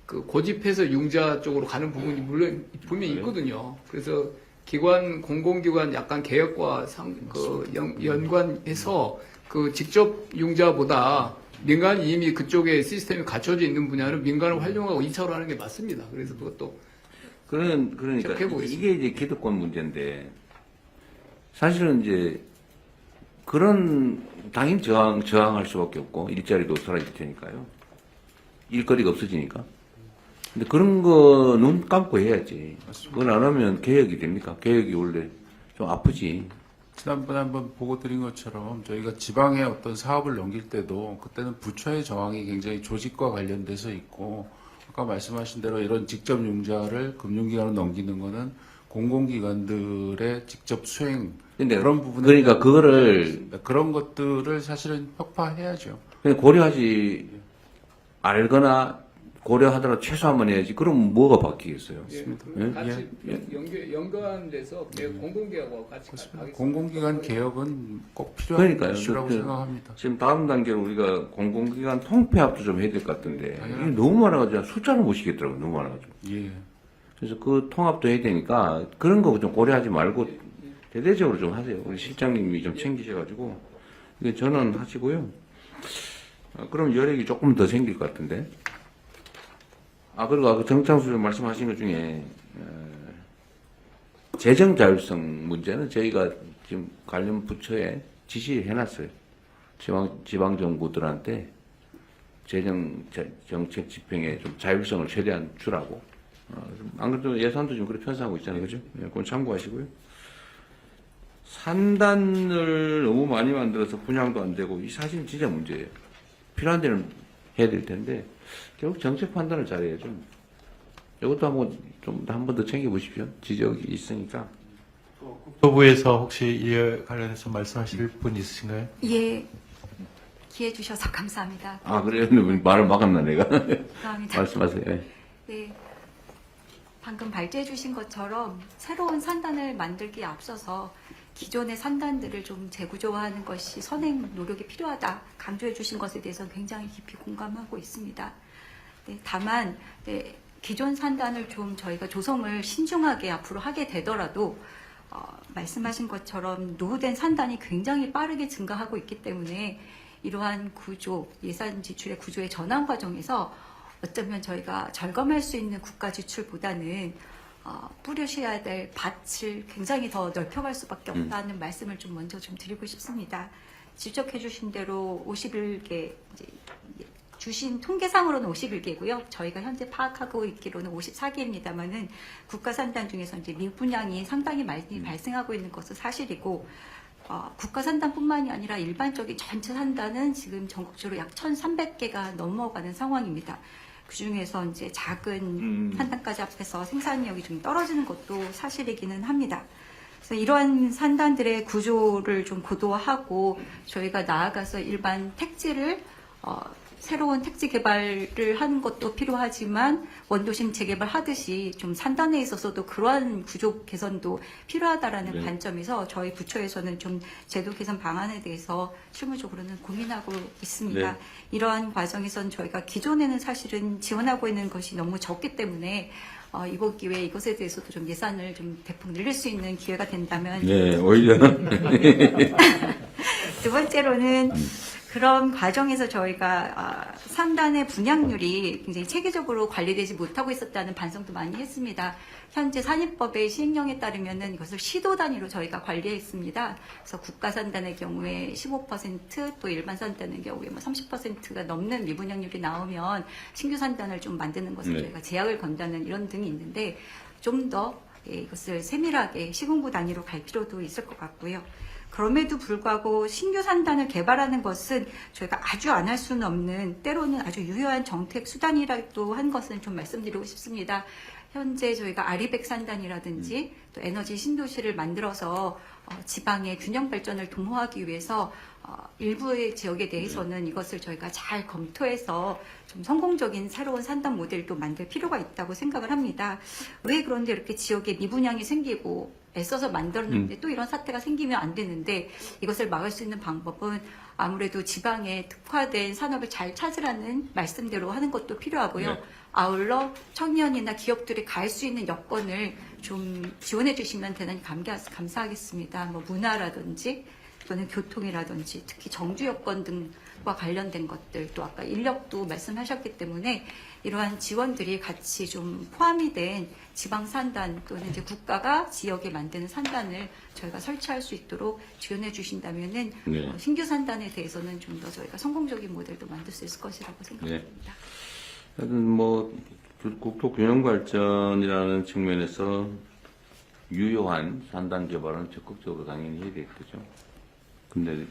고집해서 융자 쪽으로 가는 부분이 물론 분명히 있거든요. 그래서 공공기관 약간 개혁과 연관해서 직접 융자보다 민간이 이미 그쪽에 시스템이 갖춰져 있는 분야는 민간을 활용하고 2차로 하는 게 맞습니다. 그래서 그것도 그러니까 해보겠습니다. 이게 이제 기득권 문제인데 사실은 이제 그런 당연히 저항할 수밖에 없고 일자리도 사라질 테니까요. 일거리가 없어지니까. 근데 그런 거 눈 감고 해야지. 그건 안 하면 개혁이 됩니까? 개혁이 원래 좀 아프지. 지난번에 한번 보고 드린 것처럼 저희가 지방에 어떤 사업을 넘길 때도 그때는 부처의 저항이 굉장히 조직과 관련돼서 있고 아까 말씀하신 대로 이런 직접 융자를 금융기관으로 넘기는 거는 공공기관들의 직접 수행 근데 그런 부분에 그러니까 그런 것들을 사실은 혁파해야죠. 그냥 고려하지 말거나 고려하더라도 최소한만 해야지. 그럼 뭐가 바뀌겠어요? 예? 같이 연관돼서 공공기관하고 같이 하겠습니다. 공공기관 개혁은 꼭 필요한 그러니까요. 이슈라고 생각합니다. 지금 다음 단계는 우리가 공공기관 통폐합도 좀 해야 될 것 같은데 이게 너무 많아가지고 숫자를 못 시겠더라고요. 너무 많아가지고. 예. 그래서 그 통합도 해야 되니까 그런 거 좀 고려하지 말고 대대적으로 좀 하세요. 우리 실장님이 좀 챙기셔가지고 이게 전환하시고요. 그럼 여력이 조금 더 생길 것 같은데. 그리고 아까 정창수 말씀하신 것 중에 재정 자율성 문제는 저희가 지금 관련 부처에 지시해놨어요. 지방 정부들한테 정책 집행에 좀 자율성을 최대한 주라고. 안 그래도 예산도 좀 그렇게 편성하고 있잖아요, 그죠? 그건 참고하시고요. 산단을 너무 많이 만들어서 분양도 안 되고 이 사실은 진짜 문제예요. 필요한 데는 해야 될 텐데 결국 정책 판단을 잘해야죠. 이것도 한 번 더 챙겨보십시오. 지적이 있으니까. 국토부에서 혹시 이에 관련해서 말씀하실 분 있으신가요? 예, 기회 주셔서 감사합니다. 그래요? 말을 막았나 내가? 감사합니다. 말씀하세요. 예. 네, 방금 발제해 주신 것처럼 새로운 산단을 만들기에 앞서서 기존의 산단들을 좀 재구조화하는 것이 선행 노력이 필요하다 강조해 주신 것에 대해서 굉장히 깊이 공감하고 있습니다. 네, 다만 기존 산단을 좀 저희가 조성을 신중하게 앞으로 하게 되더라도 말씀하신 것처럼 노후된 산단이 굉장히 빠르게 증가하고 있기 때문에 이러한 구조, 예산 지출의 구조의 전환 과정에서 어쩌면 저희가 절감할 수 있는 국가 지출보다는 뿌려셔야 될 밭을 굉장히 더 넓혀갈 수밖에 없다는 말씀을 좀 먼저 좀 드리고 싶습니다. 지적해 주신 대로 51개, 주신 통계상으로는 51개고요. 저희가 현재 파악하고 있기로는 54개입니다만은 국가산단 중에서 이제 미분양이 상당히 많이 발생하고 있는 것은 사실이고, 국가산단뿐만이 아니라 일반적인 전체 산단은 지금 전국적으로 약 1,300개가 넘어가는 상황입니다. 그 중에서 이제 작은 산단까지 합해서 생산력이 좀 떨어지는 것도 사실이기는 합니다. 그래서 이러한 산단들의 구조를 좀 고도화하고 저희가 나아가서 일반 택지를 새로운 택지 개발을 하는 것도 필요하지만 원도심 재개발하듯이 좀 산단에 있어서도 그러한 구조 개선도 필요하다라는 관점에서 저희 부처에서는 좀 제도 개선 방안에 대해서 실무적으로는 고민하고 있습니다. 네. 이러한 과정에선 저희가 기존에는 사실은 지원하고 있는 것이 너무 적기 때문에 이번 기회에 이것에 대해서도 좀 예산을 좀 대폭 늘릴 수 있는 기회가 된다면 네, 오히려. 두 번째로는 그런 과정에서 저희가 산단의 분양률이 굉장히 체계적으로 관리되지 못하고 있었다는 반성도 많이 했습니다. 현재 산입법의 시행령에 따르면은 이것을 시도 단위로 저희가 관리했습니다. 그래서 국가산단의 경우에 15%, 또 일반 산단의 경우에 30%가 넘는 미분양률이 나오면 신규 산단을 좀 만드는 것을 저희가 제약을 건다는 이런 등이 있는데 좀 더 이것을 세밀하게 시군구 단위로 갈 필요도 있을 것 같고요. 그럼에도 불구하고 신규 산단을 개발하는 것은 저희가 아주 안 할 수는 없는 때로는 아주 유효한 정책 수단이라도 한 것은 좀 말씀드리고 싶습니다. 현재 저희가 아리백 산단이라든지 또 에너지 신도시를 만들어서 지방의 균형 발전을 도모하기 위해서 일부의 지역에 대해서는 이것을 저희가 잘 검토해서 좀 성공적인 새로운 산단 모델도 만들 필요가 있다고 생각을 합니다. 왜 그런데 이렇게 지역에 미분양이 생기고 애써서 만들었는데 또 이런 사태가 생기면 안 되는데 이것을 막을 수 있는 방법은 아무래도 지방에 특화된 산업을 잘 찾으라는 말씀대로 하는 것도 필요하고요. 네. 아울러 청년이나 기업들이 갈 수 있는 여건을 좀 지원해 주시면 대단히 감사하겠습니다. 뭐 문화라든지 또는 교통이라든지 특히 정주 여건 등과 관련된 것들 또 아까 인력도 말씀하셨기 때문에 이러한 지원들이 같이 좀 포함이 된 지방 산단 또는 이제 국가가 지역에 만드는 산단을 저희가 설치할 수 있도록 지원해 주신다면은 네. 신규 산단에 대해서는 좀 더 저희가 성공적인 모델도 만들 수 있을 것이라고 생각합니다. 하여튼 뭐 국토 균형 발전이라는 측면에서 유효한 산단 개발은 적극적으로 당연히 해야 되겠죠. 근데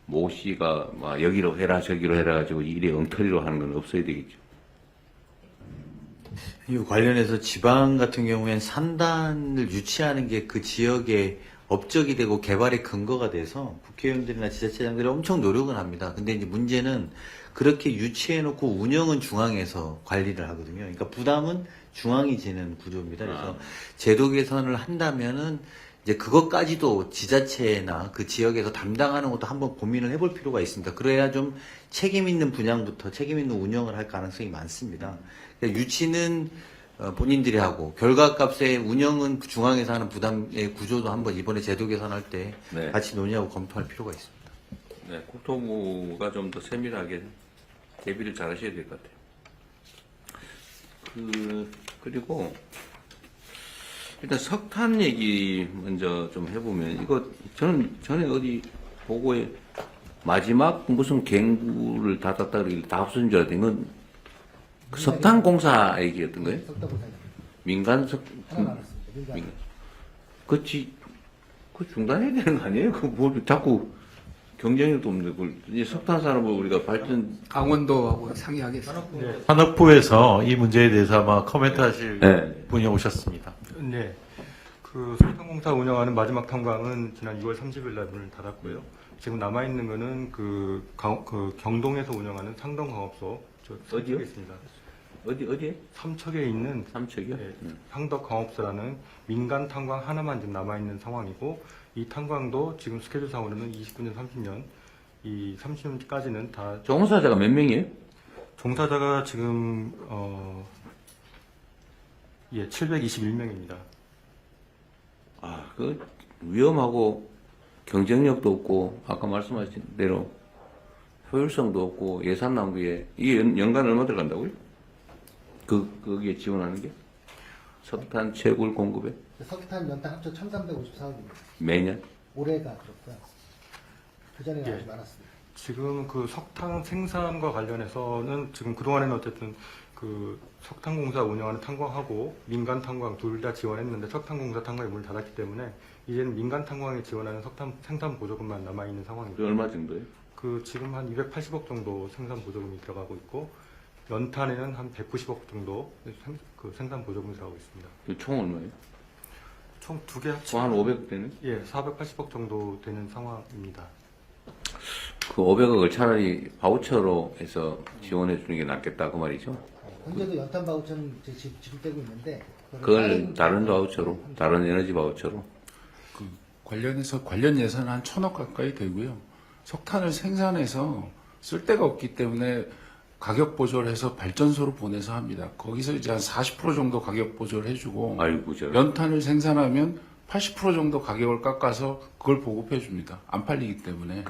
모 씨가 막 여기로 해라 저기로 해라 가지고 일이 엉터리로 하는 건 없어야 되겠죠. 이 관련해서 지방 같은 경우에는 산단을 유치하는 게 그 지역의 업적이 되고 개발의 근거가 돼서 국회의원들이나 지자체장들이 엄청 노력은 합니다. 근데 이제 문제는 그렇게 유치해놓고 운영은 중앙에서 관리를 하거든요. 그러니까 부담은 중앙이 지는 구조입니다. 그래서 제도 개선을 한다면은 이제 그것까지도 지자체나 그 지역에서 담당하는 것도 한번 고민을 해볼 필요가 있습니다. 그래야 좀 책임 있는 분양부터 책임 있는 운영을 할 가능성이 많습니다. 그러니까 유치는 본인들이 하고 결과값의 운영은 중앙에서 하는 부담의 구조도 한번 이번에 제도 개선할 때 네. 같이 논의하고 검토할 필요가 있습니다. 네, 국토부가 좀 더 세밀하게 대비를 잘 하셔야 될 것 같아요. 그리고 일단 석탄 얘기 먼저 좀 해보면 이거 저는 전에 어디 보고에 마지막 무슨 갱부를 닫았다 그러길래 다 없어진 줄 알았더니 이건 그 석탄 공사 얘기였던 거예요? 민간 하나 남았습니다. 민간. 그치 그 중단해야 되는 거 아니에요? 그뭐 자꾸 경쟁력도 없는데 그걸 이제 석탄 산업을 우리가 발전 강원도하고 상의하겠습니다. 산업부에서 이 문제에 대해서 아마 코멘트 하실 네. 분이 오셨습니다. 네. 그 석탄공사 운영하는 마지막 탄광은 지난 6월 30일 날 문을 닫았고요. 지금 남아있는 거는 그 경동에서 운영하는 상덕광업소. 어디요? 있습니다. 어디에? 삼척에 있는 삼척이요? 네, 상덕광업소라는 민간 탄광 하나만 지금 남아있는 상황이고 이 탄광도 지금 스케줄상으로는 29년, 30년, 이 30년까지는 다 종사자가 몇 명이에요? 종사자가 지금 721명입니다. 그 위험하고 경쟁력도 없고 아까 말씀하신 대로 효율성도 없고 예산 낭비에 이게 연간 얼마 들어간다고요? 거기에 지원하는 게? 석탄 채굴 공급에? 석탄 연탄 합쳐 1,354억입니다. 매년? 올해가 그렇고요. 그 전에 예. 아주 많았습니다. 지금 그 석탄 생산과 관련해서는 지금 그동안에는 어쨌든 그 석탄공사 운영하는 탄광하고 민간 탄광 둘 다 지원했는데 석탄공사 탄광이 문을 닫았기 때문에 이제는 민간 탄광에 지원하는 석탄 생산 보조금만 남아있는 상황입니다. 얼마 정도예요? 그 지금 한 280억 정도 생산 보조금이 들어가고 있고 연탄에는 한 190억 정도 생산 보조금이 들어가고 있습니다. 총 얼마예요? 총 두 개 합치면 총 한 500억 되는? 예, 480억 정도 되는 상황입니다. 그 500억을 차라리 바우처로 해서 지원해 주는 게 낫겠다 그 말이죠? 현재도 연탄 바우처는 지급되고 있는데 그걸 다른 바우처로, 다른 에너지 바우처로. 관련해서 관련 예산은 한 1,000억 가까이 되고요. 석탄을 생산해서 쓸 데가 없기 때문에 가격 보조를 해서 발전소로 보내서 합니다. 거기서 이제 한 40% 정도 가격 보조를 해주고 아이고, 저. 연탄을 생산하면 80% 정도 가격을 깎아서 그걸 보급해 줍니다. 안 팔리기 때문에.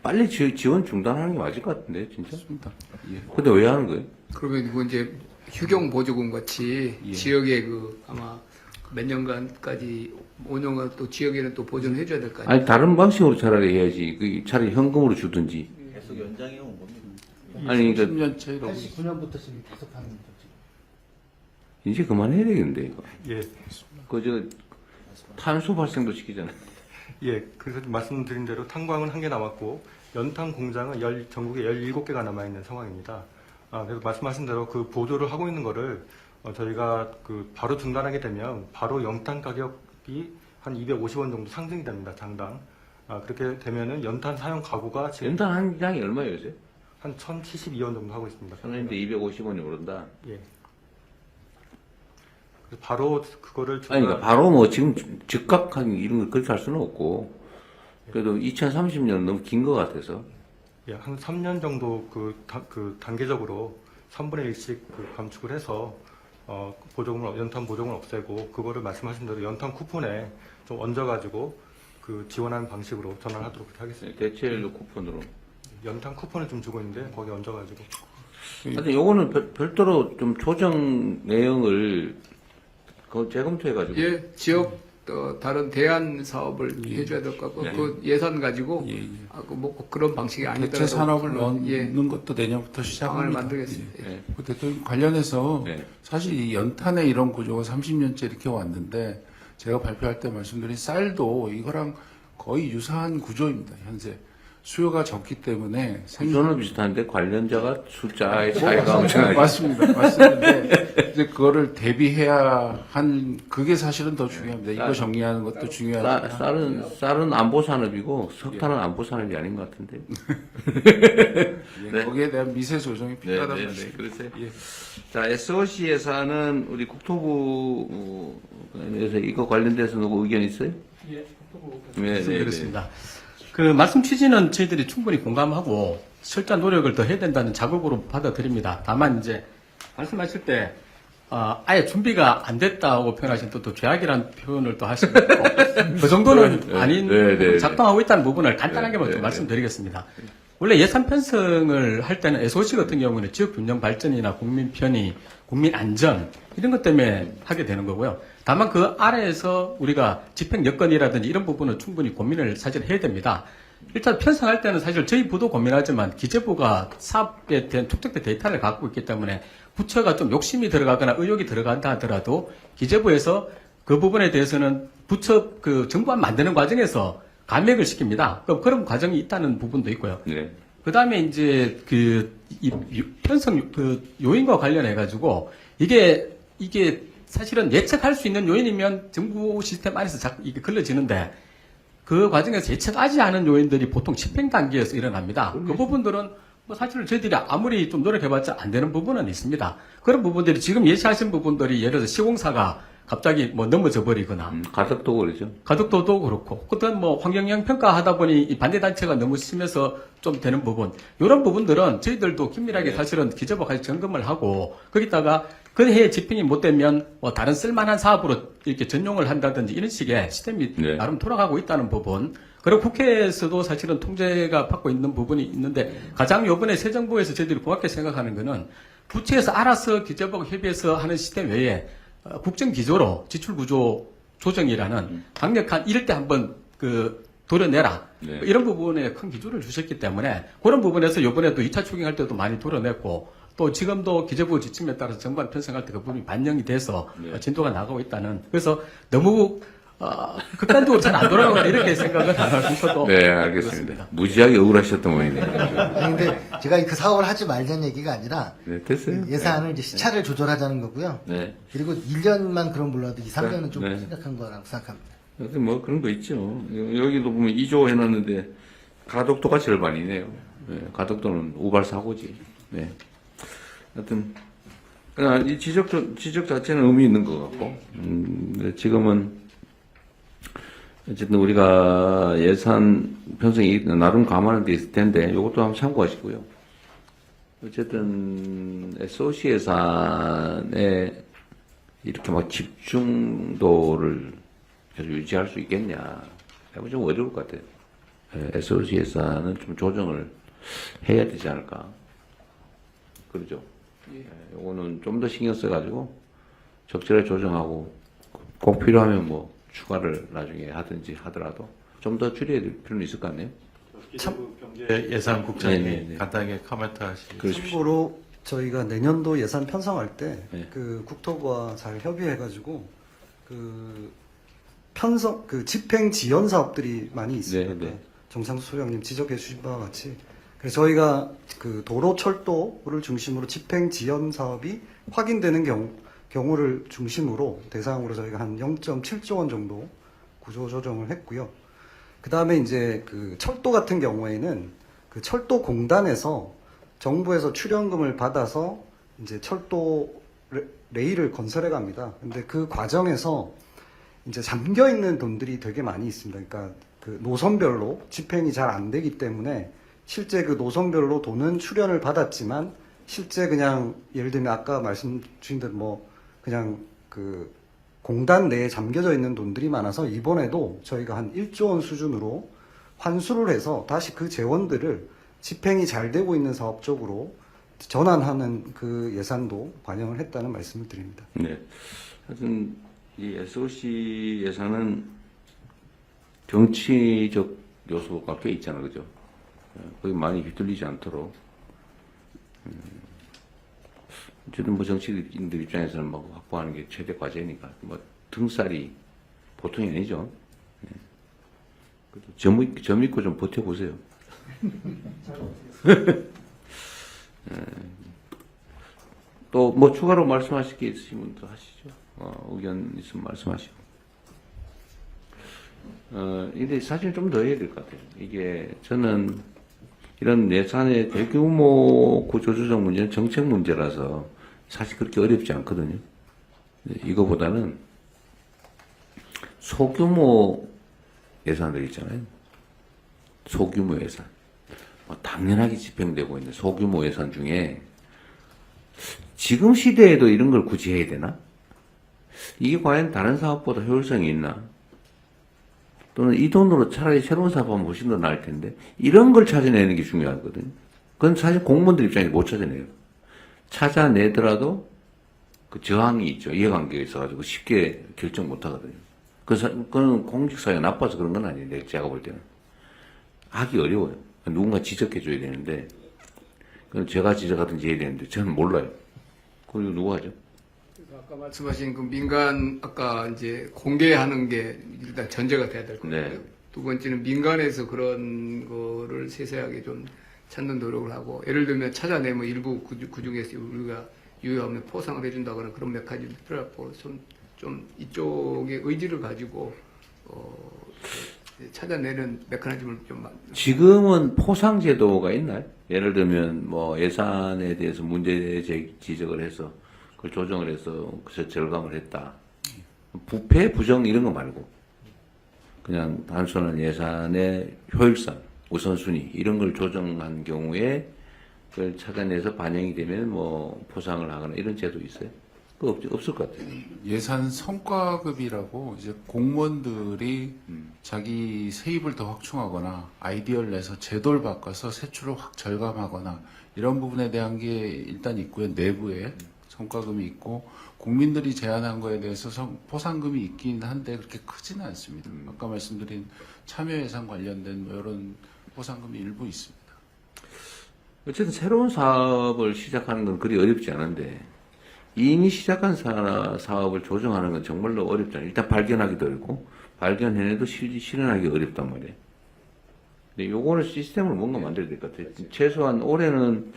빨리 지원 중단하는 게 맞을 것 같은데, 진짜? 그렇습니다. 예. 근데 왜 하는 거예요? 그러면 이거 이제 휴경 보조금 같이 지역에 아마 몇 년간까지 5년간 또 지역에는 또 보존을 해줘야 될 거 아니에요? 아니, 다른 방식으로 차라리 해야지. 차라리 현금으로 주든지. 계속 연장해 온 겁니다. 아니, 그러니까 10년째 이러고 89년부터 지금 계속 하는 거죠. 이제 그만해야 되겠는데, 이거. 예, 탄소 발생도 시키잖아요. 예, 그래서 말씀드린 대로 탄광은 1개 남았고 연탄 공장은 전국에 17개가 남아있는 상황입니다. 그래서 말씀하신 대로 그 보조를 하고 있는 거를 저희가 바로 중단하게 되면 바로 연탄 가격이 한 250원 정도 상승이 됩니다, 장당. 그렇게 되면은 연탄 사용 가구가 지금 연탄 한 장이 얼마예요, 요새? 한 1,072원 정도 하고 있습니다. 천원인데 250원이 오른다. 예. 바로 그거를 아니, 그러니까 바로 뭐 지금 즉각한 이런 걸 그렇게 할 수는 없고, 그래도 2030년 너무 긴 것 같아서. 예, 한 3년 정도 단계적으로 3분의 1씩 감축을 해서 연탄 보조금을 없애고 그거를 말씀하신 대로 연탄 쿠폰에 좀 얹어가지고 지원하는 방식으로 전환하도록 하겠습니다. 대체연료 쿠폰으로. 연탄 쿠폰을 좀 주고 있는데 거기 얹어가지고. 하여튼 요거는 별도로 좀 조정 내용을 재검토해가지고. 예, 지역 다른 대안 사업을 해줘야 될 것 같고 그 예산 가지고 뭐 그런 방식이 아니더라도 대체 산업을 넣는 예, 것도 내년부터 방안을 시작합니다. 만들겠습니다. 예. 그 대통령 관련해서 사실 이 연탄의 이런 구조가 30년째 이렇게 왔는데 제가 발표할 때 말씀드린 쌀도 이거랑 거의 유사한 구조입니다. 현재 수요가 적기 때문에 구조는 비슷한데 관련자가 숫자의 차이가 엄청나죠. 맞습니다. 맞습니다. 이제 그거를 대비해야 한 그게 사실은 더 중요합니다. 이거 정리하는 것도 중요하다. 쌀은 안보 산업이고 석탄은 안보 산업이 아닌 것 같은데. 네. 거기에 대한 미세 조정이 필요하다고 네, 말씀드립니다. 그렇죠. 예. 자, SOC 예산은 우리 국토부에서 이거 관련돼서 누구 의견 있어요? 예, 국토부 네, 그렇습니다. 그 말씀 취지는 저희들이 충분히 공감하고 철저한 노력을 더 해야 된다는 자극으로 받아들입니다. 다만 이제 말씀하실 때 아예 준비가 안 됐다고 표현하신 또 죄악이라는 표현을 또 하시고 그 정도는 아닌 작동하고 있다는 부분을 간단하게만 좀 말씀드리겠습니다. 원래 예산 편성을 할 때는 SOC 같은 경우는 지역 균형 발전이나 국민 편의, 국민 안전 이런 것 때문에 하게 되는 거고요. 다만 그 아래에서 우리가 집행 여건이라든지 이런 부분은 충분히 고민을 사실 해야 됩니다. 일단 편성할 때는 사실 저희 부도 고민하지만 기재부가 사업에 대한 축적된 데이터를 갖고 있기 때문에 부처가 좀 욕심이 들어가거나 의욕이 들어간다 하더라도 기재부에서 그 부분에 대해서는 부처 정부안 만드는 과정에서 감액을 시킵니다. 그런 과정이 있다는 부분도 있고요. 네. 그 다음에 이제 이 편성 요인과 관련해가지고 이게 사실은 예측할 수 있는 요인이면 정부 시스템 안에서 자꾸 이게 걸러지는데 그 과정에서 예측하지 않은 요인들이 보통 집행 단계에서 일어납니다. 그 부분들은 뭐 사실은 저희들이 아무리 좀 노력해봤자 안 되는 부분은 있습니다. 그런 부분들이 지금 예시하신 부분들이 예를 들어서 시공사가 갑자기 뭐 넘어져 버리거나 가덕도 그러죠. 가덕도도 그렇고 어떤 뭐 환경영향 평가하다 보니 이 반대 단체가 너무 심해서 좀 되는 부분 이런 부분들은 저희들도 긴밀하게 사실은 기재부가 점검을 하고 거기다가 그 해에 집행이 못 되면 뭐 다른 쓸만한 사업으로 이렇게 전용을 한다든지 이런 식의 시스템이 나름 돌아가고 있다는 부분. 그리고 국회에서도 사실은 통제가 받고 있는 부분이 있는데 가장 요번에 새 정부에서 저희들이 고맙게 생각하는 거는 부처에서 알아서 기재부와 협의해서 하는 시스템 외에 국정기조로 지출구조 조정이라는 강력한 이럴 때 한번 도려내라. 이런 부분에 큰 기조를 주셨기 때문에 그런 부분에서 요번에도 2차 추경할 때도 많이 도려냈고 또 지금도 기재부 지침에 따라서 정관 편성할 때 그 부분이 반영이 돼서 진도가 나가고 있다는. 그래서 너무 극단적으로 잘 안 돌아가고 이렇게 생각을 하셔도 네, 알겠습니다. 무지하게 억울하셨던 모양이네요. 근데 제가 그 사업을 하지 말자는 얘기가 아니라 됐어요. 예산을 이제 시차를 조절하자는 거고요. 그리고 1년만 그럼 몰라도 2, 3년은 좀 심각한 거라고 생각합니다. 하여튼 뭐 그런 거 있죠. 여기도 보면 2조 해놨는데 가덕도가 절반이네요. 가덕도는 우발 사고지. 네. 하여튼 그냥 이 지적 자체는 의미 있는 것 같고 지금은 어쨌든 우리가 예산 편성이 나름 감안은 돼 있을 텐데 이것도 한번 참고하시고요. 어쨌든 SOC 예산에 이렇게 막 집중도를 계속 유지할 수 있겠냐? 해보면 좀 어려울 것 같아요. SOC 예산은 좀 조정을 해야 되지 않을까? 그러죠? 요거는 좀 더 신경 써가지고 적절하게 조정하고 꼭 필요하면 뭐 추가를 나중에 하든지 하더라도 좀 더 줄여야 될 필요는 있을 것 같네요. 경제 예산국장님이 간단하게 코멘트 하시죠. 참고로 저희가 내년도 예산 편성할 때 그 국토부와 잘 협의해가지고 집행 지연 사업들이 많이 있습니다. 정상수 소장님 지적해 주신 바와 같이 그래서 저희가 도로 철도를 중심으로 집행 지연 사업이 확인되는 경우를 중심으로 대상으로 저희가 한 0.7조 원 정도 구조 조정을 했고요. 그 다음에 이제 철도 같은 경우에는 철도 공단에서 정부에서 출연금을 받아서 이제 철도 레일을 건설해 갑니다. 근데 그 과정에서 이제 잠겨 있는 돈들이 되게 많이 있습니다. 그러니까 그 노선별로 집행이 잘 안 되기 때문에 실제 그 노선별로 돈은 출연을 받았지만 실제 그냥 예를 들면 아까 말씀 주신 대로 뭐 그냥 그 공단 내에 잠겨져 있는 돈들이 많아서 이번에도 저희가 한 1조 원 수준으로 환수를 해서 다시 그 재원들을 집행이 잘 되고 있는 사업 쪽으로 전환하는 그 예산도 반영을 했다는 말씀을 드립니다. 네. 하여튼 이 SOC 예산은 정치적 요소가 꽤 있잖아, 그죠? 거기 많이 휘둘리지 않도록. 어쨌든 뭐 정치인들 입장에서는 뭐 확보하는 게 최대 과제니까 뭐 등살이 보통이 아니죠. 네. 그래도 점 있고 좀 버텨보세요. 또 뭐 추가로 말씀하실 게 있으시면 또 하시죠. 의견 있으면 말씀하시고. 근데 사실 좀 더 해야 될 것 같아요. 이게 저는 이런 예산의 대규모 구조조정 문제는 정책 문제라서 사실 그렇게 어렵지 않거든요. 이거보다는 소규모 예산들 있잖아요. 소규모 예산. 당연하게 집행되고 있는 소규모 예산 중에 지금 시대에도 이런 걸 굳이 해야 되나? 이게 과연 다른 사업보다 효율성이 있나? 또는 이 돈으로 차라리 새로운 사업하면 훨씬 더 나을 텐데 이런 걸 찾아내는 게 중요하거든요. 그건 사실 공무원들 입장에서 못 찾아내요. 찾아내더라도 그 저항이 있죠. 이해관계가 있어가지고 쉽게 결정 못 하거든요. 그건 공직사회가 나빠서 그런 건 아니에요. 제가 볼 때는. 하기 어려워요. 누군가 지적해줘야 되는데, 그건 제가 지적하든지 해야 되는데, 저는 몰라요. 그리고 누가 하죠? 아까 말씀하신 그 민간, 아까 이제 공개하는 게 일단 전제가 돼야 될 것 같아요. 네. 두 번째는 민간에서 그런 거를 세세하게 좀 찾는 노력을 하고, 예를 들면 찾아내면 일부 그 중에서 우리가 유효하면 포상을 해준다거나 그런 메커니즘이 필요하고, 좀 이쪽의 의지를 가지고, 찾아내는 메커니즘을 좀 지금은 포상 제도가 있나요? 예를 들면 뭐 예산에 대해서 문제 지적을 해서 그걸 조정을 해서 그래서 절감을 했다. 부패, 부정 이런 거 말고 그냥 단순한 예산의 효율성, 우선순위 이런 걸 조정한 경우에 그걸 찾아내서 반영이 되면 뭐 포상을 하거나 이런 제도 있어요? 그거 없을 것 같아요. 예산 성과급이라고 이제 공무원들이 자기 세입을 더 확충하거나 아이디어를 내서 제도를 바꿔서 세출을 확 절감하거나 이런 부분에 대한 게 일단 있고요. 내부에 성과금이 있고 국민들이 제안한 거에 대해서 포상금이 있긴 한데 그렇게 크지는 않습니다. 아까 말씀드린 참여 예산 관련된 뭐 이런 포상금이 일부 있습니다. 어쨌든 새로운 사업을 시작하는 건 그리 어렵지 않은데 이미 시작한 사업을 조정하는 건 정말로 어렵잖아요. 일단 발견하기도 어렵고 발견해내도 실현하기 어렵단 말이에요. 근데 요거는 시스템으로 뭔가 만들어야 될 것 같아요. 최소한 올해는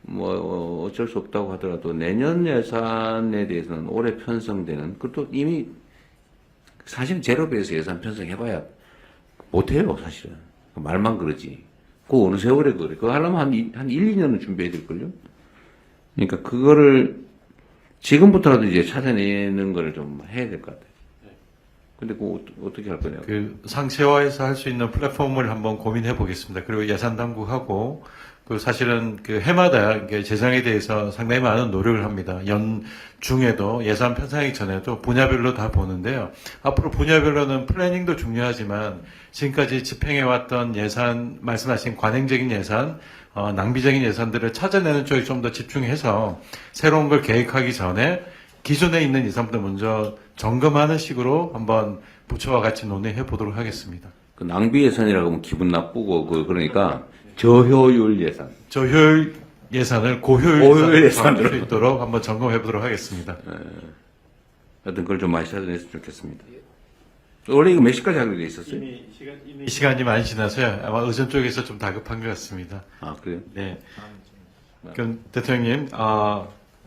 뭐 어쩔 수 없다고 하더라도 내년 예산에 대해서는 올해 편성되는 그것도 이미 사실 제로베이스 예산 편성해봐야 못해요. 사실은 말만 그러지. 그거 어느 세월에 그래. 그거 하려면 한 1, 2년은 준비해야 될걸요. 그러니까 그거를 지금부터라도 이제 찾아내는 걸 좀 해야 될 것 같아요. 근데 그거 어떻게 할 거냐고. 그 상세화해서 할 수 있는 플랫폼을 한번 고민해 보겠습니다. 그리고 예산 당국하고 그 사실은 그 해마다 이게 재정에 대해서 상당히 많은 노력을 합니다. 연 중에도 예산 편성하기 전에도 분야별로 다 보는데요. 앞으로 분야별로는 플래닝도 중요하지만 지금까지 집행해왔던 예산, 말씀하신 관행적인 예산, 낭비적인 예산들을 찾아내는 쪽에 좀 더 집중해서 새로운 걸 계획하기 전에 기존에 있는 예산부터 먼저 점검하는 식으로 한번 부처와 같이 논의해 보도록 하겠습니다. 그 낭비 예산이라고 하면 기분 나쁘고 그러니까 저효율 예산. 저효율 예산을 고효율 예산으로 할 수 있도록 한번 점검해 보도록 하겠습니다. 하여튼 그걸 좀 많이 찾아냈으면 좋겠습니다. 원래 이거 몇 시까지 하기로 돼 있었어요? 이미 시간이 많이 지나서요. 아마 의전 쪽에서 좀 다급한 것 같습니다. 아, 그래요? 네. 그럼 대통령님,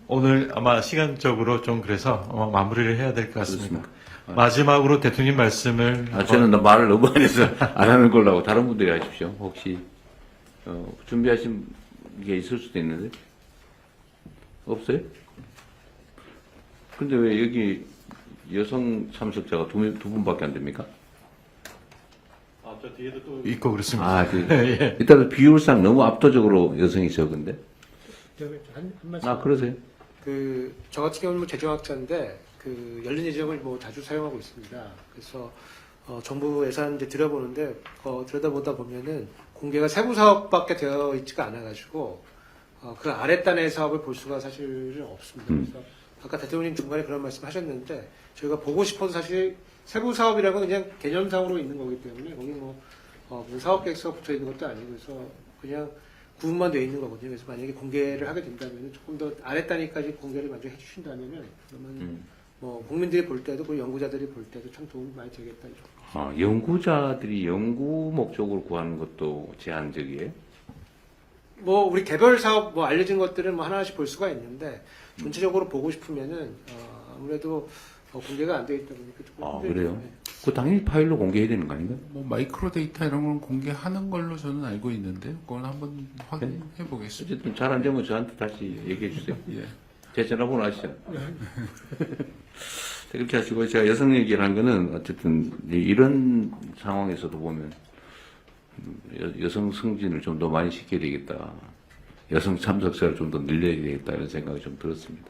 오늘 아마 시간적으로 좀 그래서 마무리를 해야 될 것 같습니다. 마지막으로 대통령 말씀을. 저는 말을 너무 안 해서 안 하는 걸로 하고 다른 분들이 하십시오. 혹시, 준비하신 게 있을 수도 있는데? 없어요? 근데 왜 여기 여성 참석자가 두 분밖에 안 됩니까? 저 뒤에도 또 있고 그렇습니다. 아, 예. 일단 비율상 너무 압도적으로 여성이 적은데? 그러세요? 저 같은 경우는 뭐 재정학자인데 열린 예정을 뭐 자주 사용하고 있습니다. 그래서 정부 예산 이제 들여보는데 들여다보다 보면은 공개가 세부 사업밖에 되어 있지가 않아가지고 그 아랫단의 사업을 볼 수가 사실은 없습니다. 그래서 아까 대통령님 중간에 그런 말씀하셨는데 저희가 보고 싶어도 사실 세부 사업이라고 그냥 개념상으로 있는 거기 때문에 거기 무슨 사업 계획서가 붙어 있는 것도 아니고 그래서 그냥 구분만 되어 있는 거거든요. 그래서 만약에 공개를 하게 된다면 조금 더 아랫단위까지 공개를 먼저 해주신다면은 그러면 뭐 국민들이 볼 때도 그리고 연구자들이 볼 때도 참 도움이 많이 되겠다. 연구자들이 연구 목적으로 구하는 것도 제한적이에요? 뭐 우리 개별 사업 뭐 알려진 것들은 뭐 하나씩 볼 수가 있는데 전체적으로 보고 싶으면은 아무래도 공개가 안 돼 있다 보니까 조금 힘들죠. 그래요? 그 당연히 파일로 공개해야 되는 거 아닌가요? 뭐 마이크로 데이터 이런 건 공개하는 걸로 저는 알고 있는데 그건 한번 확인해 보겠습니다. 어쨌든 잘 안 되면 저한테 다시 얘기해 주세요. 예. 제 전화번호 아시죠? 그렇게 하시고 제가 여성 얘기를 한 거는 어쨌든 이런 상황에서도 보면 여성 승진을 좀 더 많이 시켜야 되겠다. 여성 참석자를 좀 더 늘려야 되겠다 이런 생각이 좀 들었습니다.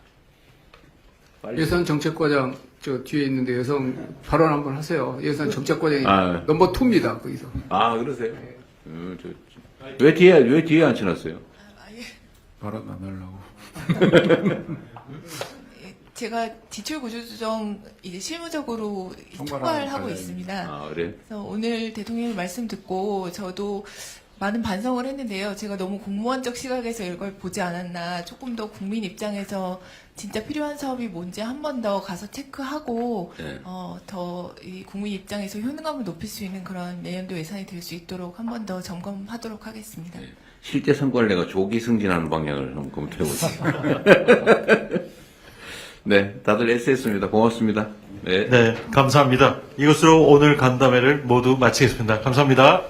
예산 정책과장 저 뒤에 있는데 여성 발언 한번 하세요. 예산 정책과장이 넘버 2입니다. 거기서. 그러세요? 왜 뒤에 앉혀놨어요? 발언 안 하려고. 제가 지출 구조 조정 이제 실무적으로 총괄을 하고 있습니다. 그래요? 그래서 오늘 대통령 말씀 듣고 저도 많은 반성을 했는데요. 제가 너무 공무원적 시각에서 이걸 보지 않았나. 조금 더 국민 입장에서 진짜 필요한 사업이 뭔지 한 번 더 가서 체크하고 더 이 국민 입장에서 효능감을 높일 수 있는 그런 내년도 예산이 될 수 있도록 한 번 더 점검하도록 하겠습니다. 실제 성과를 내가 조기 승진하는 방향을 한번 검토해보겠습니다. 네, 다들 애쓰셨습니다. 고맙습니다. 네. 감사합니다. 이것으로 오늘 간담회를 모두 마치겠습니다. 감사합니다.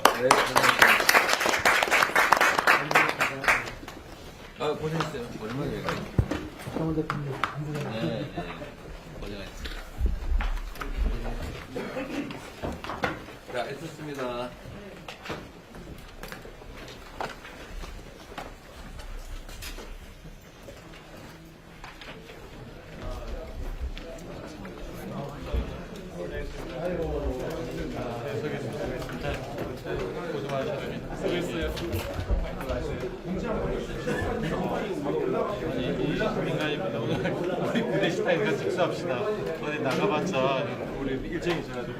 고생했어요. 오랜만에 자, 애썼습니다. 우리 부대 스타일과 직수합시다. 어디 나가봤자 우리 일정이 져가지고.